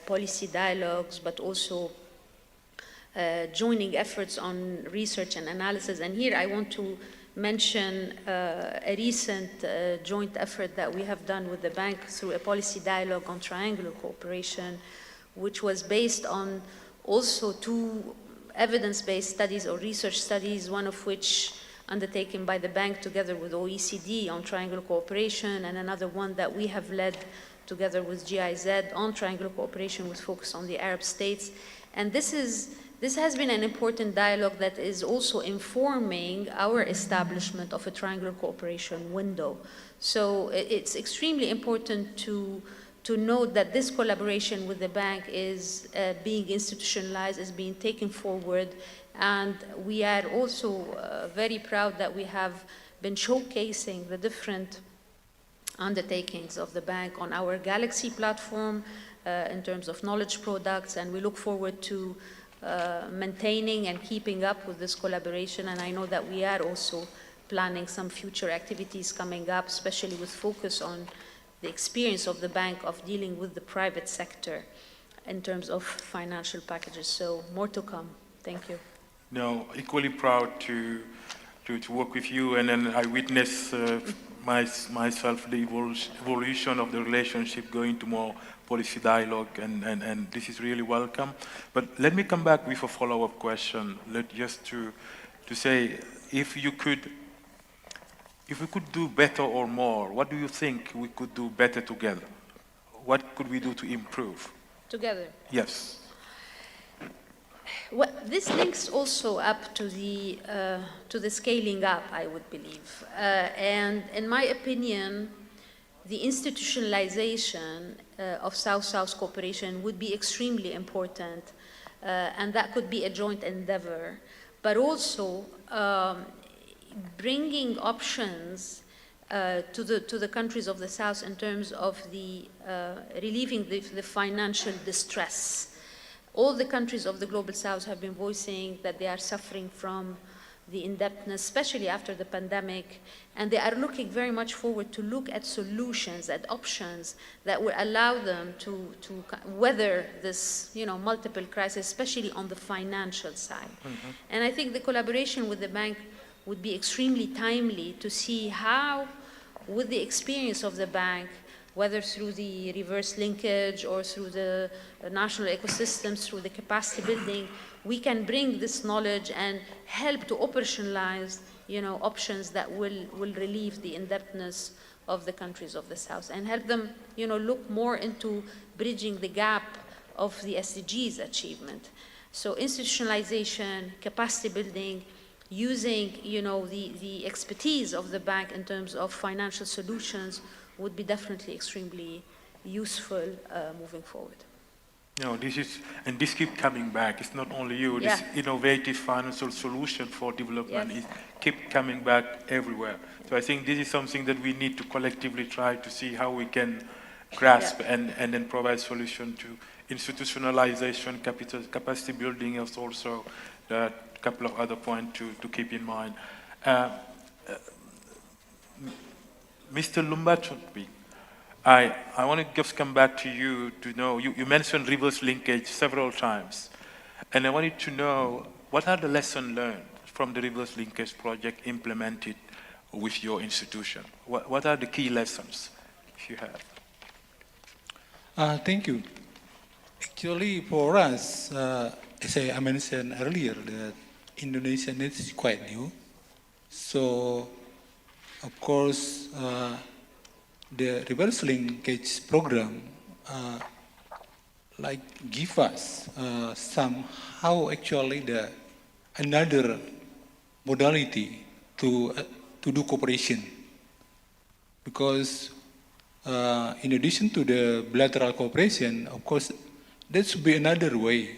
policy dialogues, but also joining efforts on research and analysis. And here I want to mention a recent joint effort that we have done with the bank through a policy dialogue on triangular cooperation, which was based on also two evidence-based studies or research studies, one of which undertaken by the bank together with OECD on triangular cooperation, and another one that we have led together with GIZ on triangular cooperation with focus on the Arab states. And this has been an important dialogue that is also informing our establishment of a triangular cooperation window. So it's extremely important to note that this collaboration with the bank is being institutionalized, is being taken forward, and we are also very proud that we have been showcasing the different undertakings of the bank on our Galaxy platform in terms of knowledge products, and we look forward to maintaining and keeping up with this collaboration. And I know that we are also planning some future activities coming up, especially with focus on the experience of the bank of dealing with the private sector in terms of financial packages. So more to come. Thank you. No, equally proud to work with you, and then I witness myself the evolution of the relationship going to more policy dialogue, and this is really welcome. But let me come back with a follow-up question, just to say, if we could do better or more, what do you think we could do better together? What could we do to improve? Together? Yes. Well, this links also up to the scaling up, I would believe. And in my opinion, the institutionalization of South-South cooperation would be extremely important, and that could be a joint endeavor. But also bringing options to the countries of the South in terms of the relieving the financial distress. All the countries of the Global South have been voicing that they are suffering from the indebtedness, especially after the pandemic, and they are looking very much forward to look at solutions, at options that will allow them to weather this, multiple crises, especially on the financial side. Mm-hmm. And I think the collaboration with the bank would be extremely timely to see how, with the experience of the bank, whether through the reverse linkage or through the national ecosystems, through the capacity building, we can bring this knowledge and help to operationalize, options that will relieve the indebtedness of the countries of the South and help them, look more into bridging the gap of the SDGs achievement. So institutionalization, capacity building, using, the expertise of the bank in terms of financial solutions would be definitely extremely useful moving forward. No, this keeps coming back. It's not only you. This innovative financial solution for development is keep coming back everywhere. So I think this is something that we need to collectively try to see how we can grasp and then provide solution to institutionalization, capacity building is also a couple of other points to keep in mind. Mr. Lumbachunpi, I want to just come back to you to know, you mentioned reverse linkage several times, and I wanted to know what are the lessons learned from the reverse linkage project implemented with your institution? What are the key lessons, if you have? Thank you. Actually, for us, as I mentioned earlier, that Indonesia is quite new. So, of course, the reverse linkage program give us somehow actually another modality to do cooperation, because in addition to the bilateral cooperation, of course, there should be another way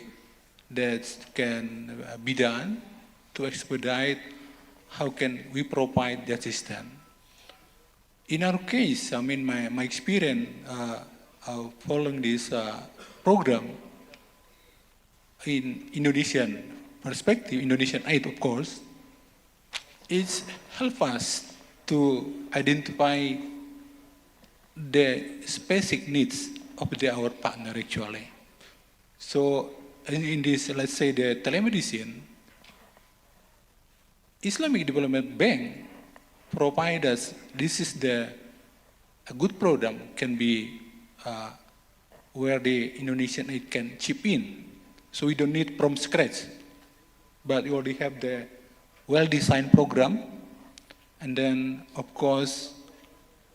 that can be done to expedite how can we provide the assistance. In our case, I mean, my experience following this program in Indonesian perspective, Indonesian aid, of course, it helps us to identify the basic needs of our partner, actually. So, in this, let's say, the telemedicine, Islamic Development Bank provide us, this is a good program, can be where the Indonesian aid can chip in. So we don't need from scratch, but we already have the well-designed program. And then, of course,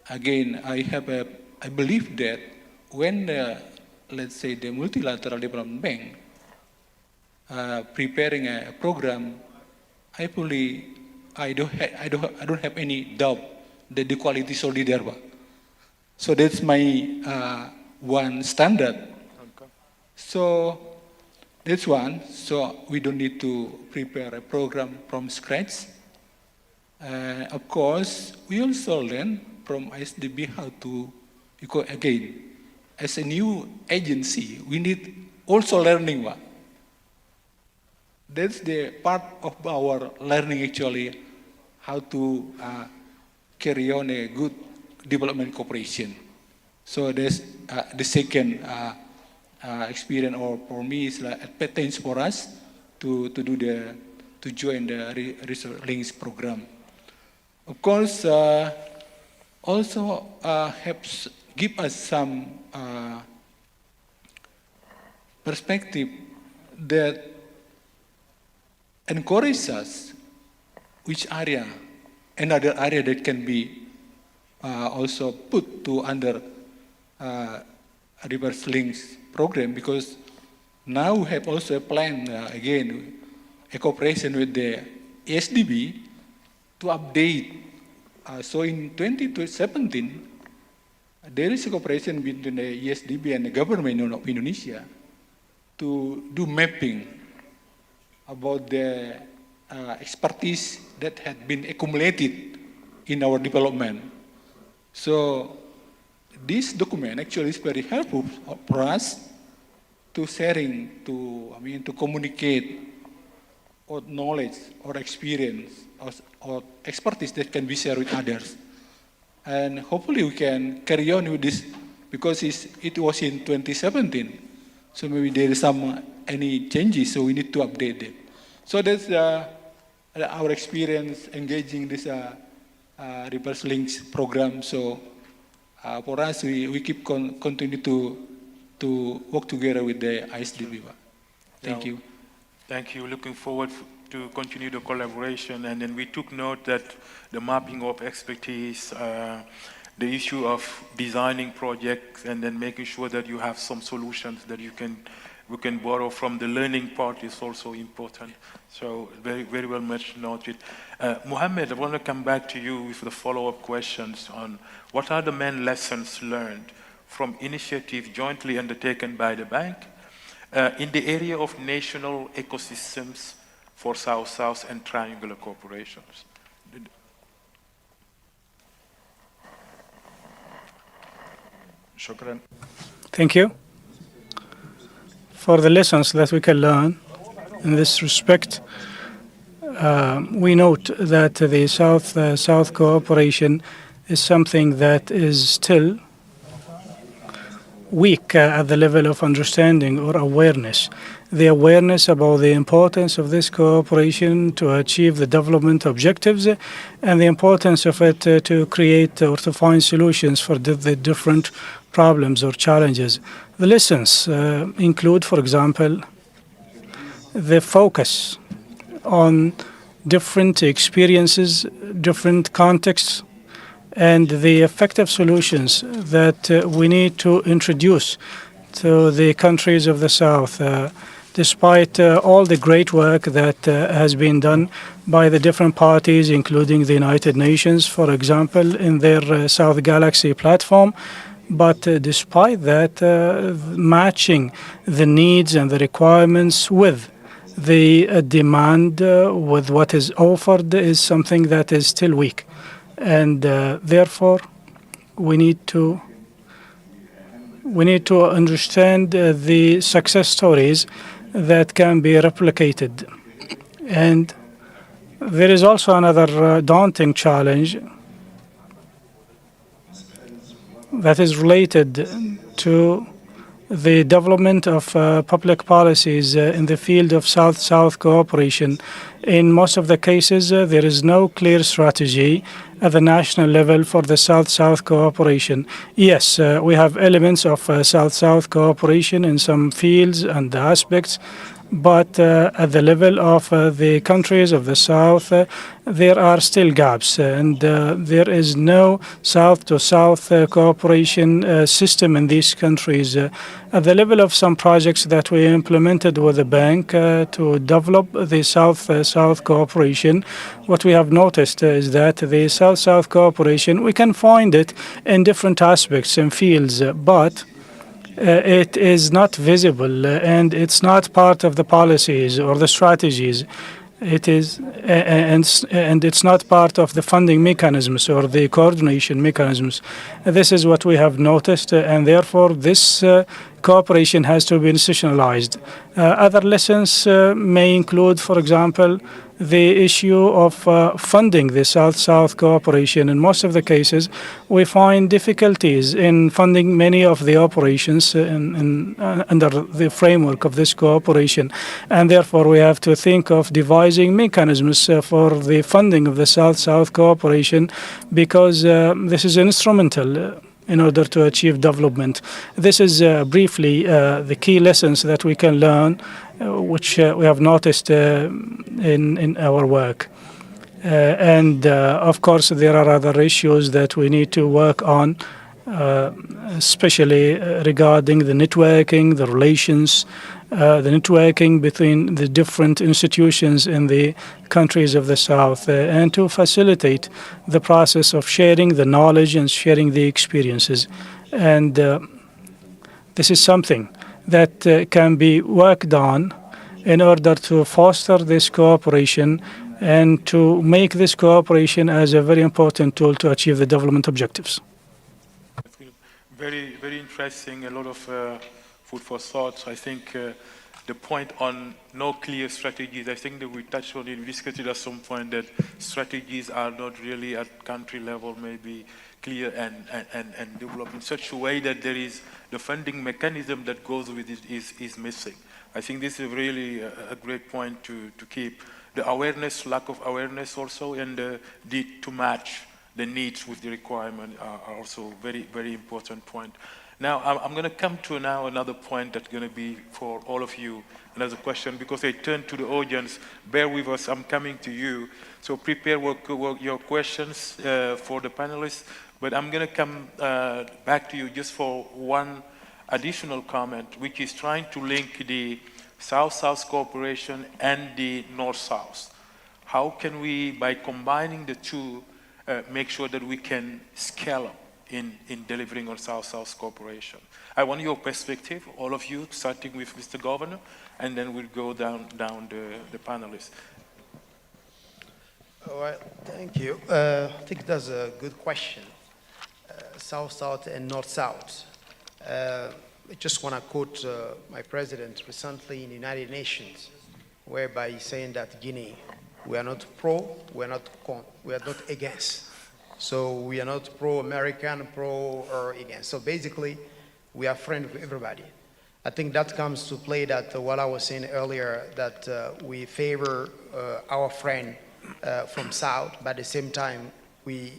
again, I believe that when let's say the multilateral development bank preparing a program, I don't have any doubt that the quality is already there. So that's my one standard. Okay. So that's one. So we don't need to prepare a program from scratch. Of course, we also learn from IsDB how to, again, as a new agency, we need also learning. That's the part of our learning, actually, how to carry on a good development cooperation. So that's the second experience, or for me, is like a pattern for us to join the Research Links program. Of course, also helps give us some perspective that encourages us which area, another area that can be also put to under reverse links program, because now we have also a plan, again, a cooperation with the IsDB to update. So in 2017, there is a cooperation between the IsDB and the government of Indonesia to do mapping about the expertise that had been accumulated in our development. So this document actually is very helpful for us to sharing, to communicate or knowledge or experience or expertise that can be shared with others. And hopefully we can carry on with this, because it was in 2017. So maybe there is any changes, so we need to update it. So that's our experience engaging this reverse links program. So For us, we keep continue to work together with the IsDB. Thank you. Thank you. Looking forward to continue the collaboration. And then we took note that the mapping of expertise, the issue of designing projects, and then making sure that you have some solutions that we can borrow from the learning part is also important. So very, very well much noted. Mohammed, I want to come back to you with the follow-up questions on what are the main lessons learned from initiatives jointly undertaken by the bank in the area of national ecosystems for South-South and triangular corporations. Shukran. Thank you. For the lessons that we can learn in this respect, we note that the South cooperation is something that is still weak at the level of understanding or awareness. The awareness about the importance of this cooperation to achieve the development objectives and the importance of it to create or to find solutions for the different problems or challenges. The lessons include, for example, the focus on different experiences, different contexts, and the effective solutions that we need to introduce to the countries of the South, despite all the great work that has been done by the different parties, including the United Nations, for example, in their South Galaxy platform. But despite that, matching the needs and the requirements with the demand, with what is offered, is something that is still weak. And therefore, we need to understand the success stories that can be replicated. And there is also another daunting challenge that is related to the development of public policies in the field of South-South cooperation. In most of the cases, there is no clear strategy at the national level for the South-South cooperation. Yes, we have elements of South-South cooperation in some fields and aspects, but at the level of the countries of the South, there are still gaps, and there is no South-to-South cooperation system in these countries. At the level of some projects that we implemented with the bank to develop the South-South cooperation, what we have noticed is that the South-South cooperation, we can find it in different aspects and fields, but it is not visible and it's not part of the policies or the strategies. It is, and it's not part of the funding mechanisms or the coordination mechanisms. This is what we have noticed, and therefore this cooperation has to be institutionalized. Other lessons may include, for example, the issue of funding the South-South cooperation. In most of the cases, we find difficulties in funding many of the operations under the framework of this cooperation. And therefore, we have to think of devising mechanisms for the funding of the South-South cooperation, because this is instrumental in order to achieve development. This is briefly the key lessons that we can learn, which we have noticed in our work. And of course, there are other issues that we need to work on, especially regarding the networking, the relations, the networking between the different institutions in the countries of the South, and to facilitate the process of sharing the knowledge and sharing the experiences. And this is something that can be worked on in order to foster this cooperation and to make this cooperation as a very important tool to achieve the development objectives. Very, very interesting, a lot of food for thought. I think the point on no clear strategies, I think that we touched on it, we discussed it at some point, that strategies are not really at country level, maybe clear and developed in such a way that there is the funding mechanism that goes with it is missing. I think this is really a great point to keep. The awareness, lack of awareness also, and the need to match the needs with the requirement are also very, very important point. Now, I'm going to come to now another point that's going to be for all of you, another question, because I turn to the audience. Bear with us, I'm coming to you. So prepare your questions for the panelists, but I'm going to come back to you just for one additional comment, which is trying to link the South-South cooperation and the North-South. How can we, by combining the two, make sure that we can scale up in delivering on South-South cooperation? I want your perspective, all of you, starting with Mr. Governor, and then we'll go down the panelists. All right, thank you. I think that's a good question. South-South and North-South. I just want to quote my president recently in the United Nations, whereby he's saying that Guinea, we are not pro, we are not against. So we are not pro-American, pro or against. So basically, we are friends with everybody. I think that comes to play that what I was saying earlier, that we favor our friend from South, but at the same time, we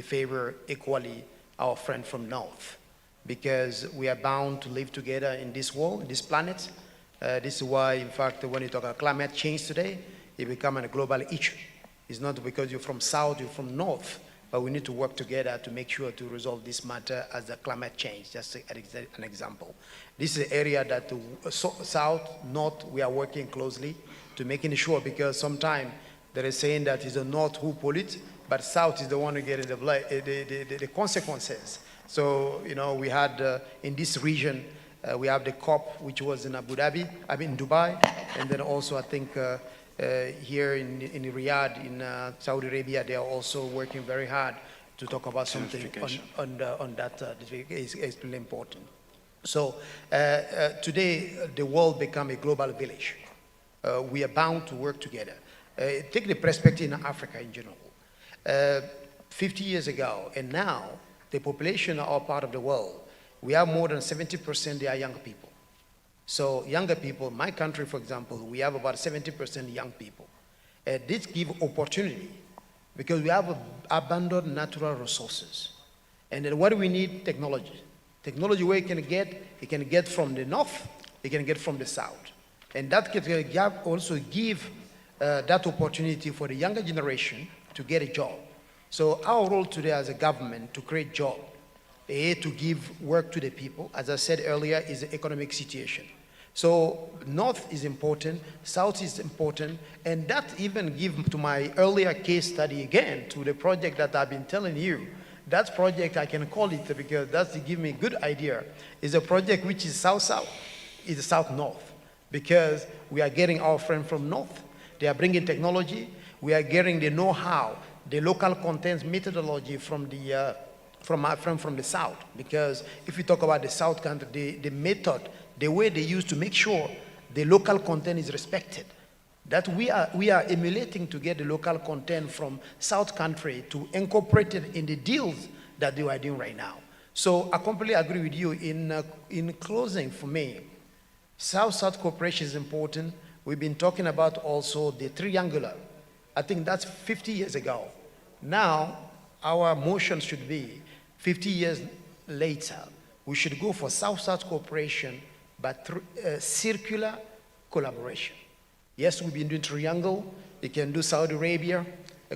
favor equally our friend from North, because we are bound to live together in this world, in this planet. This is why, in fact, when you talk about climate change today, it becomes a global issue. It's not because you're from South, you're from North, but we need to work together to make sure to resolve this matter as the climate change, just an example. This is an area that South, North, we are working closely to making sure, because sometimes there is saying that it's the North who pollute, but South is the one who gets the consequences. So, you know, we had in this region, we have the COP, which was in Dubai, and then also I think here in Riyadh, in Saudi Arabia, they are also working very hard to talk about something on that. It's really important. So today, the world become a global village. We are bound to work together. Take the perspective in Africa in general. 50 years ago, and now, the population of our part of the world, we have more than 70% they are young people. So younger people, my country, for example, we have about 70% young people. This gives opportunity because we have abundant natural resources. And then what do we need? Technology. Technology where it can get from the north, it can get from the south. And that can also give that opportunity for the younger generation to get a job. So our role today as a government to create jobs, to give work to the people, as I said earlier, is the economic situation. So North is important, South is important, and that even give to my earlier case study again, to the project that I've been telling you. That project, I can call it, because that's to give me a good idea, is a project which is South-South, is South-North, because we are getting our friend from North. They are bringing technology, we are getting the know-how, the local content methodology from the from my friend from the South, because if you talk about the South country, the method, the way they use to make sure the local content is respected, that we are emulating to get the local content from South country to incorporate it in the deals that they are doing right now. So I completely agree with you. In closing, for me, South-South cooperation is important. We've been talking about also the triangular. I think that's 50 years ago. Now, our motion should be 50 years later, we should go for South-South cooperation, but through circular collaboration. Yes, we've been doing triangle. You can do Saudi Arabia,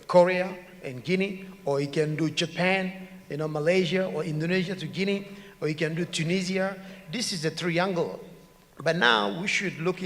Korea, and Guinea, or you can do Japan, Malaysia, or Indonesia to Guinea, or you can do Tunisia. This is a triangle. But now we should look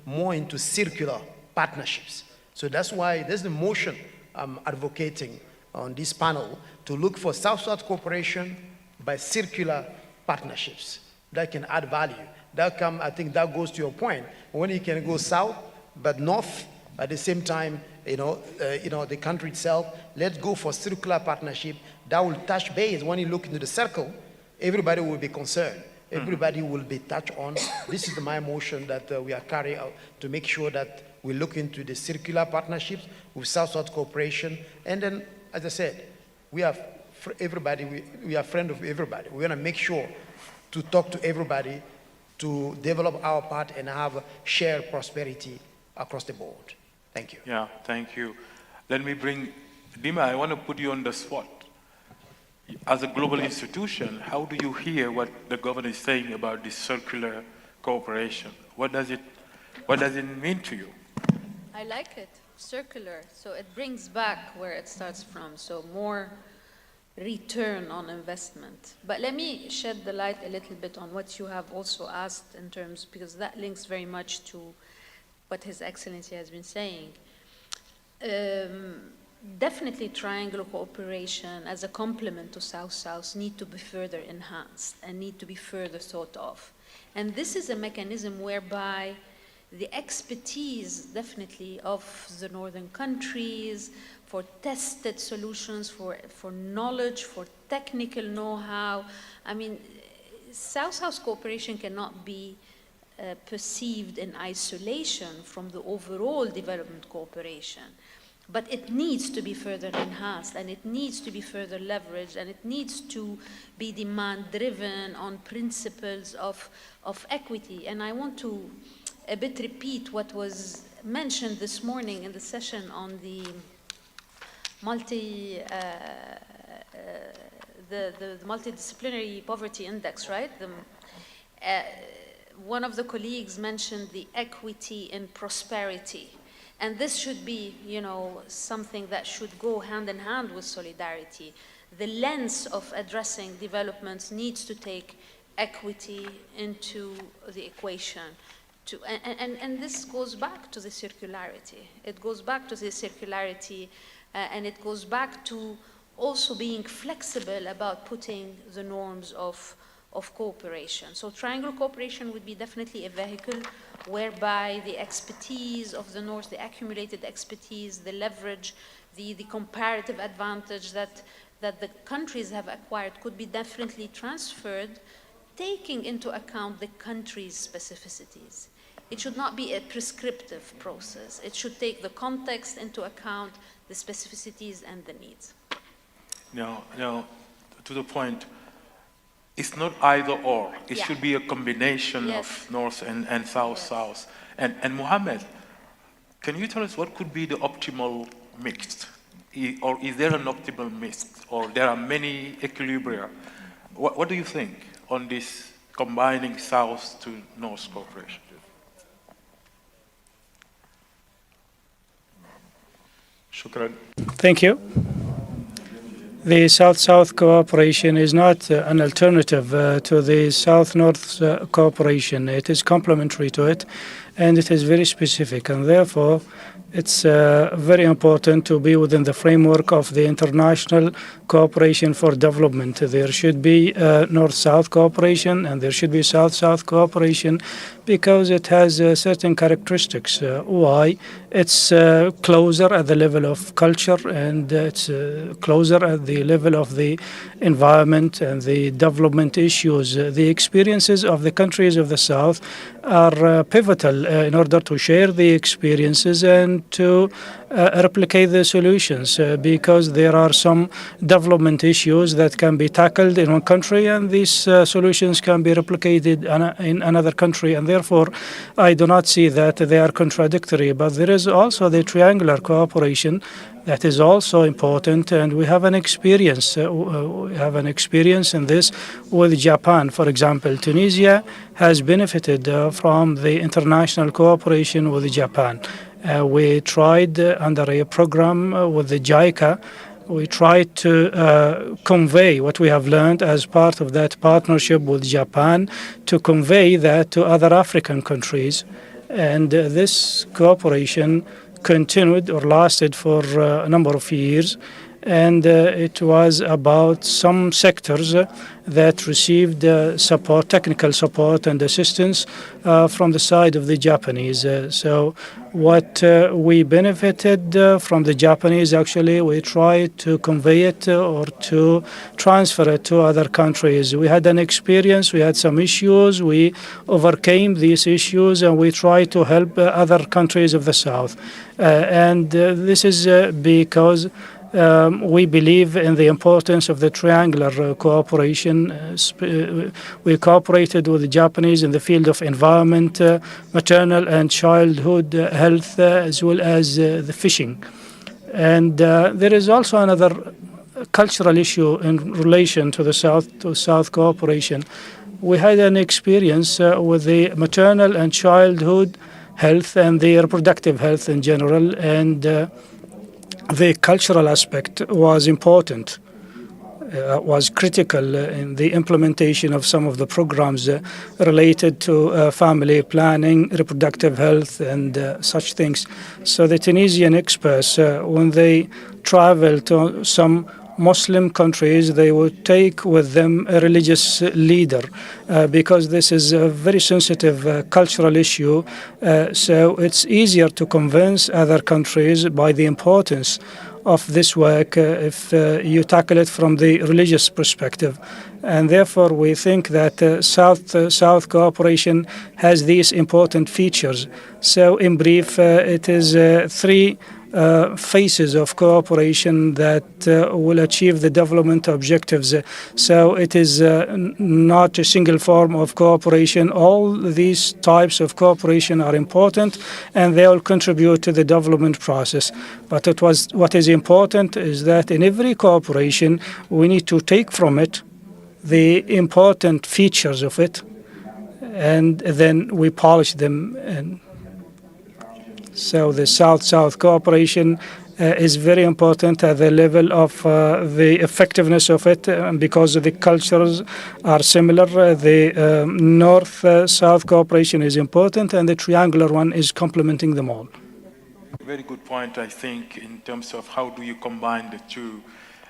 more into circular partnerships. So that's why there's the motion I'm advocating on this panel to look for South-South cooperation by circular partnerships that can add value. I think that goes to your point. When you can go south, but north, at the same time, the country itself, let's go for circular partnership that will touch base. When you look into the circle, everybody will be concerned. Everybody will be touched on. This is my motion that we are carrying out to make sure that we look into the circular partnerships with South-South cooperation. And then, as I said, we are everybody, we are friends of everybody. We want to make sure to talk to everybody to develop our part and have shared prosperity across the board. Thank you. Yeah, thank you. Let me bring Dima, I want to put you on the spot. As a global institution, how do you hear what the governor is saying about this circular cooperation? What does it mean to you? I like it, circular. So it brings back where it starts from. So more return on investment. But let me shed the light a little bit on what you have also asked in terms, because that links very much to what His Excellency has been saying. Definitely triangular cooperation as a complement to South-South need to be further enhanced and need to be further thought of. And this is a mechanism whereby the expertise definitely of the northern countries for tested solutions, for knowledge, for technical know-how. I mean, South-South cooperation cannot be perceived in isolation from the overall development cooperation. But it needs to be further enhanced, and it needs to be further leveraged, and it needs to be demand-driven on principles of equity. And I want to a bit repeat what was mentioned this morning in the session on the the multidisciplinary poverty index, right? One of the colleagues mentioned the equity in prosperity. And this should be, you know, something that should go hand in hand with solidarity. The lens of addressing developments needs to take equity into the equation. And this goes back to the circularity. It goes back to the circularity, and it goes back to also being flexible about putting the norms of cooperation. So triangular cooperation would be definitely a vehicle whereby the expertise of the North, the accumulated expertise, the leverage, the comparative advantage that the countries have acquired could be definitely transferred, taking into account the country's specificities. It should not be a prescriptive process. It should take the context into account, the specificities and the needs. Now, to the point, it's not either or. It should be a combination of North and South-South. And Mohammed, can you tell us what could be the optimal mix? Or is there an optimal mix? Or there are many equilibria? What do you think on this combining South to North cooperation? Shukran. Thank you. The South-South cooperation is not an alternative to the South-North cooperation. It is complementary to it, and it is very specific, and therefore it's very important to be within the framework of the international cooperation for development. There should be North-South cooperation, and there should be South-South cooperation, because it has certain characteristics. Why? It's closer at the level of culture, and it's closer at the level of the environment and the development issues. The experiences of the countries of the South are pivotal in order to share the experiences and to replicate the solutions, because there are some development issues that can be tackled in one country, and these solutions can be replicated in another country, and therefore I do not see that they are contradictory. But there is also the triangular cooperation that is also important, and we have an experience. We have an experience in this with Japan. For example, Tunisia has benefited from the international cooperation with Japan. We tried under a program with the JICA. We tried to convey what we have learned as part of that partnership with Japan, to convey that to other African countries. And this cooperation continued or lasted for a number of years. And it was about some sectors that received support, technical support and assistance from the side of the Japanese. So what we benefited from the Japanese, actually, we tried to convey it or to transfer it to other countries. We had an experience, we had some issues, we overcame these issues, and we tried to help other countries of the South. And this is because we believe in the importance of the triangular cooperation. We cooperated with the Japanese in the field of environment, maternal and childhood health, as well as the fishing. And there is also another cultural issue in relation to the South cooperation. We had an experience with the maternal and childhood health and the reproductive health in general, and the cultural aspect was important. Was critical in the implementation of some of the programs related to family planning, reproductive health, and such things. So the Tunisian experts, when they travel to some Muslim countries, they would take with them a religious leader because this is a very sensitive cultural issue. So it's easier to convince other countries by the importance of this work if you tackle it from the religious perspective. And therefore, we think that South cooperation has these important features. So in brief, it is three phases of cooperation that will achieve the development objectives. So it is not a single form of cooperation. All these types of cooperation are important and they all contribute to the development process. But what is important is that in every cooperation, we need to take from it the important features of it, and then we polish them. And so the South-South cooperation is very important at the level of the effectiveness of it, because the cultures are similar. The North-South cooperation is important, and the triangular one is complementing them all. Very good point, I think, in terms of how do you combine the two,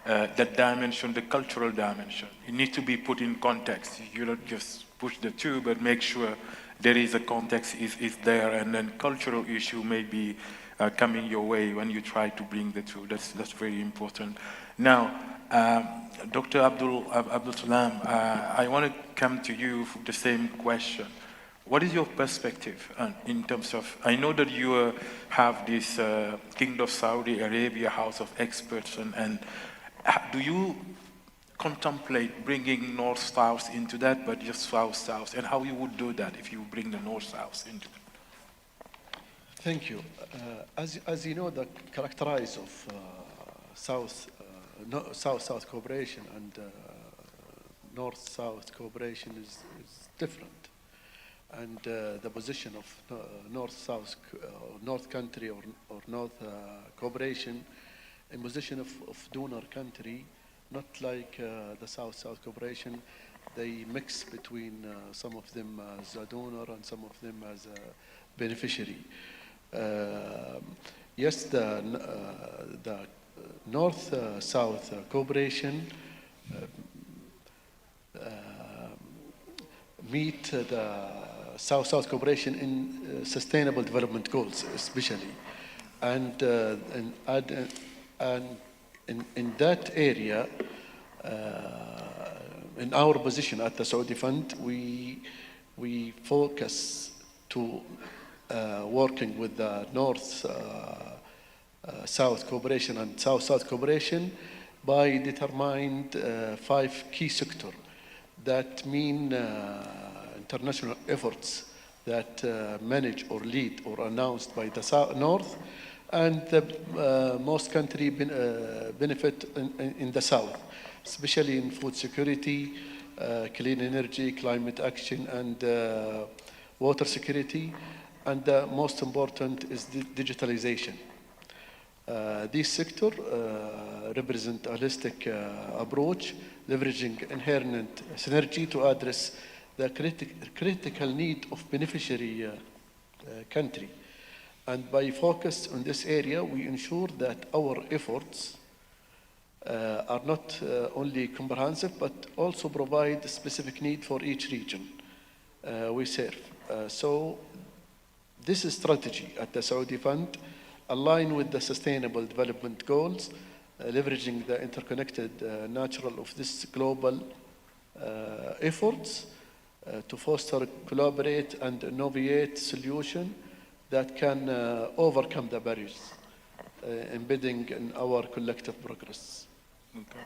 that dimension, the cultural dimension. It needs to be put in context. You don't just push the two, but make sure there is a context is there, and then cultural issue may be coming your way when you try to bring the two. That's very important. Now, Dr. Abdul Salam, I want to come to you for the same question. What is your perspective in terms of, I know that you have this Kingdom of Saudi Arabia House of Experts, and do you contemplate bringing North-South into that, but just South-South, and how you would do that if you bring the North-South into it? Thank you. As you know, the characteristics of South-South cooperation and North-South cooperation is different. And the position of North-South, North country or North cooperation in position of donor country, not like the South-South cooperation. They mix between some of them as a donor and some of them as a beneficiary. Yes, the North-South cooperation meet the South-South cooperation in sustainable development goals, especially, and in that area, in our position at the Saudi Fund, we focus to working with the North-South cooperation and South-South cooperation by determined 5 key sectors that mean international efforts that managed or lead or announced by the North, and the most country benefit in the South, especially in food security, clean energy, climate action, and water security, and the most important is digitalization. These sectors represent a holistic approach, leveraging inherent synergy to address the critical need of beneficiary country. And by focus on this area, we ensure that our efforts are not only comprehensive, but also provide specific need for each region we serve. So this is strategy at the Saudi Fund, aligned with the Sustainable Development Goals, leveraging the interconnected natural of this global efforts to foster, collaborate, and innovate solution that can overcome the barriers, embedding in our collective progress. Okay.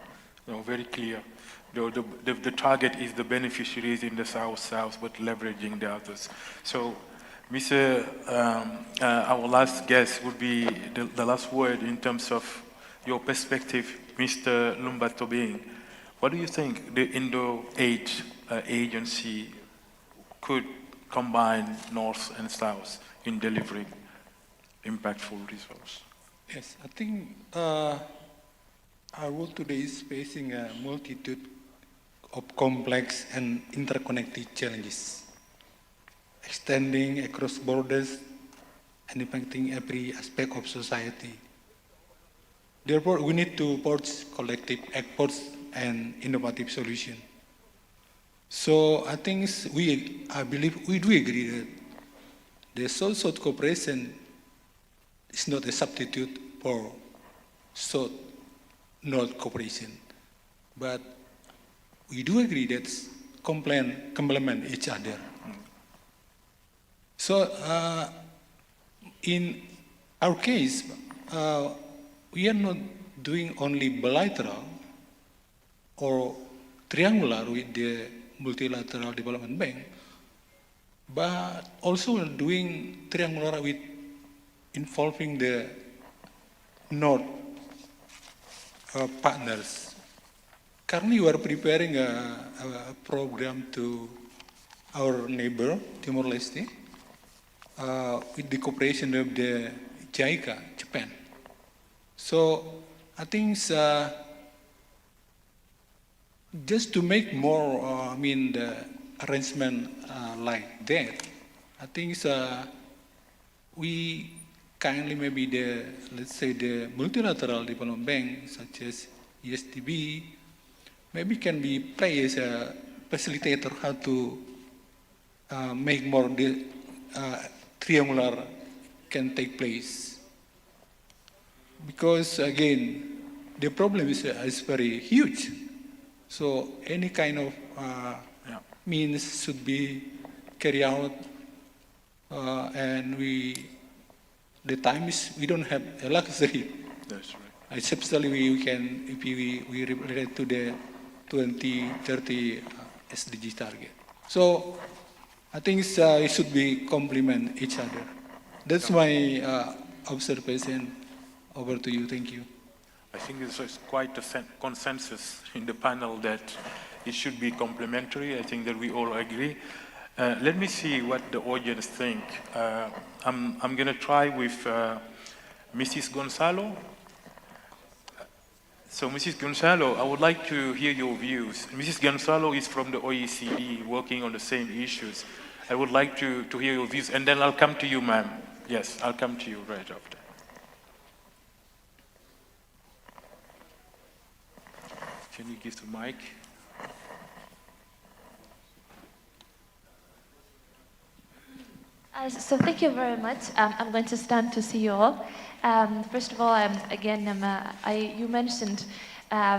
No, very clear. The target is the beneficiaries in the South-South, but leveraging the others. So Our last guest would be the last word in terms of your perspective, Mr. Lumba Tobing. What do you think the Indo-Aid agency could combine North and South in delivering impactful results? Yes, I think our world today is facing a multitude of complex and interconnected challenges, extending across borders and impacting every aspect of society. Therefore, we need to forge collective efforts and innovative solutions. So I think I believe we do agree that the South-South cooperation is not a substitute for South-North cooperation, but we do agree that complement each other. So in our case, we are not doing only bilateral or triangular with the multilateral development bank, but also we're doing triangular with involving the North partners. Currently, we are preparing a program to our neighbor, Timor-Leste, with the cooperation of the JICA, Japan. So I think just to make more, the arrangement like that, I think we kindly maybe let's say the multilateral development bank, such as IsDB, maybe can be play as a facilitator how to make more triangular can take place. Because again, the problem is very huge. So any kind of means should be carried out, and the time is, we don't have a luxury. That's right. Especially we can, if we relate to the 2030 SDG target. So I think it should be complement each other. That's my observation. Over to you. Thank you. I think there's quite a consensus in the panel that it should be complementary. I think that we all agree. Let me see what the audience think. I'm going to try with Mrs. Gonzalo. So, Mrs. Gonzalo, I would like to hear your views. Mrs. Gonzalo is from the OECD, working on the same issues. I would like to hear your views, and then I'll come to you, ma'am. Yes, I'll come to you right after. Can you give the mic? So thank you very much. I'm going to stand to see you all. First of all, you mentioned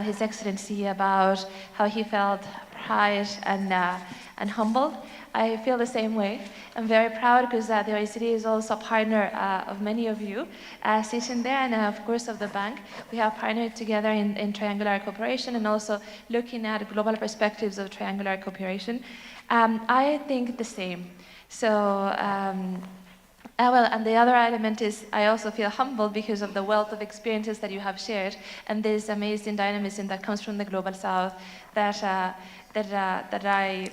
His Excellency about how he felt pride and humbled. I feel the same way. I'm very proud because the OECD is also a partner of many of you sitting there, and of course of the bank. We have partnered together in triangular cooperation and also looking at global perspectives of triangular cooperation. I think the same. So, and the other element is I also feel humbled because of the wealth of experiences that you have shared and this amazing dynamism that comes from the Global South that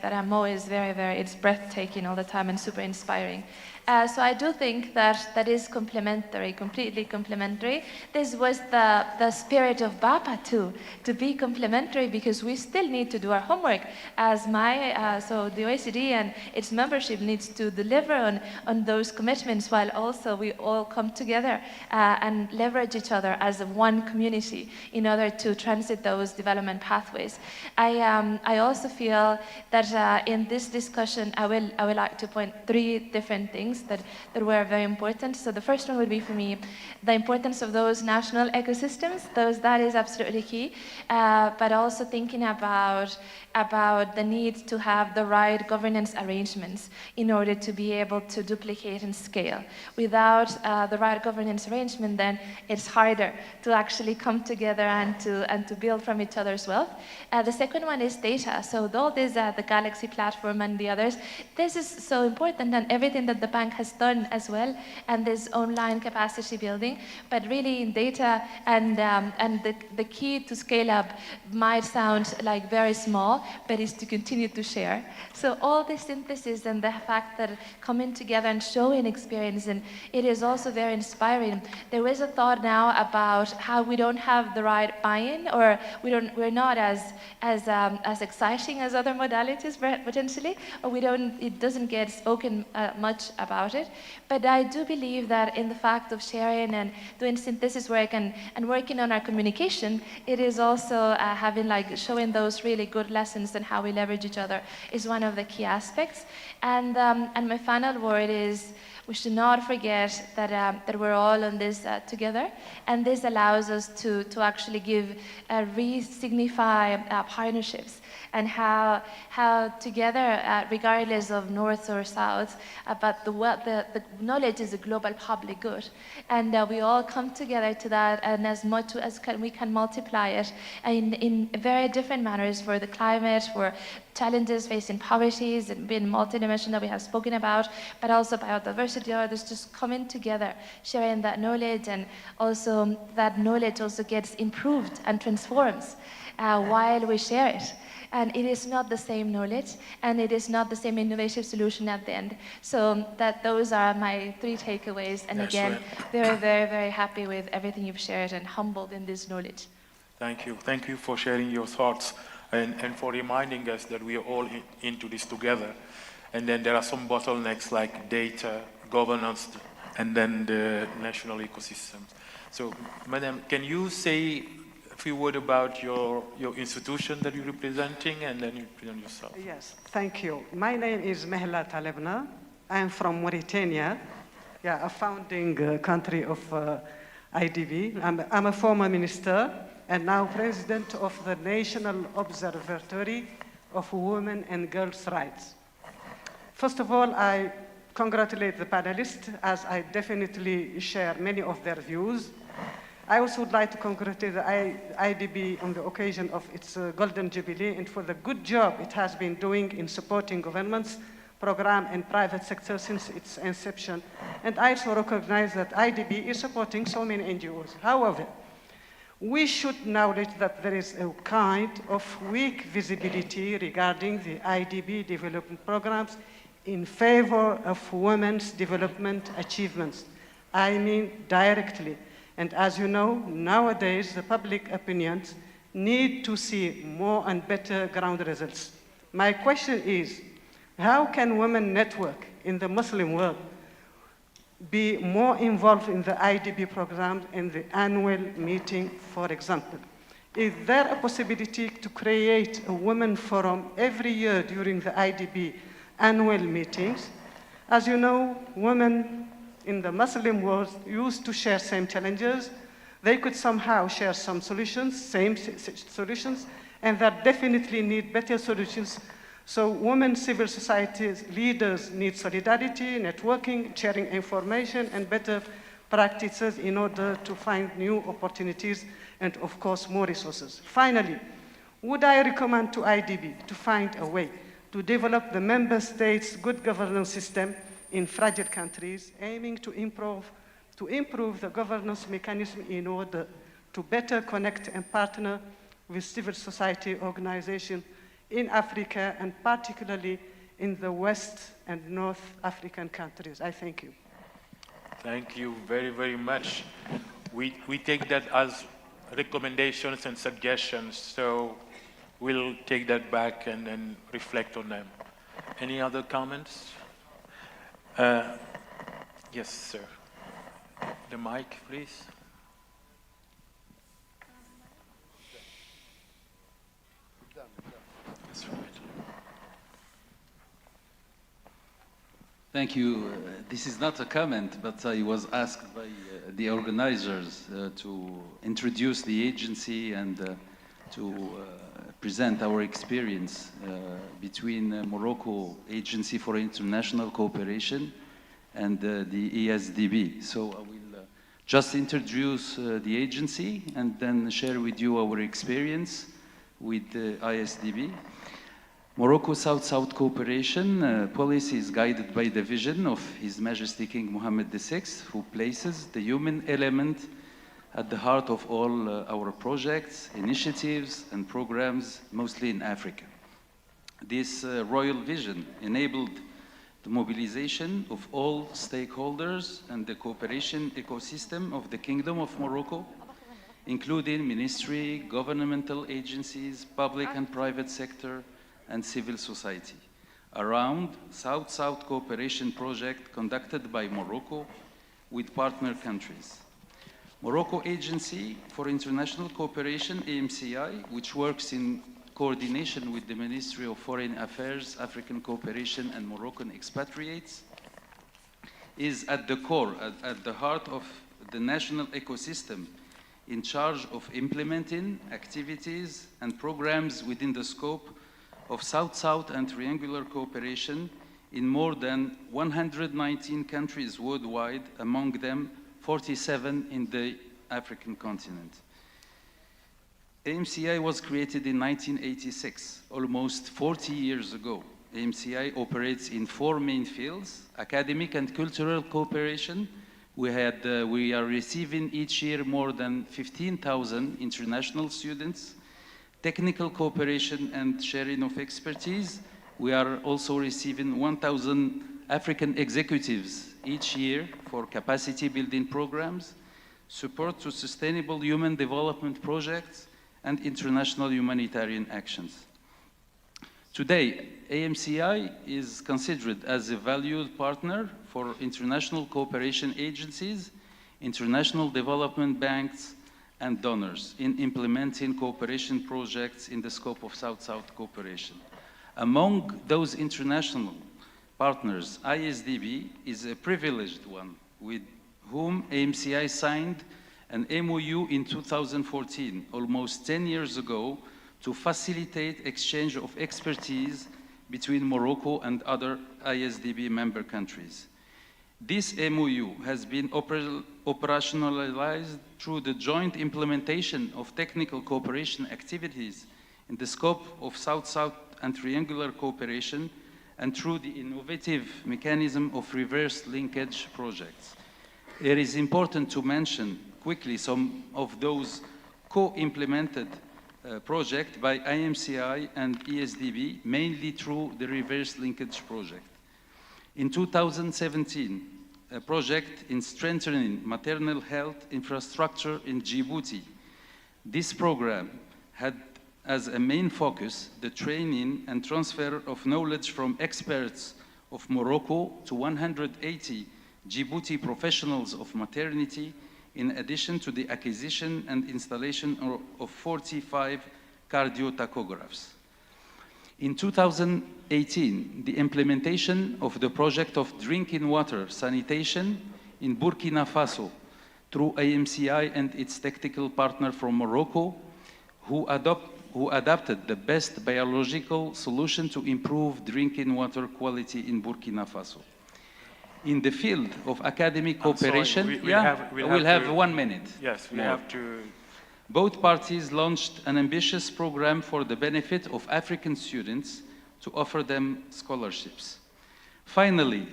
I'm always it's breathtaking all the time and super inspiring. So I do think that is complementary, completely complementary. This was the spirit of BAPA too, to be complementary because we still need to do our homework so the OECD and its membership needs to deliver on those commitments while also we all come together and leverage each other as one community in order to transit those development pathways. I also feel that in this discussion, I would like to point three different things that were very important. So the first one would be for me, the importance of those national ecosystems. That is absolutely key. But also thinking about the need to have the right governance arrangements in order to be able to duplicate and scale. Without the right governance arrangement, then it's harder to actually come together and to build from each other's wealth. The second one is data. So all this, the Galaxy platform and the others, this is so important, and everything that the bank bank has done as well, and this online capacity building. But really in data and the key to scale up might sound like very small, but is to continue to share. So all the synthesis and the fact that coming together and showing experience, and it is also very inspiring. There is a thought now about how we don't have the right buy-in, or we're not as exciting as other modalities potentially, or it doesn't get spoken much about it. But I do believe that in the fact of sharing and doing synthesis work and working on our communication, it is also showing those really good lessons and how we leverage each other is one of the key aspects. And my final word is, we should not forget that we're all on this together, and this allows us to actually re-signify partnerships, and how together, regardless of north or south, but the knowledge is a global public good, and we all come together to that, and as much as we can multiply it in very different manners for the climate, for challenges facing poverty and being multidimensional that we have spoken about, but also biodiversity, others just coming together, sharing that knowledge, and also that knowledge also gets improved and transforms while we share it. And it is not the same knowledge, and it is not the same innovative solution at the end. So those are my 3 takeaways. And again, very, very, very happy with everything you've shared and humbled in this knowledge. Thank you. Thank you for sharing your thoughts and for reminding us that we are all into this together. And then there are some bottlenecks like data, governance, and then the national ecosystems. So, Madam, can you say a few words about your institution that you're representing, and then you present yourself? Yes, thank you. My name is Mehla Talebna. I'm from Mauritania, a founding country of IDB. I'm a former minister and now president of the National Observatory of Women and Girls' Rights. First of all, I congratulate the panelists, as I definitely share many of their views. I also would like to congratulate the IDB on the occasion of its Golden Jubilee, and for the good job it has been doing in supporting governments, program, and private sector since its inception. And I also recognize that IDB is supporting so many NGOs. However, we should acknowledge that there is a kind of weak visibility regarding the IDB development programs in favor of women's development achievements. I mean directly. And as you know, nowadays the public opinions need to see more and better ground results. My question is, how can women network in the Muslim world be more involved in the IDB programs in the annual meeting, for example? Is there a possibility to create a women forum every year during the IDB annual meetings? As you know, women in the Muslim world used to share same challenges. They could somehow share some solutions, same solutions, and that definitely need better solutions. So women civil society leaders need solidarity, networking, sharing information, and better practices in order to find new opportunities and, of course, more resources. Finally, would I recommend to IDB to find a way to develop the member states' good governance system in fragile countries, aiming to improve the governance mechanism in order to better connect and partner with civil society organizations in Africa, and particularly in the West and North African countries. I thank you. Thank you very, very much. We take that as recommendations and suggestions, so we'll take that back and then reflect on them. Any other comments? Yes, sir. The mic, please. That's right. Thank you. This is not a comment, but I was asked by the organizers to introduce the agency and to present our experience between Morocco Agency for International Cooperation and the ISDB. So I will just introduce the agency and then share with you our experience with the ISDB. Morocco-South-South cooperation policy is guided by the vision of His Majesty King Mohammed VI, who places the human element at the heart of all our projects, initiatives, and programs, mostly in Africa. This royal vision enabled the mobilization of all stakeholders and the cooperation ecosystem of the Kingdom of Morocco, including ministry, governmental agencies, public and private sector, and civil society, around South-South cooperation project conducted by Morocco with partner countries. Morocco Agency for International Cooperation, AMCI, which works in coordination with the Ministry of Foreign Affairs, African Cooperation, and Moroccan expatriates, is at the core, at the heart of the national ecosystem in charge of implementing activities and programs within the scope of South-South and triangular cooperation in more than 119 countries worldwide, among them 47 in the African continent. AMCI was created in 1986, almost 40 years ago. AMCI operates in 4 main fields: academic and cultural cooperation. We are receiving each year more than 15,000 international students. Technical cooperation and sharing of expertise. We are also receiving 1,000 African executives each year for capacity building programs, support to sustainable human development projects, and international humanitarian actions. Today, AMCI is considered as a valued partner for international cooperation agencies, international development banks, and donors in implementing cooperation projects in the scope of South-South cooperation. Among those international partners, ISDB is a privileged one, with whom AMCI signed an MOU in 2014, almost 10 years ago, to facilitate exchange of expertise between Morocco and other ISDB member countries. This MOU has been operationalized through the joint implementation of technical cooperation activities in the scope of South-South and triangular cooperation, and through the innovative mechanism of reverse linkage projects. It is important to mention quickly some of those co-implemented projects by IMCI and ISDB, mainly through the reverse linkage project. In 2017, a project in strengthening maternal health infrastructure in Djibouti. This program had as a main focus the training and transfer of knowledge from experts of Morocco to 180 Djibouti professionals of maternity, in addition to the acquisition and installation of 45 cardiotachographs. In 2018, the implementation of the project of drinking water sanitation in Burkina Faso through AMCI and its technical partner from Morocco, who adopted the best biological solution to improve drinking water quality in Burkina Faso. In the field of academic cooperation, we'll have 1 minute. Yes, we have to. Both parties launched an ambitious program for the benefit of African students to offer them scholarships. Finally,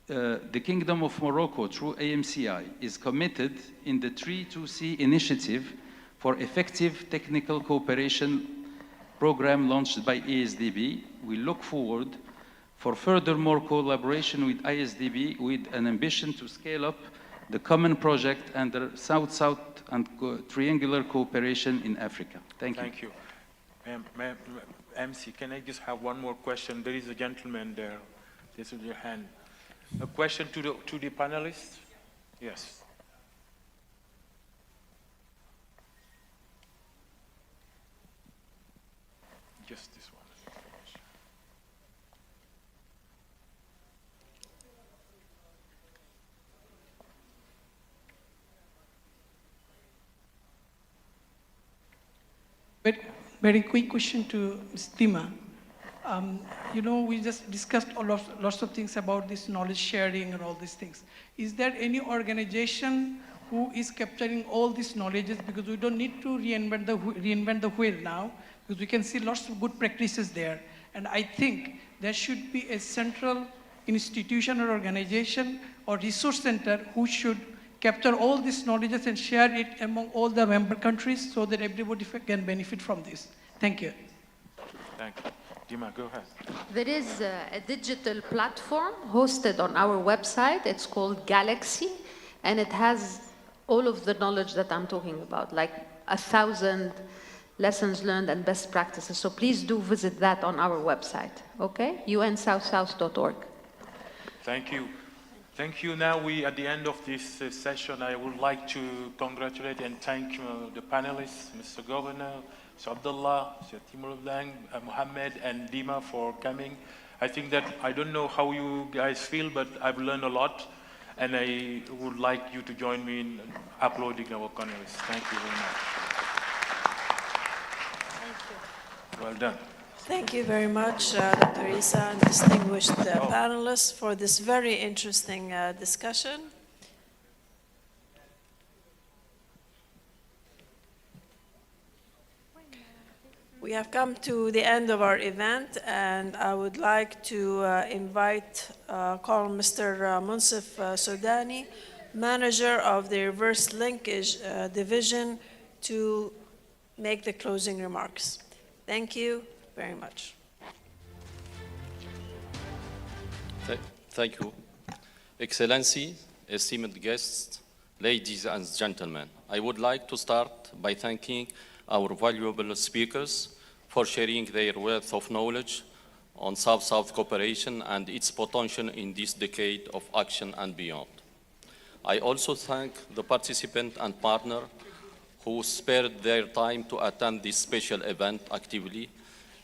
the Kingdom of Morocco, through AMCI, is committed in the 3-2C initiative for effective technical cooperation program launched by ISDB. We look forward for furthermore collaboration with ISDB with an ambition to scale up the common project under South-South and triangular cooperation in Africa. Thank you. Thank you. MC, can I just have one more question? There is a gentleman there. This is your hand. A question to the panelists? Yes. Just this one. Very quick question to Ms. Tima. You know, we just discussed lots of things about this knowledge sharing and all these things. Is there any organization who is capturing all these knowledges? Because we don't need to reinvent the wheel now, because we can see lots of good practices there. And I think there should be a central institution or organization or resource center who should capture all these knowledges and share it among all the member countries so that everybody can benefit from this. Thank you. Thank you. Dima, go ahead. There is a digital platform hosted on our website. It's called Galaxy, and it has all of the knowledge that I'm talking about, like 1,000 lessons learned and best practices. So please do visit that on our website, okay? unsouthsouth.org. Thank you. Thank you. Now at the end of this session, I would like to congratulate and thank the panelists, Mr. Governor, Mr. Abdullah, Mr. Timur Lang, Mohammed, and Dima for coming. I think that, I don't know how you guys feel, but I've learned a lot, and I would like you to join me in uploading our panelists. Thank you very much. Thank you. Well done. Thank you very much, Dr. Isa, and distinguished panelists for this very interesting discussion. We have come to the end of our event, and I would like to call Mr. Munsif Sudani, manager of the reverse linkage division, to make the closing remarks. Thank you very much. Thank you. Excellency, esteemed guests, ladies and gentlemen, I would like to start by thanking our valuable speakers for sharing their wealth of knowledge on South-South cooperation and its potential in this decade of action and beyond. I also thank the participant and partner who spared their time to attend this special event actively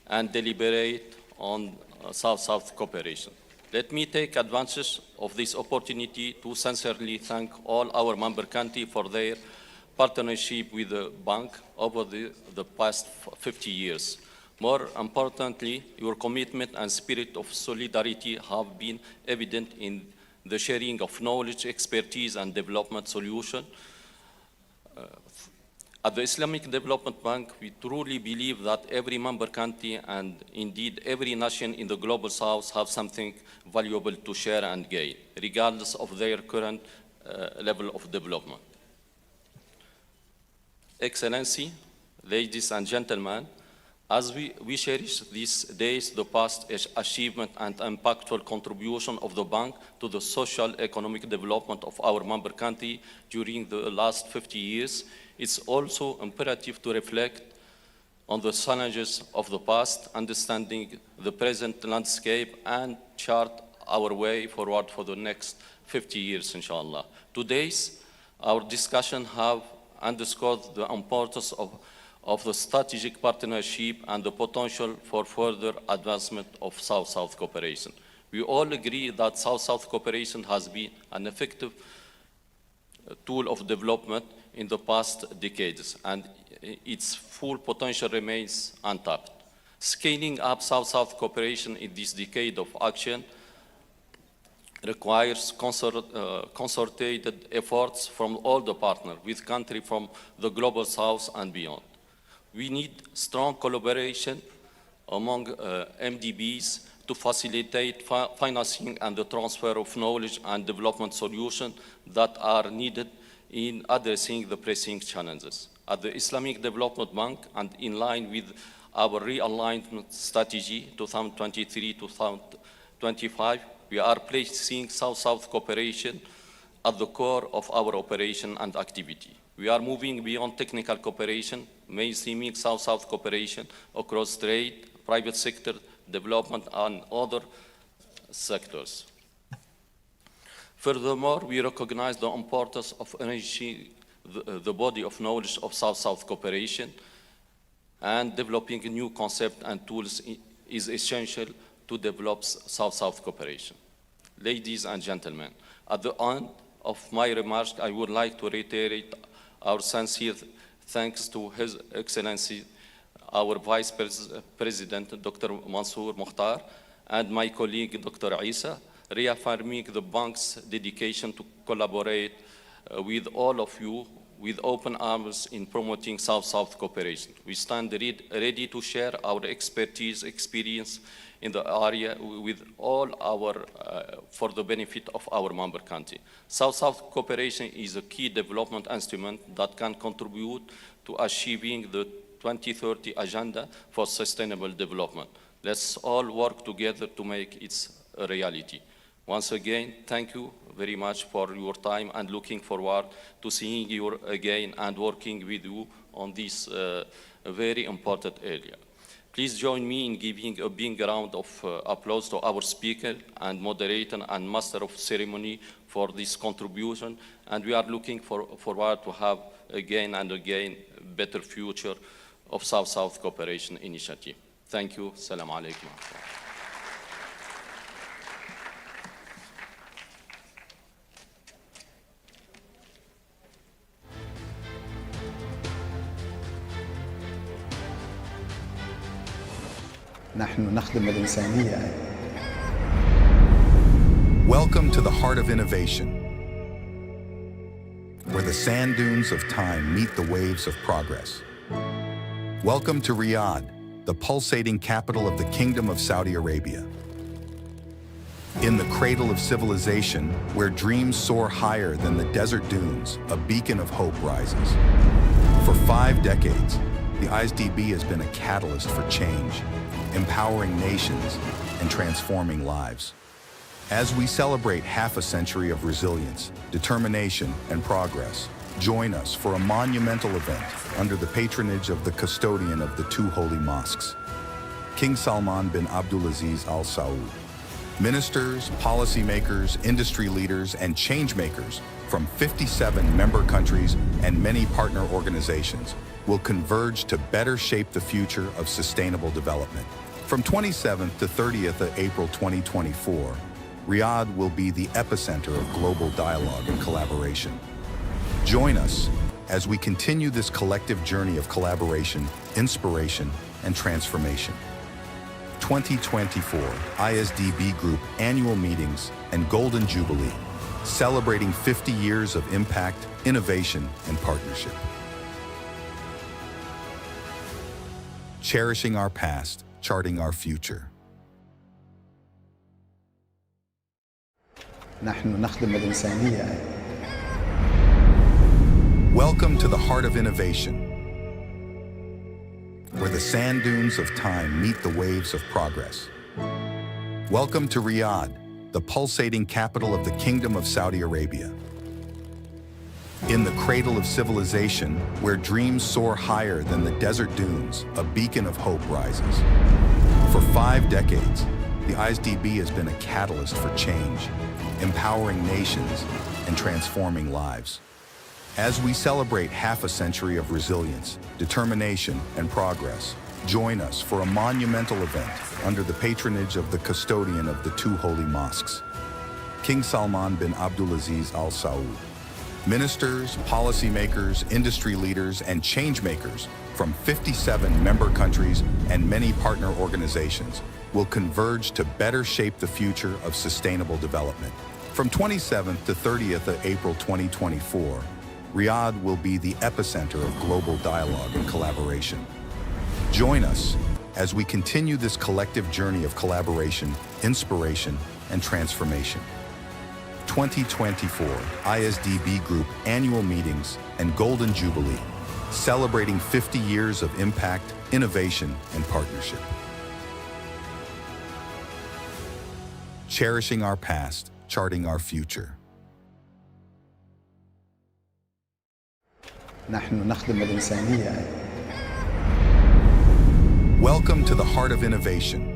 and deliberate on South-South cooperation. Let me take advantage of this opportunity to sincerely thank all our member countries for their partnership with the bank over the past 50 years. More importantly, your commitment and spirit of solidarity have been evident in the sharing of knowledge, expertise, and development solutions. At the Islamic Development Bank, we truly believe that every member country and indeed every nation in the Global South have something valuable to share and gain, regardless of their current level of development. Excellency, ladies and gentlemen, as we cherish these days, the past achievement and impactful contribution of the bank to the social economic development of our member country during the last 50 years, it's also imperative to reflect on the challenges of the past, understanding the present landscape, and chart our way forward for the next 50 years, inshallah. Today's, our discussion have underscored the importance of the strategic partnership and the potential for further advancement of South-South cooperation. We all agree that South-South cooperation has been an effective tool of development in the past decades, and its full potential remains untapped. Scaling up South-South cooperation in this decade of action requires concerted efforts from all the partners with countries from the Global South and beyond. We need strong collaboration among MDBs to facilitate financing and the transfer of knowledge and development solutions that are needed in addressing the pressing challenges. At the Islamic Development Bank, and in line with our realignment strategy 2023-2025, we are placing South-South cooperation at the core of our operation and activity. We are moving beyond technical cooperation, mainstreaming South-South cooperation across trade, private sector, development, and other sectors. Furthermore, we recognize the importance of enriching the body of knowledge of South-South cooperation, and developing new concepts and tools is essential to develop South-South cooperation. Ladies and gentlemen, at the end of my remarks, I would like to reiterate our sincere thanks to His Excellency, our Vice President, Dr. Mansour Mukhtar, and my colleague, Dr. Isa, reaffirming the bank's dedication to collaborate with all of you with open arms in promoting South-South cooperation. We stand ready to share our expertise, experience in the area with all our, for the benefit of our member country. South-South cooperation is a key development instrument that can contribute to achieving the 2030 Agenda for Sustainable Development. Let's all work together to make it a reality. Once again, thank you very much for your time and looking forward to seeing you again and working with you on this very important area. Please join me in giving a big round of applause to our speaker and moderator and master of ceremony for this contribution. And we are looking forward to have again and again better future of South-South Cooperation Initiative. Thank you. Assalamu alaikum. نحن نخدم الإنسانية. Welcome to the heart of innovation, where the sand dunes of time meet the waves of progress. Welcome to Riyadh, the pulsating capital of the Kingdom of Saudi Arabia. In the cradle of civilization, where dreams soar higher than the desert dunes, a beacon of hope rises. For 5 decades, the IsDB has been a catalyst for change, empowering nations and transforming lives. As we celebrate half a century of resilience, determination, and progress, join us for a monumental event under the patronage of the custodian of the 2 holy mosques, King Salman bin Abdulaziz Al Saud. Ministers, policymakers, industry leaders, and changemakers from 57 member countries and many partner organizations will converge to better shape the future of sustainable development. From 27th to 30th of April 2024, Riyadh will be the epicenter of global dialogue and collaboration. Join us as we continue this collective journey of collaboration, inspiration, and transformation. 2024 ISDB Group Annual Meetings and Golden Jubilee, celebrating 50 years of impact, innovation, and partnership. Cherishing our past, charting our future. نحن نخدم الإنسانية. Welcome to the heart of innovation, where the sand dunes of time meet the waves of progress. Welcome to Riyadh, the pulsating capital of the Kingdom of Saudi Arabia. In the cradle of civilization, where dreams soar higher than the desert dunes, a beacon of hope rises. For 5 decades, the IsDB has been a catalyst for change, empowering nations and transforming lives. As we celebrate half a century of resilience, determination, and progress, join us for a monumental event under the patronage of the custodian of the 2 holy mosques, King Salman bin Abdulaziz Al Saud. Ministers, policymakers, industry leaders, and changemakers from 57 member countries and many partner organizations will converge to better shape the future of sustainable development. From 27th to 30th of April 2024, Riyadh will be the epicenter of global dialogue and collaboration. Join us as we continue this collective journey of collaboration, inspiration, and transformation. 2024 ISDB Group Annual Meetings and Golden Jubilee, celebrating 50 years of impact, innovation, and partnership. Cherishing our past, charting our future. نحن نخدم الإنسانية. Welcome to the heart of innovation,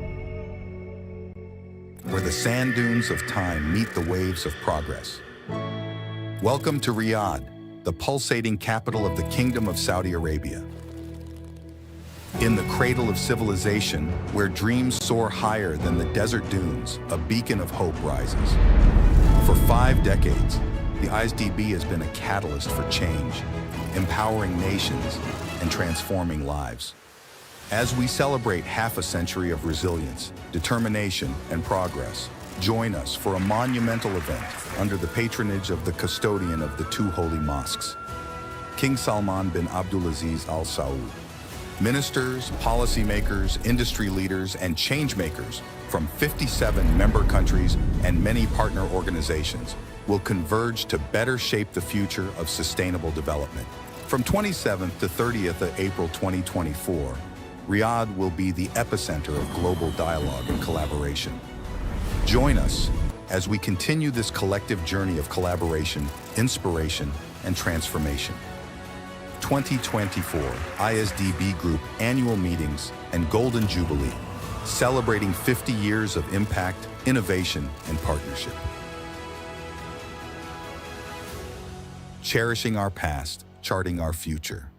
where the sand dunes of time meet the waves of progress. Welcome to Riyadh, the pulsating capital of the Kingdom of Saudi Arabia. In the cradle of civilization, where dreams soar higher than the desert dunes, a beacon of hope rises. For 5 decades, the IsDB has been a catalyst for change, empowering nations and transforming lives. As we celebrate half a century of resilience, determination, and progress, join us for a monumental event under the patronage of the custodian of the 2 holy mosques, King Salman bin Abdulaziz Al Saud. Ministers, policymakers, industry leaders, and change makers from 57 member countries and many partner organizations will converge to better shape the future of sustainable development. From 27th to 30th of April 2024, Riyadh will be the epicenter of global dialogue and collaboration. Join us as we continue this collective journey of collaboration, inspiration, and transformation. 2024 IsDB Group Annual Meetings and Golden Jubilee, celebrating 50 years of impact, innovation, and partnership. Cherishing our past, charting our future.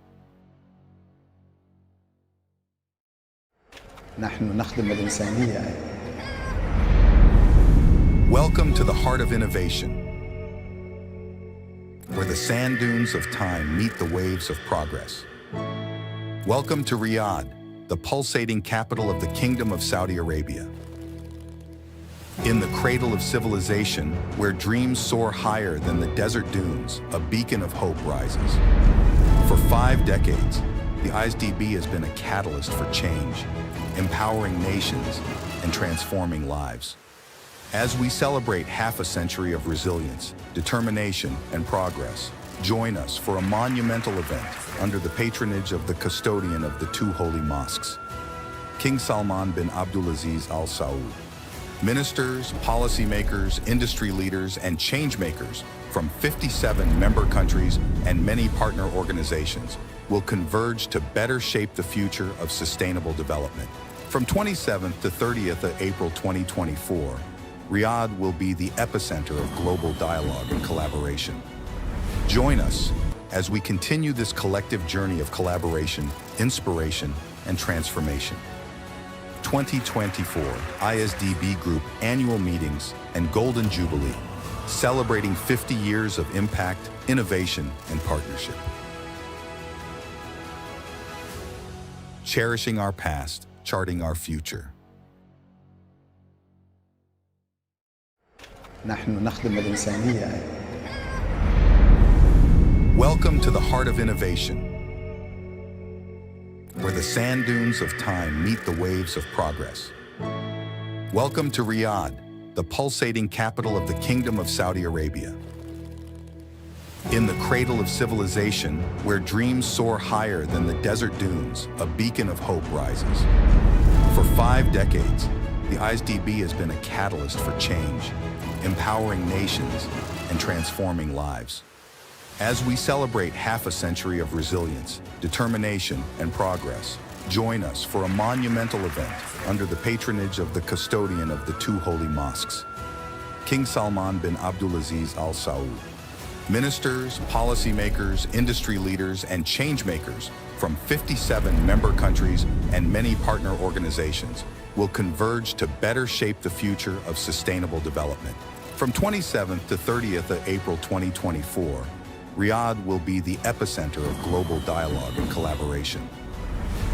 نحن نخدم الإنسانية. Welcome to the heart of innovation, where the sand dunes of time meet the waves of progress. Welcome to Riyadh, the pulsating capital of the Kingdom of Saudi Arabia. In the cradle of civilization, where dreams soar higher than the desert dunes, a beacon of hope rises. For 5 decades, the IsDB has been a catalyst for change, empowering nations and transforming lives. As we celebrate half a century of resilience, determination, and progress, join us for a monumental event under the patronage of the custodian of the 2 holy mosques, King Salman bin Abdulaziz Al Saud. Ministers, policymakers, industry leaders, and change makers from 57 member countries and many partner organizations will converge to better shape the future of sustainable development. From 27th to 30th of April 2024, Riyadh will be the epicenter of global dialogue and collaboration. Join us as we continue this collective journey of collaboration, inspiration, and transformation. 2024 IsDB Group Annual Meetings and Golden Jubilee, celebrating 50 years of impact, innovation, and partnership. Cherishing our past, charting our future. نحن نخدم الإنسانية. Welcome to the heart of innovation, where the sand dunes of time meet the waves of progress. Welcome to Riyadh, the pulsating capital of the Kingdom of Saudi Arabia. In the cradle of civilization, where dreams soar higher than the desert dunes, a beacon of hope rises. For 5 decades, the IsDB has been a catalyst for change, empowering nations and transforming lives. As we celebrate half a century of resilience, determination, and progress, join us for a monumental event under the patronage of the custodian of the 2 holy mosques, King Salman bin Abdulaziz Al Saud. Ministers, policymakers, industry leaders, and change makers from 57 member countries and many partner organizations will converge to better shape the future of sustainable development. From 27th to 30th of April 2024, Riyadh will be the epicenter of global dialogue and collaboration.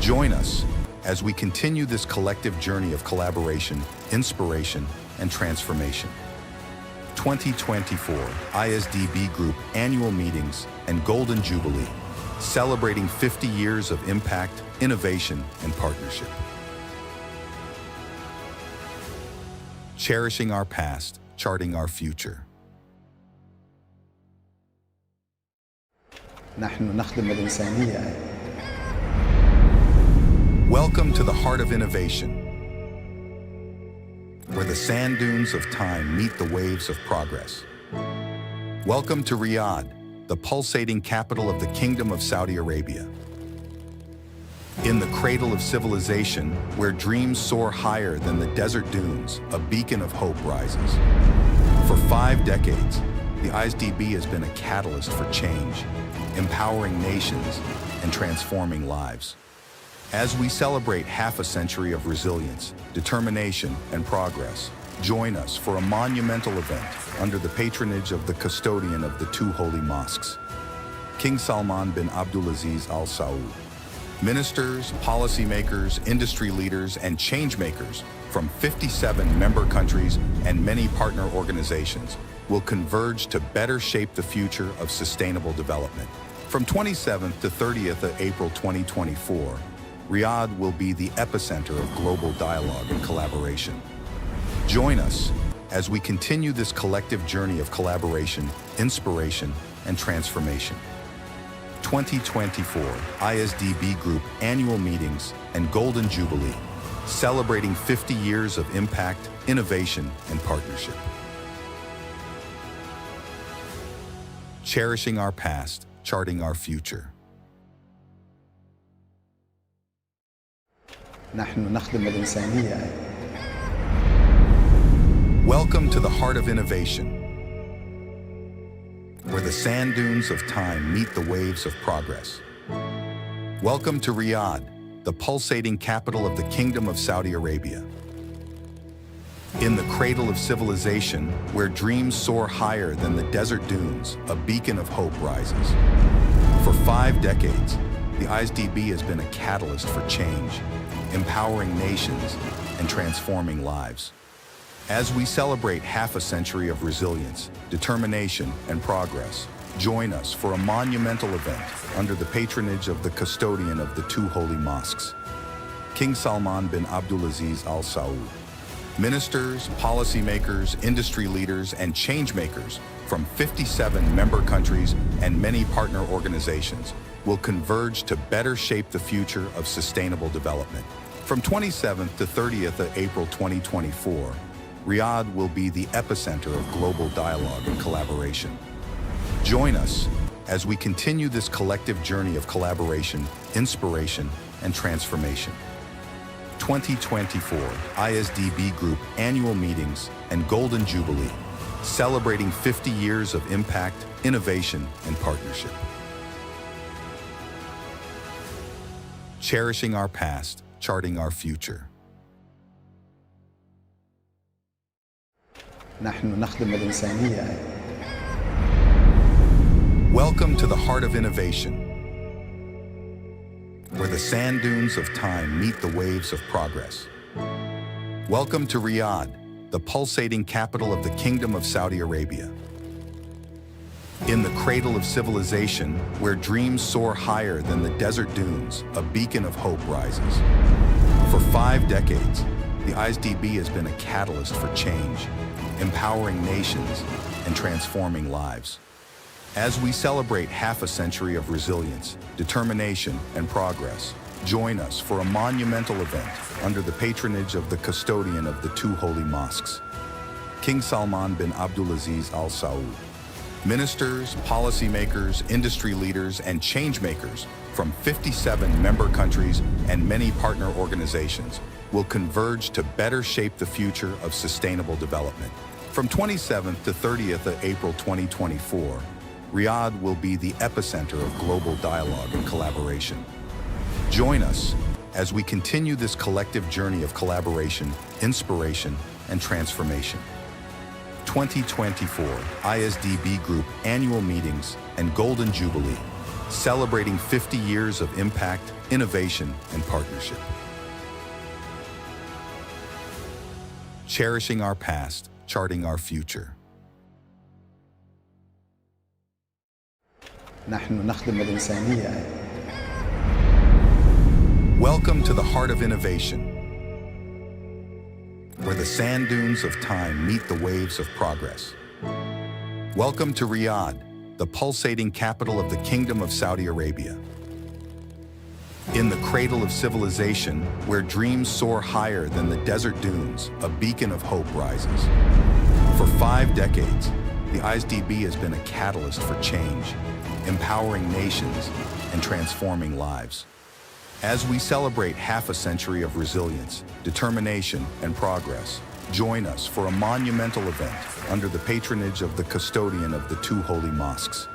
Join us as we continue this collective journey of collaboration, inspiration, and transformation. 2024 IsDB Group Annual Meetings and Golden Jubilee, celebrating 50 years of impact, innovation, and partnership. Cherishing our past, charting our future. نحن نخدم الإنسانية. Welcome to the heart of innovation, where the sand dunes of time meet the waves of progress. Welcome to Riyadh, the pulsating capital of the Kingdom of Saudi Arabia. In the cradle of civilization, where dreams soar higher than the desert dunes, a beacon of hope rises. For 5 decades, the IsDB has been a catalyst for change, empowering nations and transforming lives. As we celebrate half a century of resilience, determination, and progress, join us for a monumental event under the patronage of the custodian of the 2 holy mosques, King Salman bin Abdulaziz Al Saud. Ministers, policymakers, industry leaders, and change makers from 57 member countries and many partner organizations will converge to better shape the future of sustainable development. From 27th to 30th of April 2024, Riyadh will be the epicenter of global dialogue and collaboration. Join us as we continue this collective journey of collaboration, inspiration, and transformation. 2024 ISDB Group Annual Meetings and Golden Jubilee, celebrating 50 years of impact, innovation, and partnership. Cherishing our past, charting our future. نحن نخدم الإنسانية. Welcome to the heart of innovation, where the sand dunes of time meet the waves of progress. Welcome to Riyadh, the pulsating capital of the Kingdom of Saudi Arabia. In the cradle of civilization, where dreams soar higher than the desert dunes, a beacon of hope rises. For 5 decades, the ISDB has been a catalyst for change, empowering nations and transforming lives. As we celebrate half a century of resilience, determination, and progress, join us for a monumental event under the patronage of the custodian of the 2 holy mosques, King Salman bin Abdulaziz Al Saud. Ministers, policymakers, industry leaders, and changemakers from 57 member countries and many partner organizations will converge to better shape the future of sustainable development. From 27th to 30th of April 2024, Riyadh will be the epicenter of global dialogue and collaboration. Join us as we continue this collective journey of collaboration, inspiration, and transformation. 2024 ISDB Group Annual Meetings and Golden Jubilee, celebrating 50 years of impact, innovation, and partnership. Cherishing our past, charting our future. نحن نخدم الإنسانية. Welcome to the heart of innovation, where the sand dunes of time meet the waves of progress. Welcome to Riyadh, the pulsating capital of the Kingdom of Saudi Arabia. In the cradle of civilization, where dreams soar higher than the desert dunes, a beacon of hope rises. For 5 decades, the ISDB has been a catalyst for change, empowering nations and transforming lives. As we celebrate half a century of resilience, determination, and progress, join us for a monumental event under the patronage of the custodian of the 2 holy mosques, King Salman bin Abdulaziz Al Saud. Ministers, policymakers, industry leaders, and changemakers from 57 member countries and many partner organizations will converge to better shape the future of sustainable development. From 27th to 30th of April 2024, Riyadh will be the epicenter of global dialogue and collaboration. Join us as we continue this collective journey of collaboration, inspiration, and transformation. 2024 ISDB Group Annual Meetings and Golden Jubilee, celebrating 50 years of impact, innovation, and partnership. Cherishing our past, charting our future. نحن نخدم الإنسانية. Welcome to the heart of innovation, where the sand dunes of time meet the waves of progress. Welcome to Riyadh, the pulsating capital of the Kingdom of Saudi Arabia. In the cradle of civilization, where dreams soar higher than the desert dunes, a beacon of hope rises. For 5 decades, the ISDB has been a catalyst for change, empowering nations and transforming lives. As we celebrate half a century of resilience, determination, and progress, join us for a monumental event under the patronage of the custodian of the 2 holy mosques,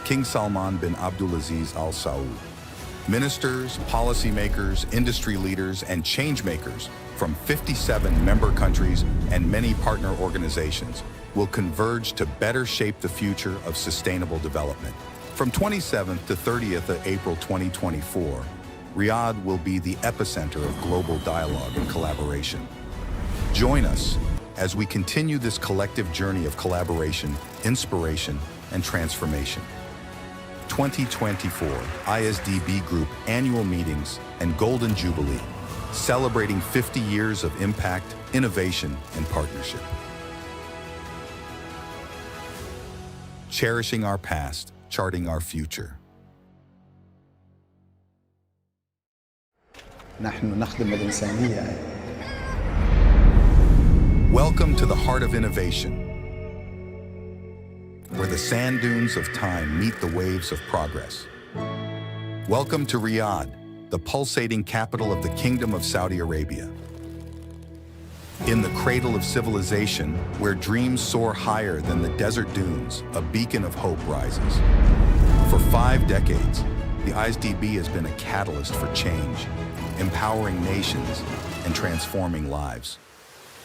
King Salman bin Abdulaziz Al Saud. Ministers, policymakers, industry leaders, and changemakers from 57 member countries and many partner organizations will converge to better shape the future of sustainable development. From 27th to 30th of April 2024, Riyadh will be the epicenter of global dialogue and collaboration. Join us as we continue this collective journey of collaboration, inspiration, and transformation. 2024 IsDB Group Annual Meetings and Golden Jubilee, celebrating 50 years of impact, innovation, and partnership. Cherishing our past, charting our future. نحن نخدم الإنسانية. Welcome to the heart of innovation, where the sand dunes of time meet the waves of progress. Welcome to Riyadh, the pulsating capital of the Kingdom of Saudi Arabia. In the cradle of civilization, where dreams soar higher than the desert dunes, a beacon of hope rises. For 5 decades, the IsDB has been a catalyst for change, empowering nations and transforming lives.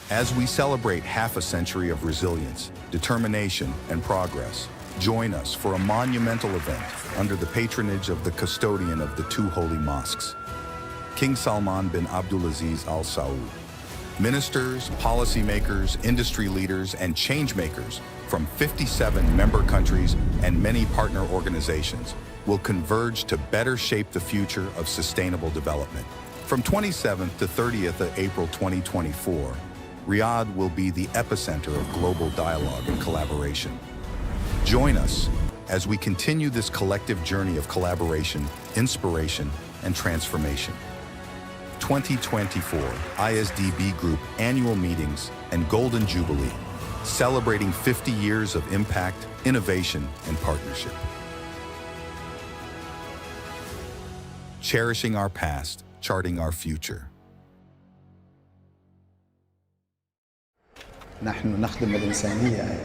As we celebrate half a century of resilience, determination, and progress, join us for a monumental event under the patronage of the custodian of the 2 holy mosques, King Salman bin Abdulaziz Al Saud. Ministers, policymakers, industry leaders, and changemakers from 57 member countries and many partner organizations will converge to better shape the future of sustainable development. From 27th to 30th of April 2024, Riyadh will be the epicenter of global dialogue and collaboration. Join us as we continue this collective journey of collaboration, inspiration, and transformation. 2024 IsDB Group Annual Meetings and Golden Jubilee, celebrating 50 years of impact, innovation, and partnership. Cherishing our past, charting our future. نحن نخدم الإنسانية.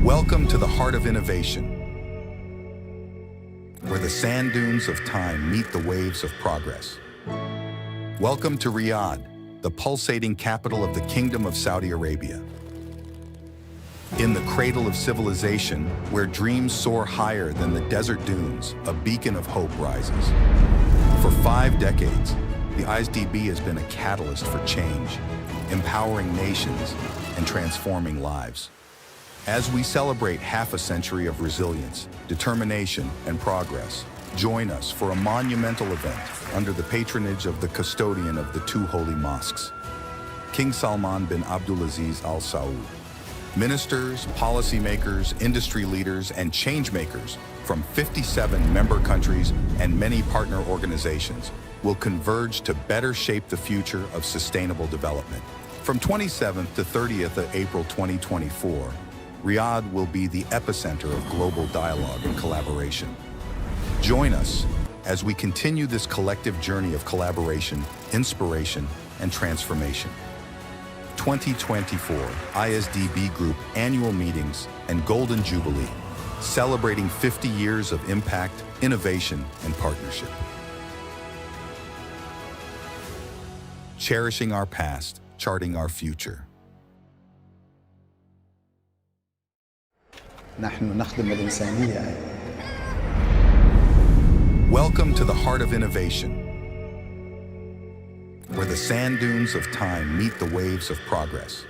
Welcome to the heart of innovation, where the sand dunes of time meet the waves of progress. Welcome to Riyadh, the pulsating capital of the Kingdom of Saudi Arabia. In the cradle of civilization, where dreams soar higher than the desert dunes, a beacon of hope rises. For 5 decades, the IsDB has been a catalyst for change, empowering nations and transforming lives. As we celebrate half a century of resilience, determination, and progress, join us for a monumental event under the patronage of the custodian of the 2 holy mosques, King Salman bin Abdulaziz Al Saud. Ministers, policymakers, industry leaders, and changemakers from 57 member countries and many partner organizations will converge to better shape the future of sustainable development. From 27th to 30th of April 2024, Riyadh will be the epicenter of global dialogue and collaboration. Join us as we continue this collective journey of collaboration, inspiration, and transformation. 2024 IsDB Group Annual Meetings and Golden Jubilee, celebrating 50 years of impact, innovation, and partnership. Cherishing our past, charting our future. 2024 IsDB Group Annual Meetings and Golden Jubilee, celebrating 50 years of impact, innovation, and partnership. Cherishing our past, charting our future. 2024 IsDB Group Annual Meetings and Golden Jubilee, celebrating 50 years of impact, innovation, and partnership. Cherishing our past, charting our future. نحن نخدم الإنسانية. Welcome to the heart of innovation, where the sand dunes of time meet the waves of progress.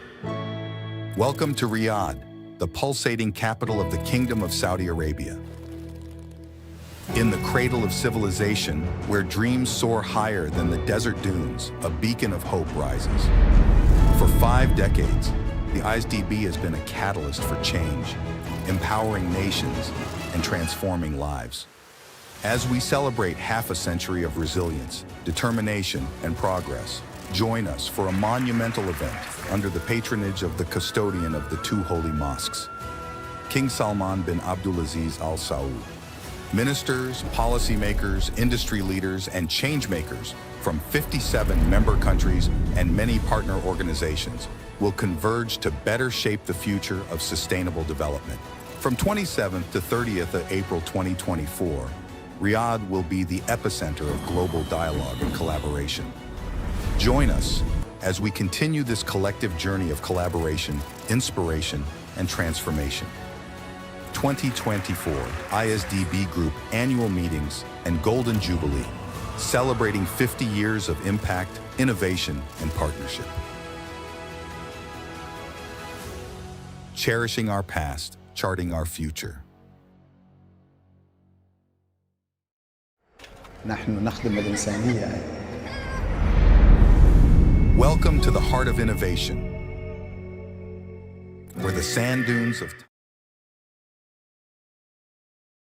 Welcome to Riyadh, the pulsating capital of the Kingdom of Saudi Arabia. In the cradle of civilization, where dreams soar higher than the desert dunes, a beacon of hope rises. For 5 decades, the IsDB has been a catalyst for change, empowering nations and transforming lives. As we celebrate half a century of resilience, determination, and progress, join us for a monumental event under the patronage of the custodian of the 2 holy mosques, King Salman bin Abdulaziz Al Saud. Ministers, policymakers, industry leaders, and changemakers from 57 member countries and many partner organizations will converge to better shape the future of sustainable development. From 27th to 30th of April 2024, Riyadh will be the epicenter of global dialogue and collaboration. Join us as we continue this collective journey of collaboration, inspiration, and transformation. 2024 IsDB Group Annual Meetings and Golden Jubilee, celebrating 50 years of impact, innovation, and partnership. Cherishing our past, charting our future. نحن نخدم الإنسانية. Welcome to the heart of innovation, where the sand dunes of